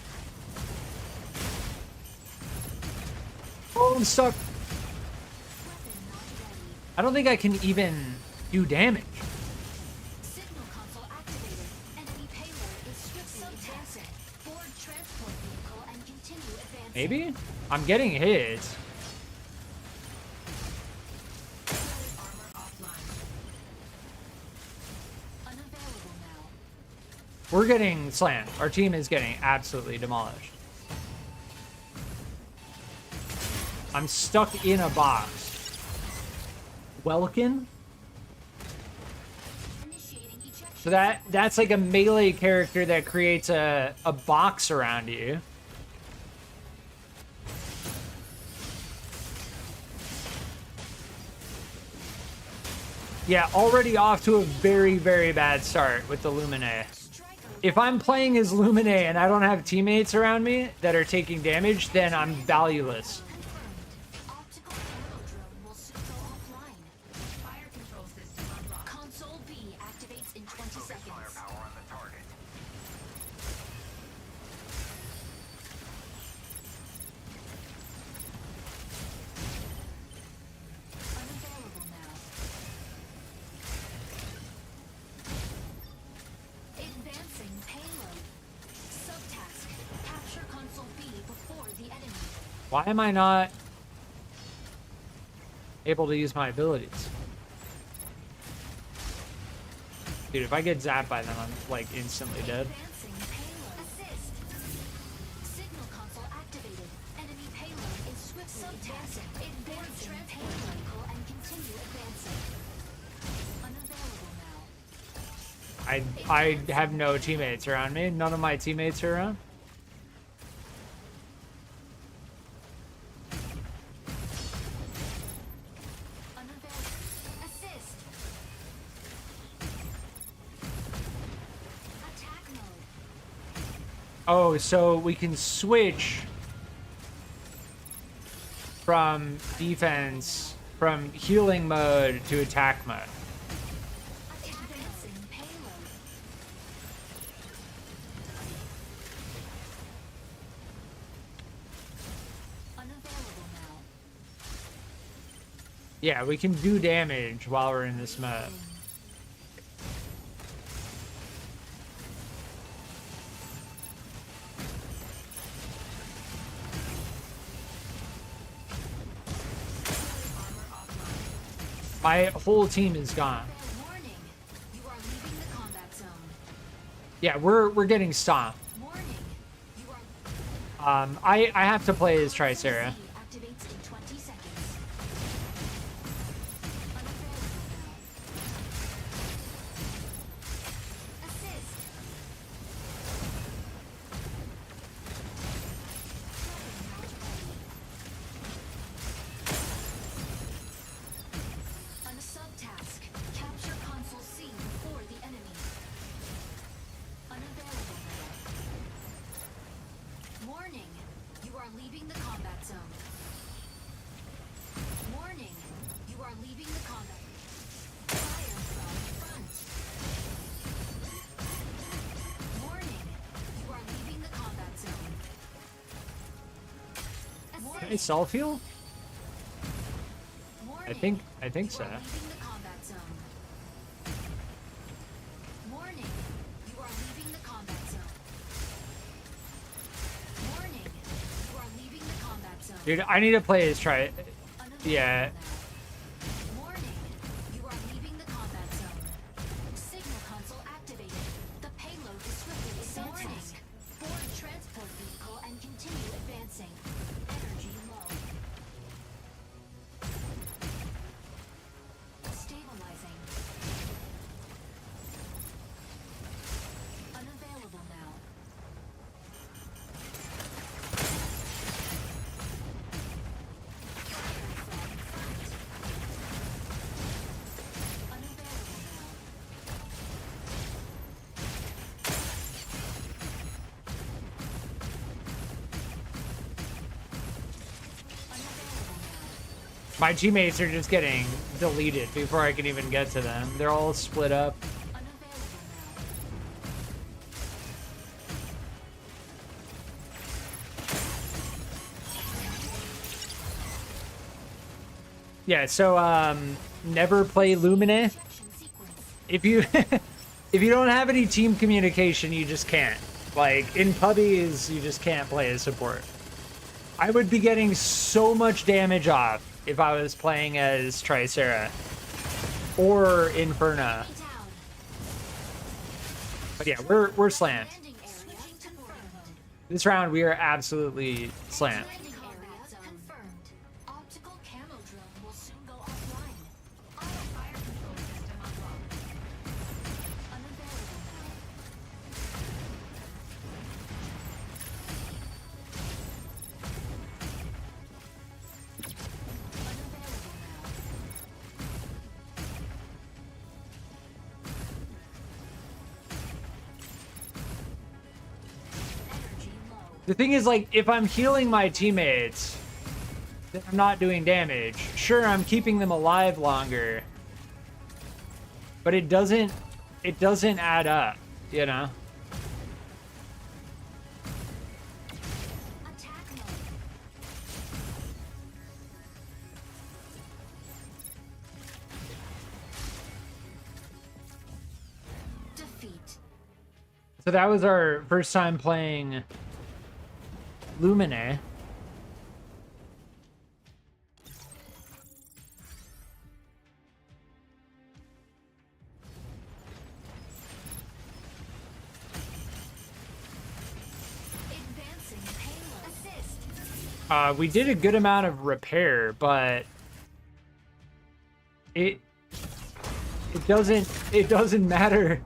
Oh, I'm stuck. Weapon not ready. I don't think I can even do damage. Signal console activated. Enemy payload is swiftly advancing. Board transport vehicle and continue advancing. Maybe? I'm getting hit. We're getting slammed. Our team is getting absolutely demolished. I'm stuck in a box. Welkin? So that's like a melee character that creates a box around you. Yeah, already off to a very, very bad start with the Lumine. If I'm playing as Lumine and I don't have teammates around me that are taking damage, then I'm valueless. Optical aerodrome will soon go offline. Fire control system unlocked. Console B activates in 20 seconds. Firepower on the target. Unavailable now. Advancing payload. Subtask. Capture console B before the enemy. Why am I not able to use my abilities? Dude, if I get zapped by them, I'm like instantly dead. Advancing payload. Assist. Signal console activated. Enemy payload is swiftly advancing. Advancing payload and continue advancing. Unavailable now. I have no teammates around me. None of my teammates are around. Unavailable. Assist. Attack mode. Oh, so we can switch from defense, from healing mode to attack mode. Advancing payload. Unavailable now. Yeah, we can do damage while we're in this mode. My whole team is gone. Warning. You are leaving the combat zone. Yeah, we're getting stomped. Warning. You are I have to play as Tricera. C activates in 20 seconds. Unavailable now. Assist. Weapon not ready. On a subtask, capture console C before the enemy. Unavailable now. Warning, you are leaving the combat zone. Warning, you are leaving the combat. Fire from front. Warning, you are leaving the combat zone. Can I self heal? Warning, I think you so. are leaving the combat zone. Warning, you are leaving the combat zone. Warning, you are leaving the combat zone. Dude, I need to play as Tri. Unavailable Yeah. now. Warning, you are leaving the combat zone. Signal console activated. The payload is swiftly advancing. Board transport vehicle and continue advancing. Energy low. Stabilizing. Unavailable now. Fire from front. Unavailable now. Unavailable now. My teammates are just getting deleted before I can even get to them. They're all split up. Unavailable now. Yeah, so never play Lumine. Ejection sequence. If you if you don't have any team communication, you just can't. Like in pubbies, you just can't play as support. I would be getting so much damage off if I was playing as Tricera or Inferno. Enemy down. But yeah, we're slammed. Landing area confirmed. This round we are absolutely slammed. Landing area confirmed. Optical camo drone will soon go offline. Auto fire control system unlocked. Unavailable now. Unavailable now. Energy low. The thing is, like, if I'm healing my teammates, then I'm not doing damage. Sure, I'm keeping them alive longer, but it doesn't add up, you know? Attack mode. Defeat. So that was our first time playing Lumine. Advancing payload. Assist. We did a good amount of repair, but it doesn't matter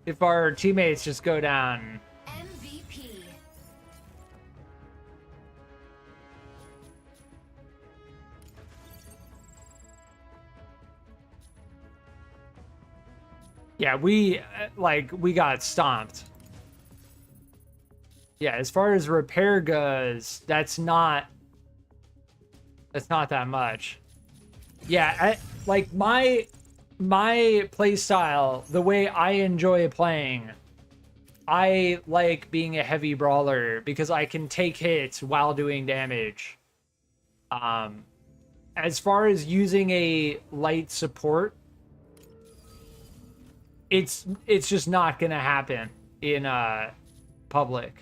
if our teammates just go down. MVP. Yeah, we got stomped. Yeah, as far as repair goes, that's not that much. Yeah, like my play style, the way I enjoy playing, I like being a heavy brawler because I can take hits while doing damage. As far as using a light support, it's just not gonna happen in public.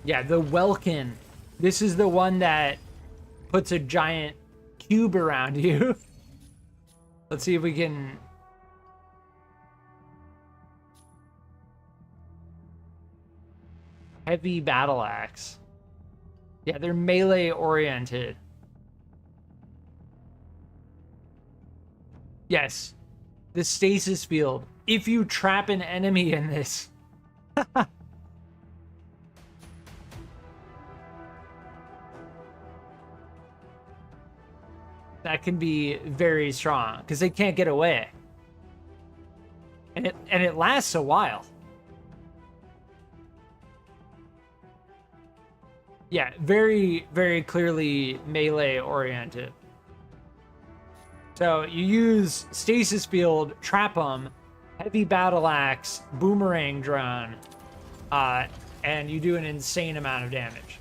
Yeah, the Welkin. This is the one that puts a giant cube around you. Let's see if we can... Heavy battle axe. Yeah, they're melee oriented. Yes, the stasis field. If you trap an enemy in this... that can be very strong because they can't get away, and it lasts a while. Yeah, very, very clearly melee oriented. So you use stasis field, trap them, heavy battle axe, boomerang drone, and you do an insane amount of damage.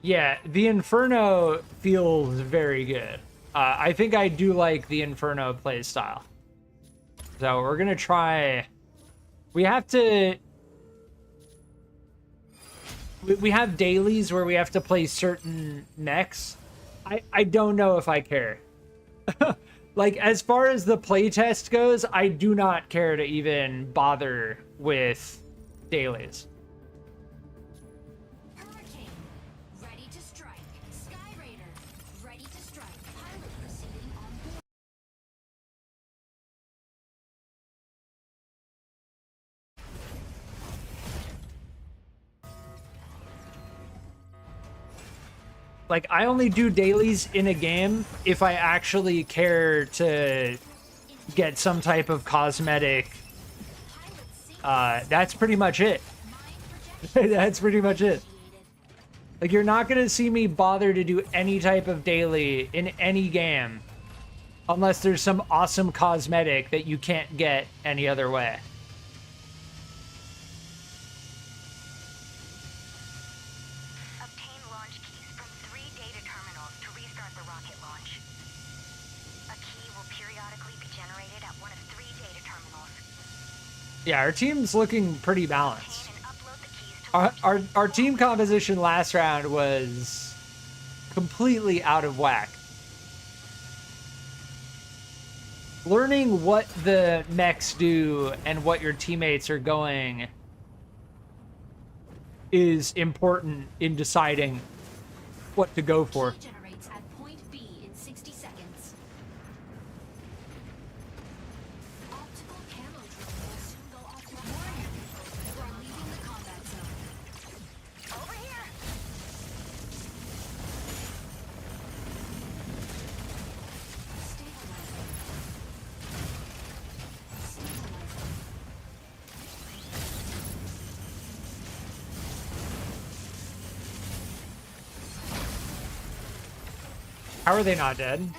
Yeah, the Inferno feels very good. I think I do like the Inferno playstyle. So we're gonna try... We have to... We have dailies where we have to play certain mechs. I don't know if I care. Like, as far as the playtest goes, I do not care to even bother with dailies. Hurricane. Ready to strike. Sky Raider. Ready to strike. Pilot proceeding on board. Like, I only do dailies in a game if I actually care to get some type of cosmetic. That's pretty much it. That's pretty much it. Like, you're not gonna see me bother to do any type of daily in any game unless there's some awesome cosmetic that you can't get any other way. Obtain launch Yeah, our team's looking pretty balanced. And upload the keys to Our team composition last round was completely out of whack. Learning what the mechs do and what your teammates are going is important in deciding what to go for. Key generates at point B in 60 seconds. Optical camo drone will soon go offline. Warning! You are leaving the combat zone. over here. Stabilizing. Stabilizing. How are they not dead? Assist.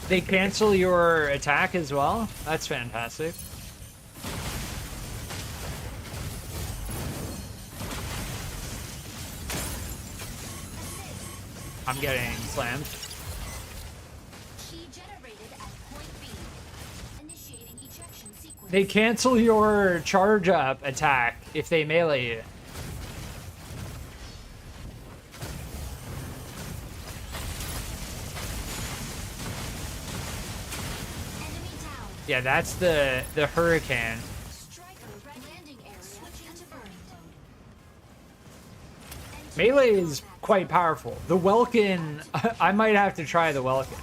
They cancel your attack as well? That's fantastic. I'm getting slammed. Key generated at point B. Initiating ejection sequence. They cancel your charge up attack if they melee you. Enemy down. Yeah, that's the hurricane. Striker landing area. Switching to burning mode. Melee is quite powerful. The Welkin, I might have to try the Welkin.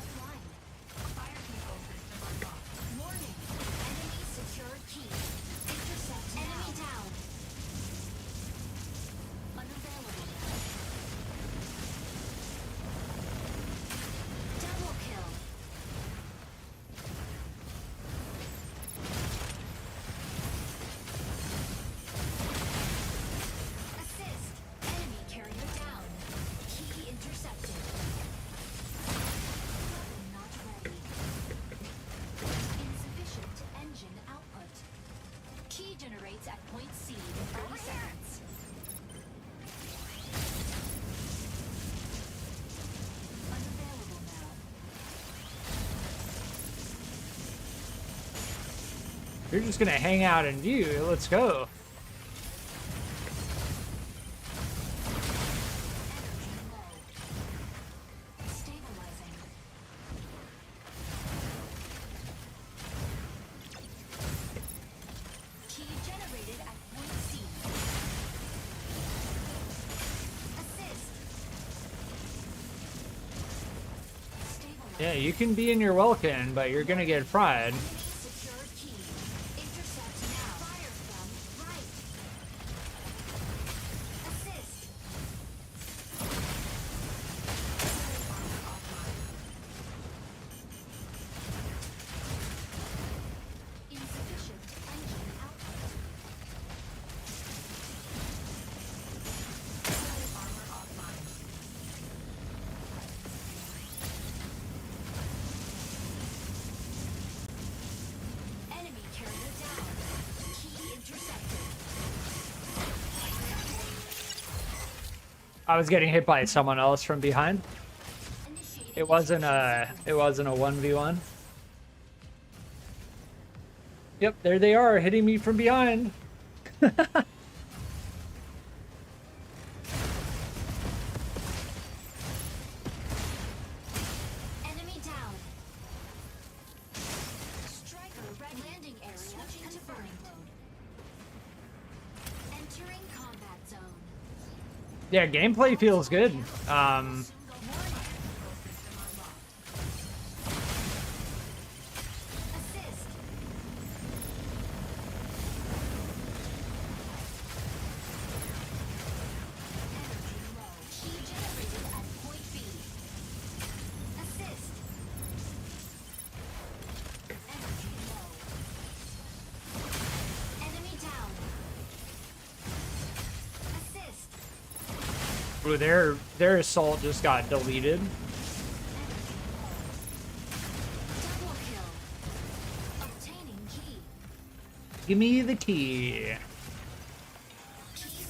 Warning. Enemy secured key. Intercept enemy down. Unavailable. Double kill. Assist. Enemy carrier down. Key intercepted. Weapon not ready. Insufficient engine output. Key generates at point C in 30 seconds. Unavailable now. You're just gonna hang out and view. Let's go. Energy low. Stabilizing. Key generated at point C. Assist. Stabilizing. Yeah, you can be in your Welkin, but you're gonna get fried. Enemy secured key. Intercept now. Fire from right. Assist. Insufficient engine output. Armor offline. Enemy carrier down. Key intercepted. I was getting hit by someone else from behind. Initiating It wasn't ejection a 1v1. Yep, there they are, hitting me from behind. Enemy down. Striker red landing area. Switching to burning mode. Entering combat zone. Yeah, gameplay feels good. Soon go warning. Assist. Energy low. Key generated at point B. Assist. Energy low. Enemy down. Assist. Ooh, their assault just got deleted. Double kill. Obtaining key. Give me the key. Key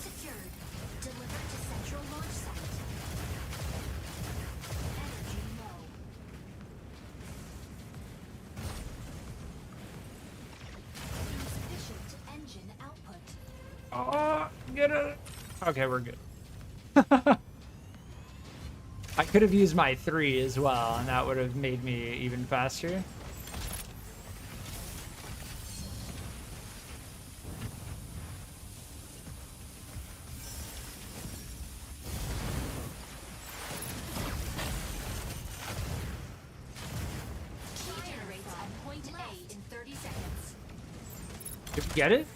Oh, get it. Okay, we're good. I could have used my 3 as well, and that would have made me even faster. Key generates at point A in 30 seconds. Did we get it?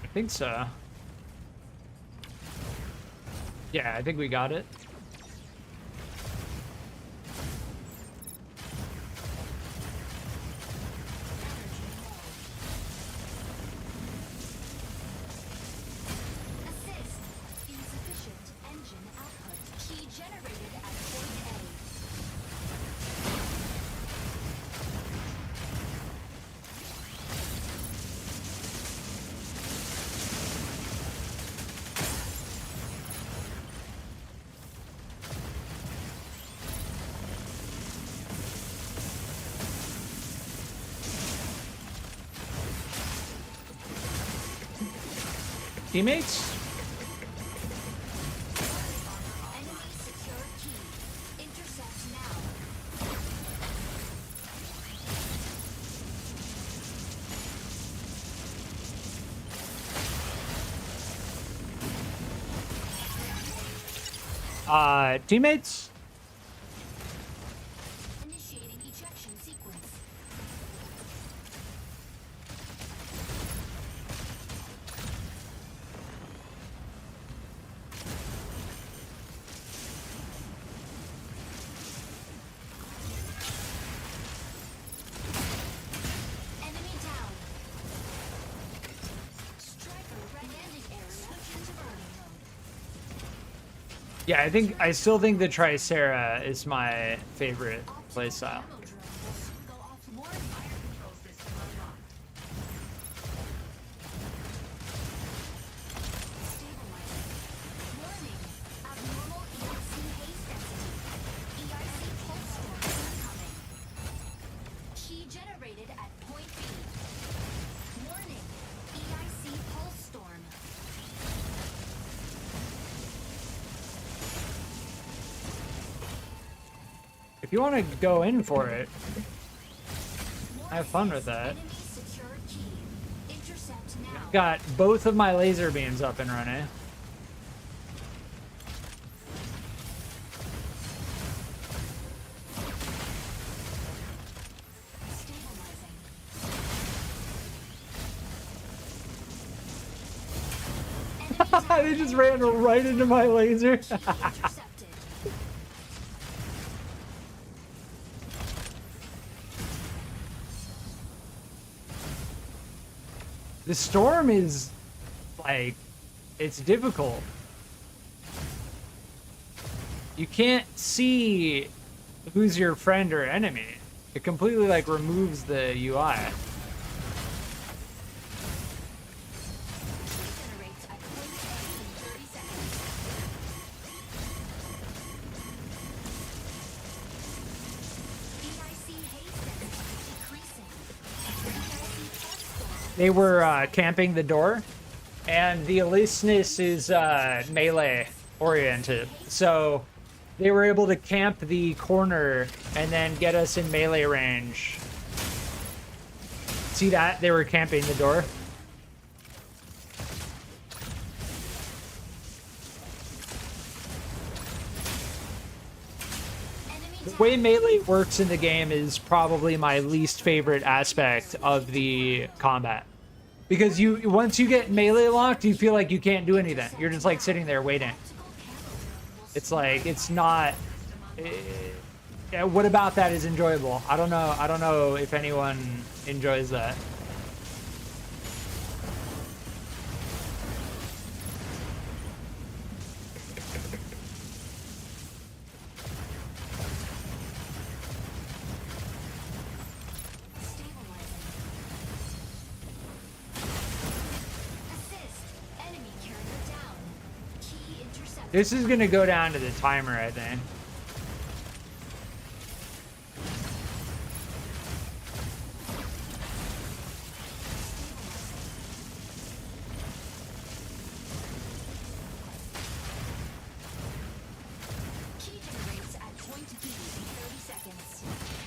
I think so. Yeah, I think we got it. Assist. Insufficient engine output. Key generated at point A. Teammates? Enemy secure key. Intercept now. Teammates? Initiating ejection sequence. Enemy down. Striker landing area. Switch into burning mode. Yeah, I still think the Tricera is my favorite playstyle. Ammo drone will soon go off. More fire control system unlocked. Stabilizing. Warning. Abnormal EIC haze density. EIC pulse storm incoming. Key generated at point B. Warning. EIC pulse storm. If you want to go in for it, have fun with that. Enemy secure key. Intercept now. Got both of my laser beams up and running. Stabilizing. They just ran right into my laser. Intercepted. The storm is like, it's difficult. You can't see who's your friend or enemy. It completely like removes the UI. Generates at point A in 30 seconds. EIC haze density decreasing. EIC pulse storm. They were camping the door, and the elusiveness is melee oriented. So they were able to camp the corner and then get us in melee range. See that? They were camping the door. Enemy The way melee works in the game is probably my least favorite aspect of the combat. Because once you get melee locked, you feel like you can't do anything. You're just like sitting there waiting. It's like, it's not... yeah, what about that is enjoyable? I don't know if anyone enjoys that. This is gonna go down to the timer, I think.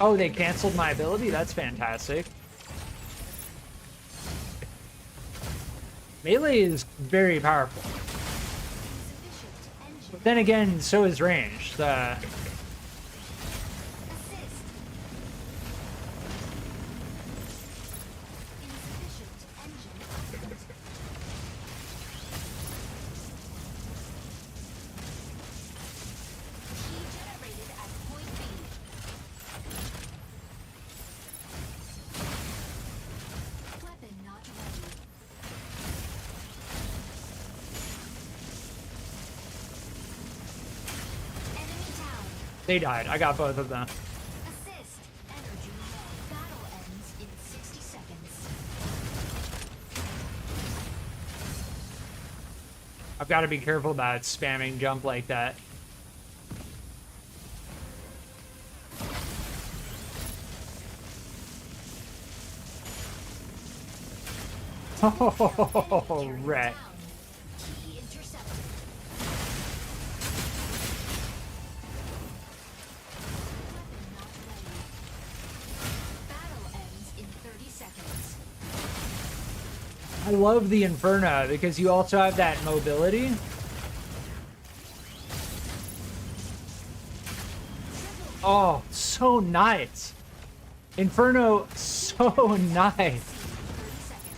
Oh, they canceled my ability? That's fantastic. Melee is very powerful. But then again, so is range. They died. I got both of them. Assist. Energy low. Battle ends in 60 seconds. I've got to be careful about spamming jump like that. Oh, right. Key intercepted. Weapon not ready. Battle ends in 30 seconds. I love the Inferno because you also have that mobility. Oh, so nice. Inferno, so nice. 30 seconds.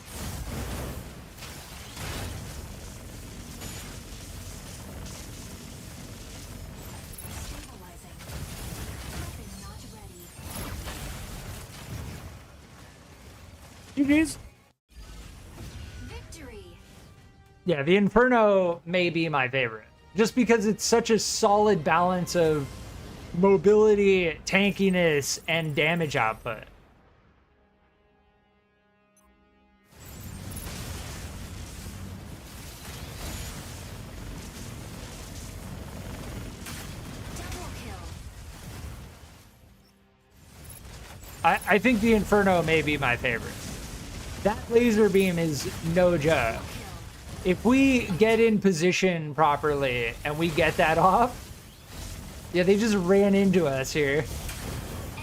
Stabilizing. Weapon not ready. GG's. Victory. Yeah, the Inferno may be my favorite. Just because it's such a solid balance of mobility, tankiness, and damage output. Double kill. I think the Inferno may be my favorite. That laser beam is no joke. If we get in position properly and we get that off, yeah, they just ran into us here.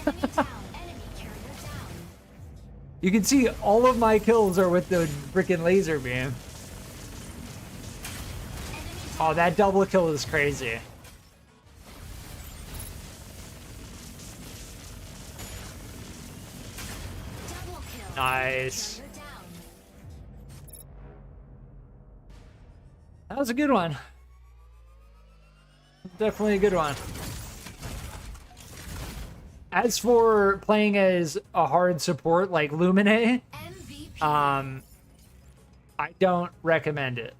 Enemy down. Enemy carrier down. You can see all of my kills are with the freaking laser beam. Enemy Oh, that double kill is crazy. double kill. Nice. Carrier down. That was a good one. Definitely a good one. As for playing as a hard support like Lumine, MVP. I don't recommend it.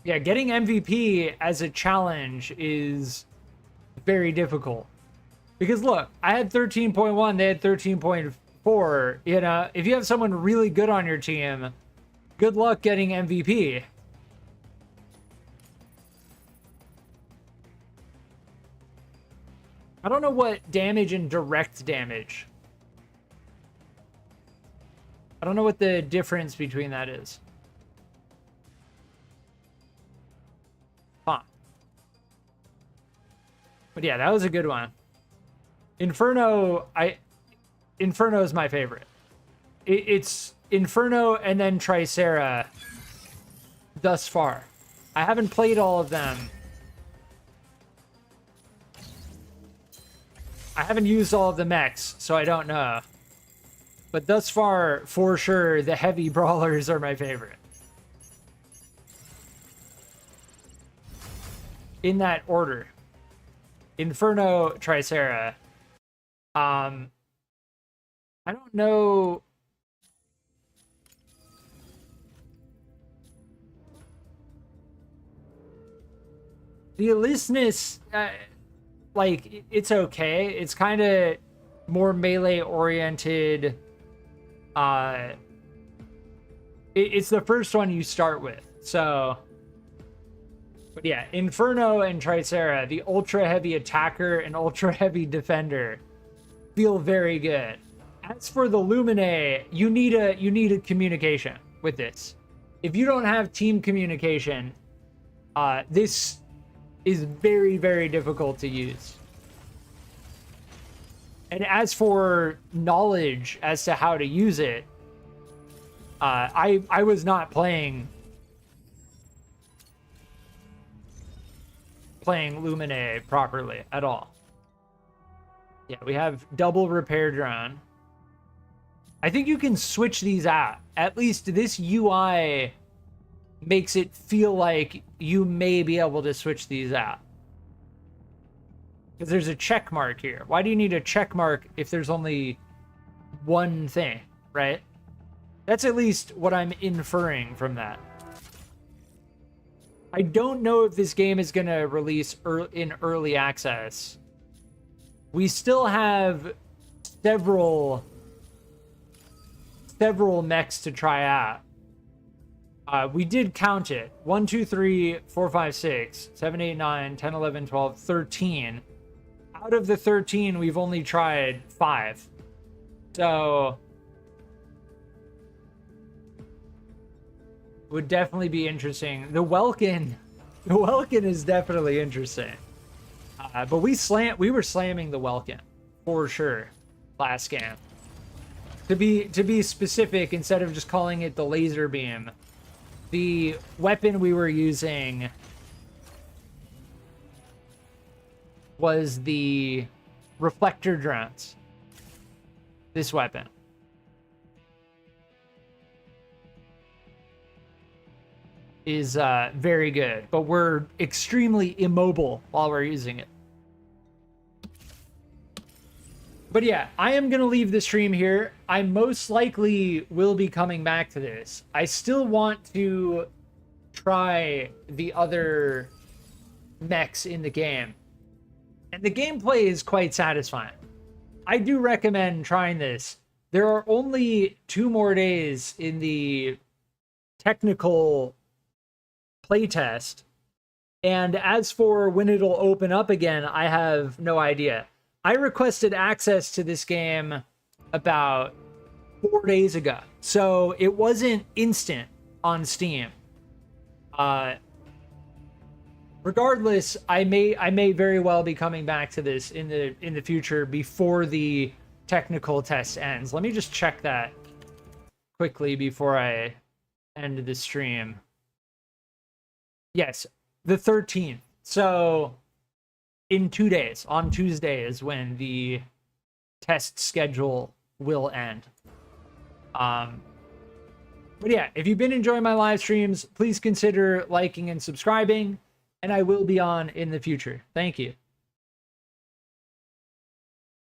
Yeah, getting MVP as a challenge is very difficult. Because look, I had 13.1, they had 13.4. You know, if you have someone really good on your team, good luck getting MVP. I don't know what damage and direct damage. I don't know what the difference between that is. Huh. But yeah, that was a good one. Inferno is my favorite. It's Inferno and then Tricera thus far. I haven't played all of them. I haven't used all of the mechs, so I don't know. But thus far, for sure, the heavy brawlers are my favorite. In that order. Inferno, Tricera. I don't know. The Elisnus, like, it's okay. It's kind of more melee oriented. It's the first one you start with, so. But yeah, Inferno and Tricera, the ultra heavy attacker and ultra heavy defender, feel very good. As for the Lumine, you need a communication with this. If you don't have team communication, this is very, very difficult to use. And as for knowledge as to how to use it, I was not playing Lumine properly at all. Yeah, we have double repair drone. I think you can switch these out. At least this UI makes it feel like you may be able to switch these out. Because there's a check mark here. Why do you need a check mark if there's only one thing, right? That's at least what I'm inferring from that. I don't know if this game is going to release in early access. We still have several mechs to try out. We did count it. 1, 2, 3, 4, 5, 6, 7, 8, 9, 10, 11, 12, 13. Out of the 13, we've only tried 5. So would definitely be interesting. The Welkin is definitely interesting. But we were slamming the Welkin for sure last game. To be specific, instead of just calling it the laser beam, the weapon we were using was the reflector drones. This weapon. Is very good, but we're extremely immobile while we're using it. But yeah, I am going to leave the stream here. I most likely will be coming back to this. I still want to try the other mechs in the game. And the gameplay is quite satisfying. I do recommend trying this. There are only 2 more days in the technical playtest. And as for when it'll open up again, I have no idea. I requested access to this game about 4 days ago, so it wasn't instant on Steam. Regardless, I may very well be coming back to this in the future before the technical test ends. Let me just check that quickly before I end the stream. Yes, the 13th. So in 2 days, on Tuesday, is when the test schedule will end. But yeah, if you've been enjoying my live streams, please consider liking and subscribing, and I will be on in the future. Thank you.